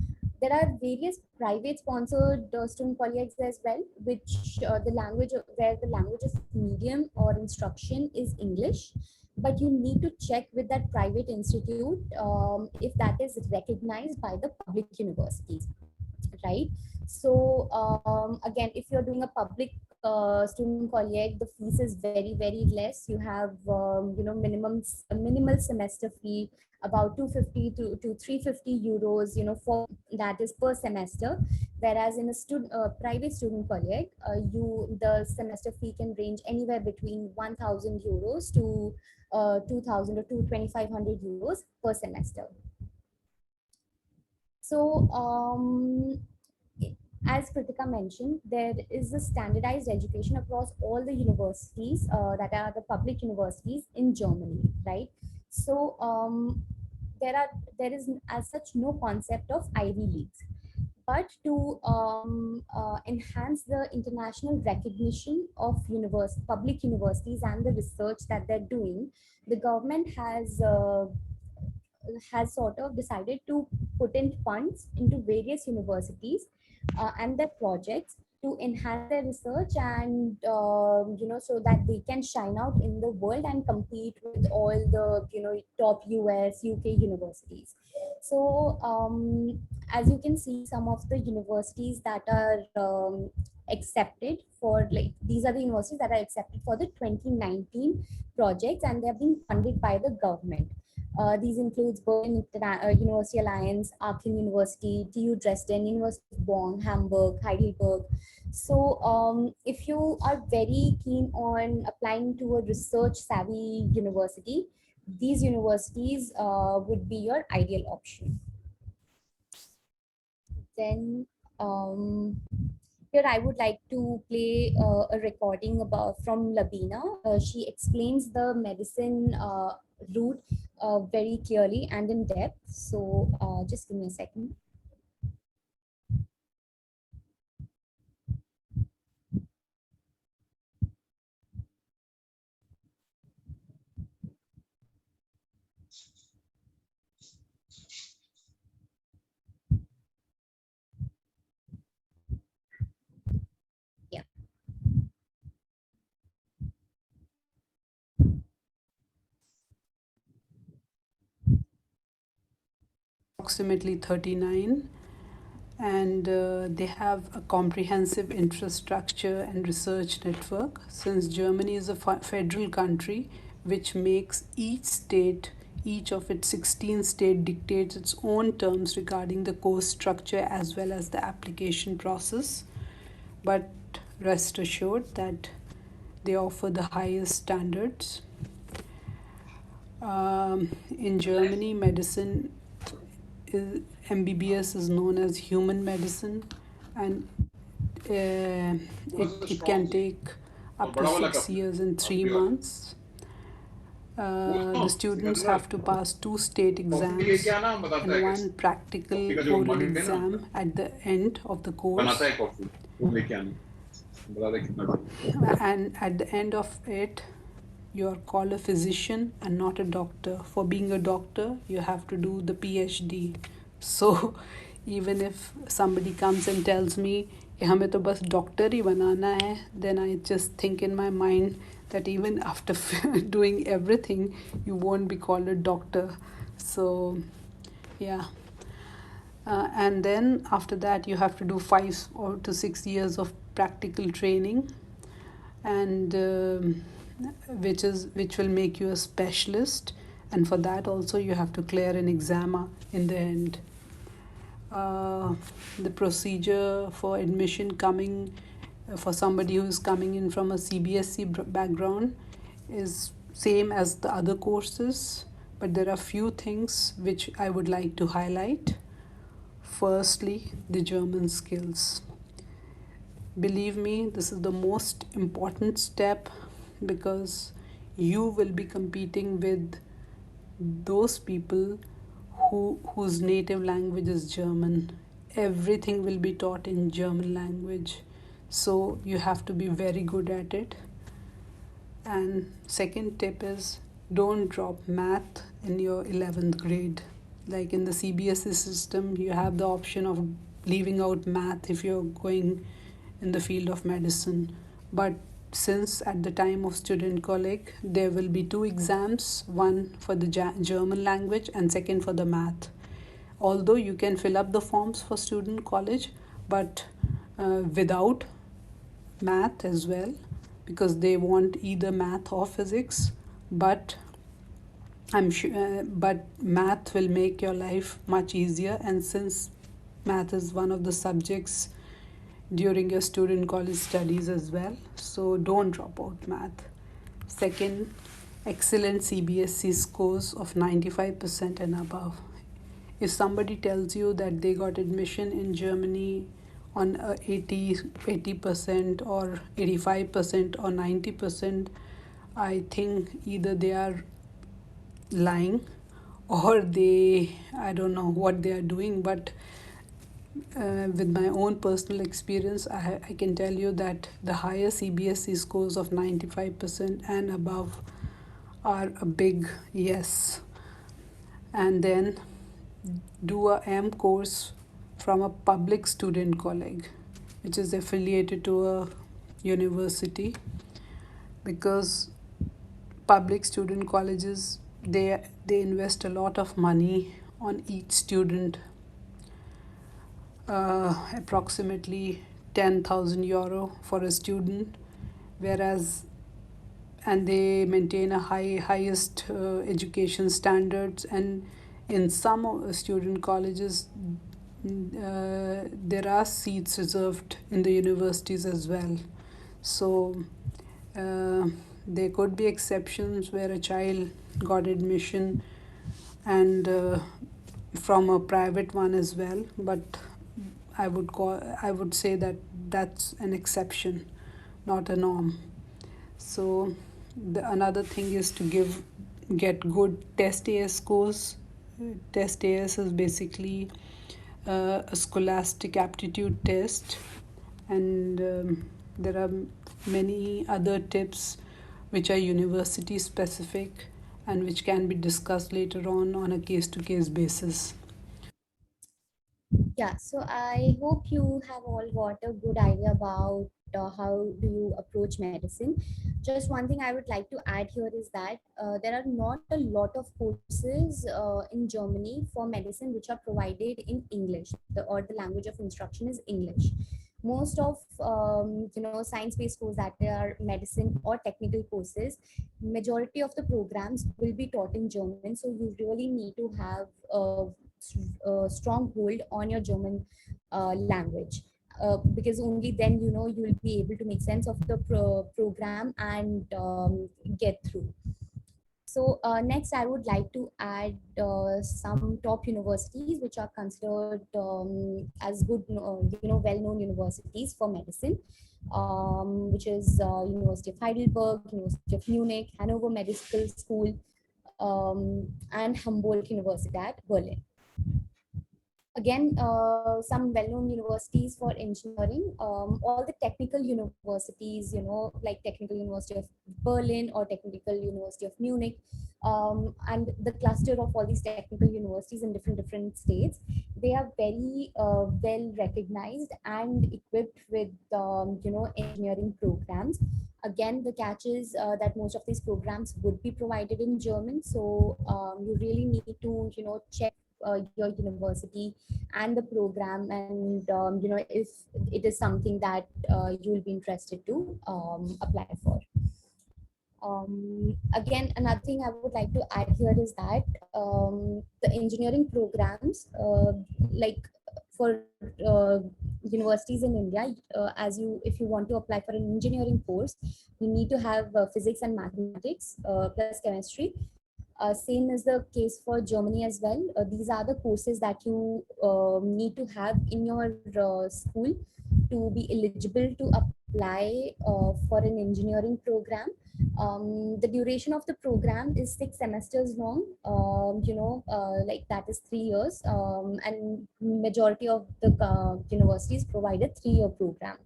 There are various private sponsored student colleagues as well, which where the language of medium or instruction is English, but you need to check with that private institute if that is recognized by the public universities, right? So again, if you're doing a public student colleague, the fees is very less. You have minimal semester fee, about 250 to 350 euros, for that is per semester. Whereas in a private student colleague, the semester fee can range anywhere between 1,000 euros to 2,000 or 2,500 euros per semester. So as Kritika mentioned, there is a standardized education across all the universities that are the public universities in Germany, right? So there is as such no concept of Ivy Leagues. But to enhance the international recognition of public universities and the research that they're doing, the government has sort of decided to put in funds into various universities and their projects to enhance their research, and so that they can shine out in the world and compete with all the top US, UK universities. So as you can see, some of the universities that are accepted for, like, these are the universities that are accepted for the 2019 projects, and they're being funded by the government. These includes Berlin University Alliance, Aachen University, TU Dresden, University of Bonn, Hamburg, Heidelberg. So if you are very keen on applying to a research savvy university, these universities would be your ideal option. Then here I would like to play a recording from Labina. She explains the medicine route very clearly and in depth. So just give me a second. Approximately 39, and they have a comprehensive infrastructure and research network. Since Germany is a federal country, which makes each of its 16 states dictates its own terms regarding the course structure as well as the application process. But rest assured that they offer the highest standards. In Germany, MBBS is known as human medicine, and it can take up to 6 years and 3 months. The students have to pass 2 state exams and 1 practical oral exam at the end of the course. And at the end of it, you are called a physician and not a doctor. For being a doctor, you have to do the PhD. So even if somebody comes and tells me, हमें तो बस doctor ही बनाना है, then I just think in my mind that even after doing everything, you won't be called a doctor. So yeah. And then after that, you have to do 5 or to 6 years of practical training, and which will make you a specialist. And for that also, you have to clear an exam in the end. The procedure for admission coming for somebody who is coming in from a CBSE background is same as the other courses, but there are few things which I would like to highlight. Firstly, the German skills. Believe me, this is the most important step, because you will be competing with those people whose native language is German. Everything will be taught in German language, so you have to be very good at it. And second tip is, don't drop math in your 11th grade. Like in the CBSE system, you have the option of leaving out math if you're going in the field of medicine. But since at the time of student college, there will be 2 exams, one for the German language and second for the math. Although you can fill up the forms for student college, but without math as well, because they want either math or physics. But I'm sure, but math will make your life much easier, and since math is one of the subjects during your student college studies as well, so don't drop out math. Second, excellent CBSE scores of 95% and above. If somebody tells you that they got admission in Germany on 80% or 85% or 90%, I think either they are lying or I don't know what they are doing. But with my own personal experience, I can tell you that the higher CBSE scores of 95% and above are a big yes. And then do a M course from a public student college which is affiliated to a university, because public student colleges, they invest a lot of money on each student, approximately 10,000 euro for a student, and they maintain a highest education standards. And in some student colleges, there are seats reserved in the universities as well. So there could be exceptions where a child got admission and from a private one as well, but I would say that that's an exception, not a norm. So another thing is to get good test AS scores. Test AS is basically a scholastic aptitude test, and there are many other tips which are university specific and which can be discussed later on a case-to-case basis. Yeah, so I hope you have all got a good idea about how do you approach medicine. Just one thing I would like to add here is that there are not a lot of courses in Germany for medicine which are provided in English, or the language of instruction is English. Most of science-based courses that are medicine or technical courses, majority of the programs will be taught in German. So you really need to have a strong hold on your German language, because only then you will be able to make sense of the program and get through. So next, I would like to add some top universities which are considered as good, well-known universities for medicine, which is University of Heidelberg, University of Munich, Hanover Medical School, and Humboldt University at Berlin. Again, some well-known universities for engineering, all the technical universities, like Technical University of Berlin or Technical University of Munich, and the cluster of all these technical universities in different states, they are very well recognized and equipped with, engineering programs. Again, the catch is that most of these programs would be provided in German, so you really need to, check your university and the program, and if it is something that you will be interested to apply for. Again, another thing I would like to add here is that the engineering programs, like for universities in India, if you want to apply for an engineering course, you need to have physics and mathematics plus chemistry. Same is the case for Germany as well. These are the courses that you need to have in your school to be eligible to apply for an engineering program. The duration of the program is 6 semesters long, like that is 3 years, and majority of the universities provide a 3-year program.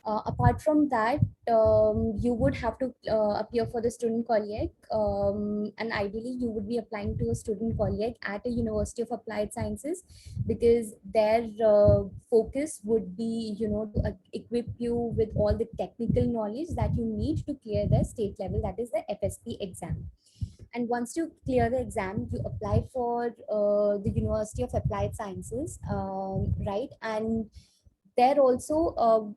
Apart from that, you would have to appear for the student colleague, and ideally you would be applying to a student colleague at a University of Applied Sciences, because their focus would be, to equip you with all the technical knowledge that you need to clear the state level, that is the FSP exam. And once you clear the exam, you apply for the University of Applied Sciences, right? And there also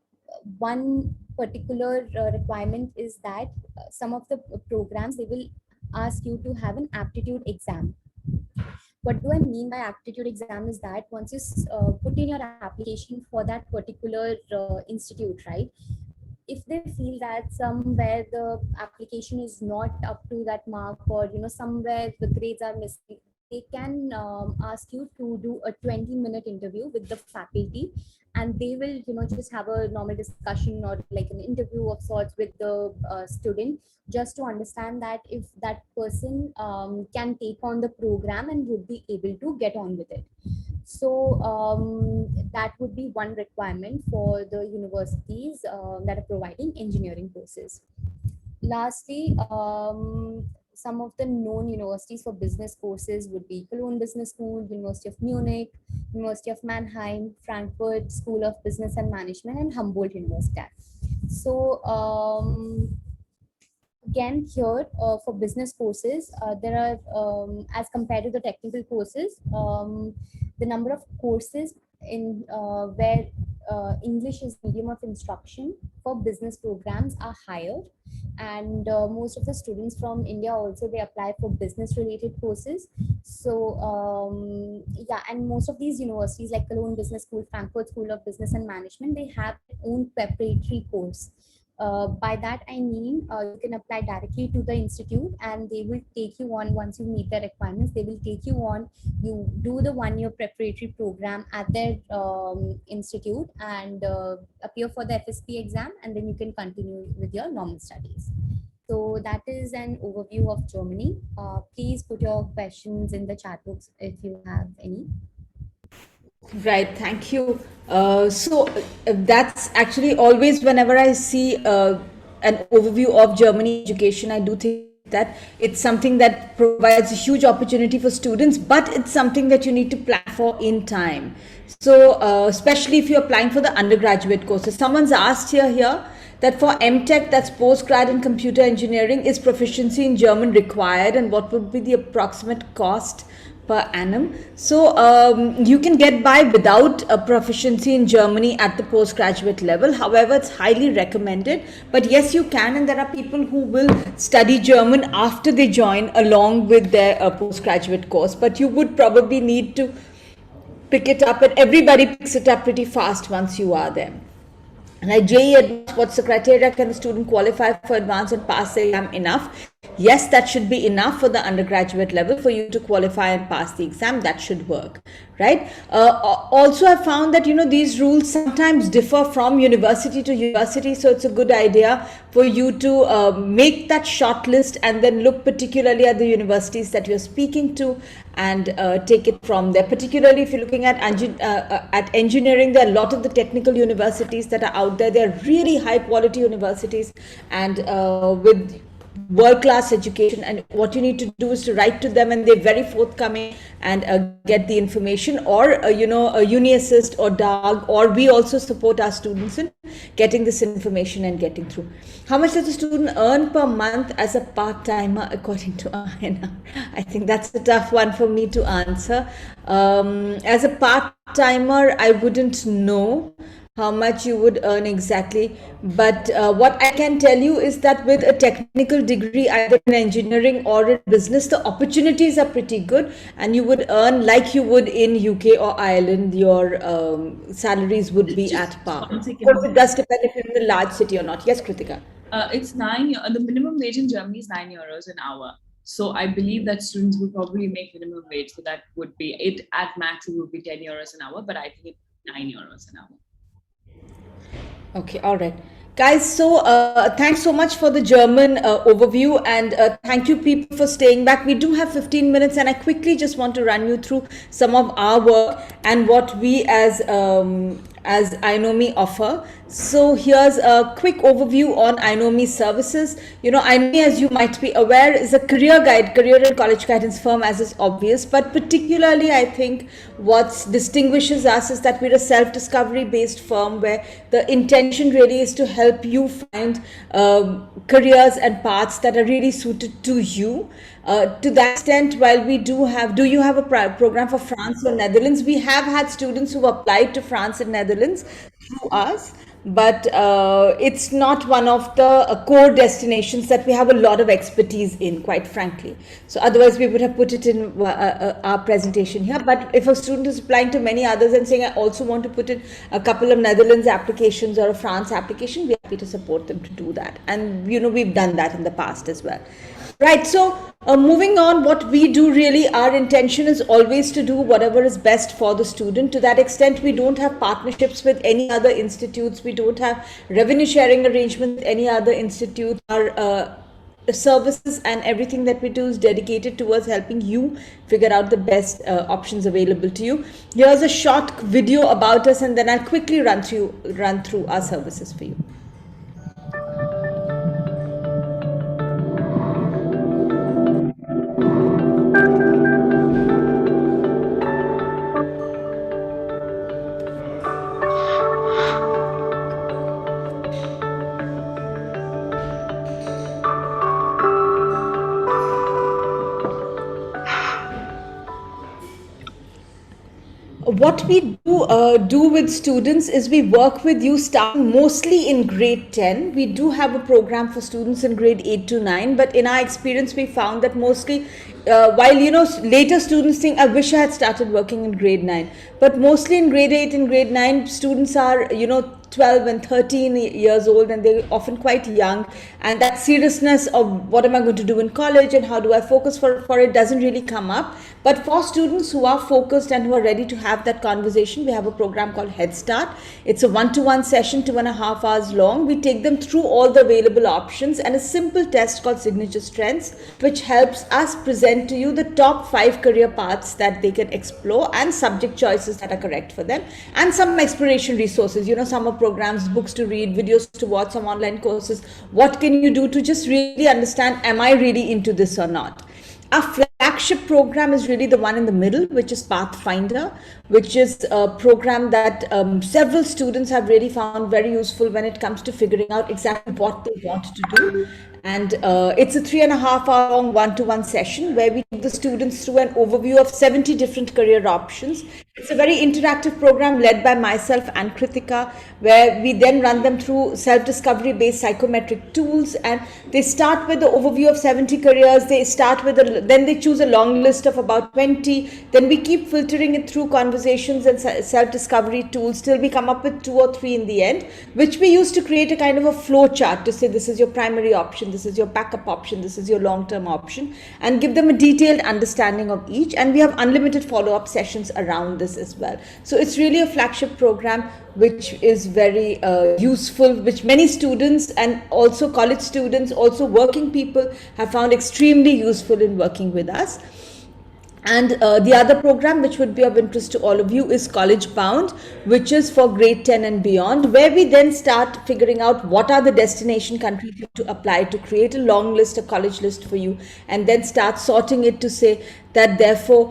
one particular requirement is that some of the programs, they will ask you to have an aptitude exam. What do I mean by aptitude exam is that once you put in your application for that particular institute, right? If they feel that somewhere the application is not up to that mark, or somewhere the grades are missing, they can ask you to do a 20-minute interview with the faculty, and they will just have a normal discussion or like an interview of sorts with the student, just to understand that if that person can take on the program and would be able to get on with it. So that would be one requirement for the universities that are providing engineering courses. Lastly, some of the known universities for business courses would be Cologne Business School, University of Munich, University of Mannheim, Frankfurt School of Business and Management, and Humboldt University. So again, here for business courses, there are, as compared to the technical courses, the number of courses in where English is medium of instruction for business programs are higher, and most of the students from India also, they apply for business related courses. So yeah, and most of these universities like Cologne Business School, Frankfurt School of Business and Management, they have their own preparatory course. By that I mean you can apply directly to the institute, and they will take you on. Once you meet the requirements, they will take you on. You do the 1-year preparatory program at their institute and appear for the FSP exam, and then you can continue with your normal studies. So that is an overview of Germany. Please put your questions in the chat box if you have any. Right, thank you. That's actually always, whenever I see an overview of Germany education, I do think that it's something that provides a huge opportunity for students, but it's something that you need to plan for in time. So especially if you're applying for the undergraduate courses. Someone's asked here that for MTech, that's postgrad in computer engineering, is proficiency in German required, and what would be the approximate cost per annum? So you can get by without a proficiency in Germany at the postgraduate level. However, it's highly recommended. But yes, you can, and there are people who will study German after they join along with their postgraduate course. But you would probably need to pick it up, and everybody picks it up pretty fast once you are there. Like JEE Advanced, what's the criteria? Can the student qualify for advanced and pass the exam enough? Yes, that should be enough for the undergraduate level for you to qualify and pass the exam. That should work, right? Also, I found that, these rules sometimes differ from university to university. So it's a good idea for you to make that short list and then look particularly at the universities that you're speaking to and take it from there. Particularly if you're looking at engineering, there are a lot of the technical universities that are out there. They're really high quality universities and with world-class education, and what you need to do is to write to them and they're very forthcoming and get the information, or a UniAssist or DAG, or we also support our students in getting this information and getting through. How much does a student earn per month as a part-timer according to INR? I think that's a tough one for me to answer. As a part-timer, I wouldn't know how much you would earn exactly, but what I can tell you is that with a technical degree either in engineering or in business, the opportunities are pretty good and you would earn like you would in UK or Ireland. Your salaries would be at par. Of course, it does depend if you're in a large city or not. Yes, Kritika? It's the minimum wage in Germany is €9 an hour. So I believe that students would probably make minimum wage, so that would be it. At max it would be €10 an hour, but I think it's €9 an hour. Okay, all right. Guys, so thanks so much for the German overview, and thank you people for staying back. We do have 15 minutes and I quickly just want to run you through some of our work and what we as Inomi offer. So here's a quick overview on Inomi services. Inomi, as you might be aware, is a career and college guidance firm, as is obvious, but particularly I think what distinguishes us is that we're a self-discovery based firm where the intention really is to help you find careers and paths that are really suited to you. To that extent, while we do you have a program for France or Netherlands? We have had students who applied to France and Netherlands through us, but it's not one of the core destinations that we have a lot of expertise in, quite frankly. So otherwise we would have put it in our presentation here. But if a student is applying to many others and saying, I also want to put in a couple of Netherlands applications or a France application, we're happy to support them to do that. And we've done that in the past as well. Right, so moving on, what we do really, our intention is always to do whatever is best for the student. To that extent, we don't have partnerships with any other institutes. We don't have revenue sharing arrangements with any other institute. Our services and everything that we do is dedicated towards helping you figure out the best options available to you. Here's a short video about us, and then I'll quickly run through our services for you. What we do with students is we work with you starting mostly in grade 10. We do have a program for students in grade 8 to 9, but in our experience we found that mostly while later students think, I wish I had started working in grade 9, but mostly in grade 8 and grade 9 students are 12 and 13 years old, and they're often quite young, and that seriousness of what am I going to do in college and how do I focus for it doesn't really come up. But for students who are focused and who are ready to have that conversation, we have a program called Head Start. It's a 1-to-1 session, 2.5 hours long. We take them through all the available options and a simple test called Signature Strengths, which helps us present to you the top 5 career paths that they can explore and subject choices that are correct for them, and some exploration resources, summer programs, books to read, videos to watch, some online courses. What can you do to just really understand, am I really into this or not? Our flagship program is really the one in the middle, which is Pathfinder, which is a program that several students have really found very useful when it comes to figuring out exactly what they want to do. And it's a 3.5 hour long 1-to-1 session where we take the students through an overview of 70 different career options. It's a very interactive program led by myself and Kritika, where we then run them through self-discovery based psychometric tools, and they start with the overview of 70 careers. They start with then they choose a long list of about 20. Then we keep filtering it through conversations and self-discovery tools till we come up with 2 or 3 in the end, which we use to create a kind of a flow chart to say this is your primary option, this is your backup option, this is your long-term option, and give them a detailed understanding of each. And we have unlimited follow-up sessions around this as well. So it's really a flagship program which is very useful, which many students and also college students, also working people have found extremely useful in working with us. And the other program which would be of interest to all of you is College Bound, which is for grade 10 and beyond, where we then start figuring out what are the destination countries to apply to, create a long list, a college list for you, and then start sorting it to say that therefore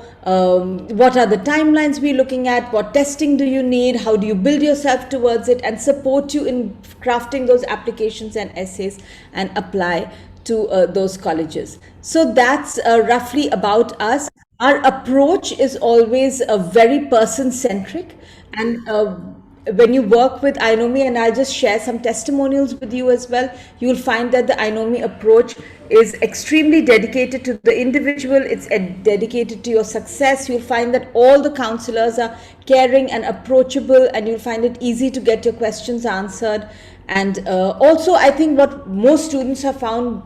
what are the timelines we're looking at, what testing do you need, how do you build yourself towards it, and support you in crafting those applications and essays and apply to those colleges. So that's roughly about us. Our approach is always very person-centric, and when you work with Inomi, and I'll just share some testimonials with you as well, you'll find that the Inomi approach is extremely dedicated to the individual, it's dedicated to your success. You'll find that all the counselors are caring and approachable, and you'll find it easy to get your questions answered. And also, I think what most students have found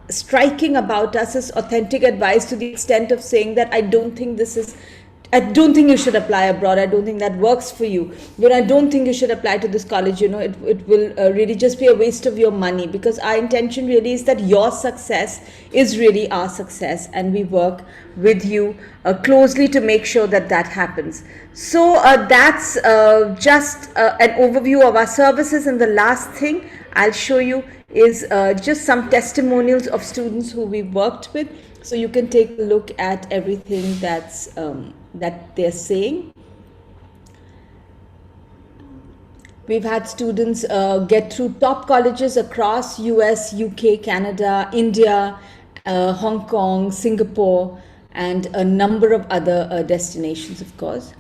striking about us is authentic advice, to the extent of saying that I don't think you should apply abroad, I don't think that works for you, I don't think you should apply to this college, it will really just be a waste of your money, because our intention really is that your success is really our success, and we work with you closely to make sure that that happens. So that's just an overview of our services, and the last thing I'll show you is just some testimonials of students who we worked with, so you can take a look at everything that's that they're saying. We've had students get through top colleges across US, UK, Canada, India, Hong Kong, Singapore, and a number of other destinations, of course.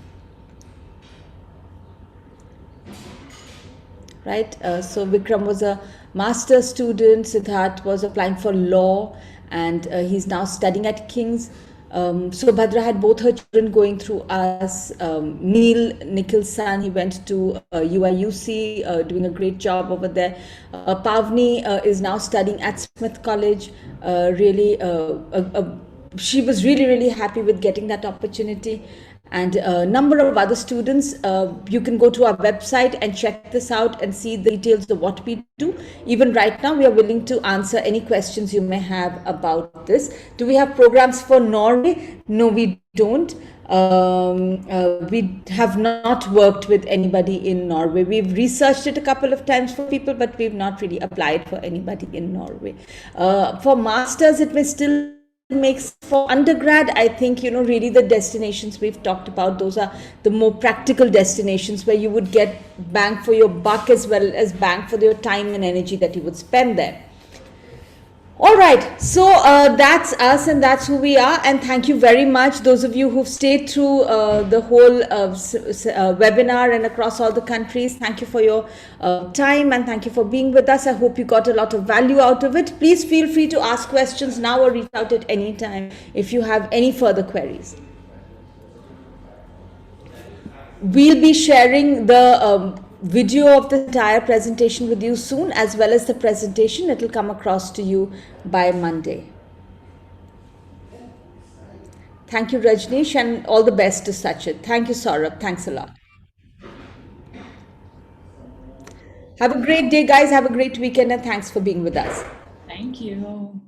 Right, so Vikram was a master's student, Siddharth was applying for law, and he's now studying at King's. Subhadra had both her children going through us. Nikhil's son, he went to UIUC, doing a great job over there. Pavni is now studying at Smith College. She was really happy with getting that opportunity. And a number of other students, you can go to our website and check this out and see the details of what we do. Even right now, we are willing to answer any questions you may have about this. Do we have programs for Norway? No, we don't. We have not worked with anybody in Norway. We've researched it a couple of times for people, but we've not really applied for anybody in Norway. For masters, it may still makes. For undergrad, I think, really the destinations we've talked about, those are the more practical destinations where you would get bang for your buck as well as bang for your time and energy that you would spend there. All right, so that's us and that's who we are, and thank you very much those of you who've stayed through the whole webinar and across all the countries. Thank you for your time, and thank you for being with us. I hope you got a lot of value out of it. Please feel free to ask questions now or reach out at any time if you have any further queries. We'll be sharing the video of the entire presentation with you soon, as well as the presentation. It will come across to you by Monday. Thank you, Rajneesh, and all the best to Sachit. Thank you, Saurabh. Thanks a lot. Have a great day, guys. Have a great weekend, and thanks for being with us. Thank you.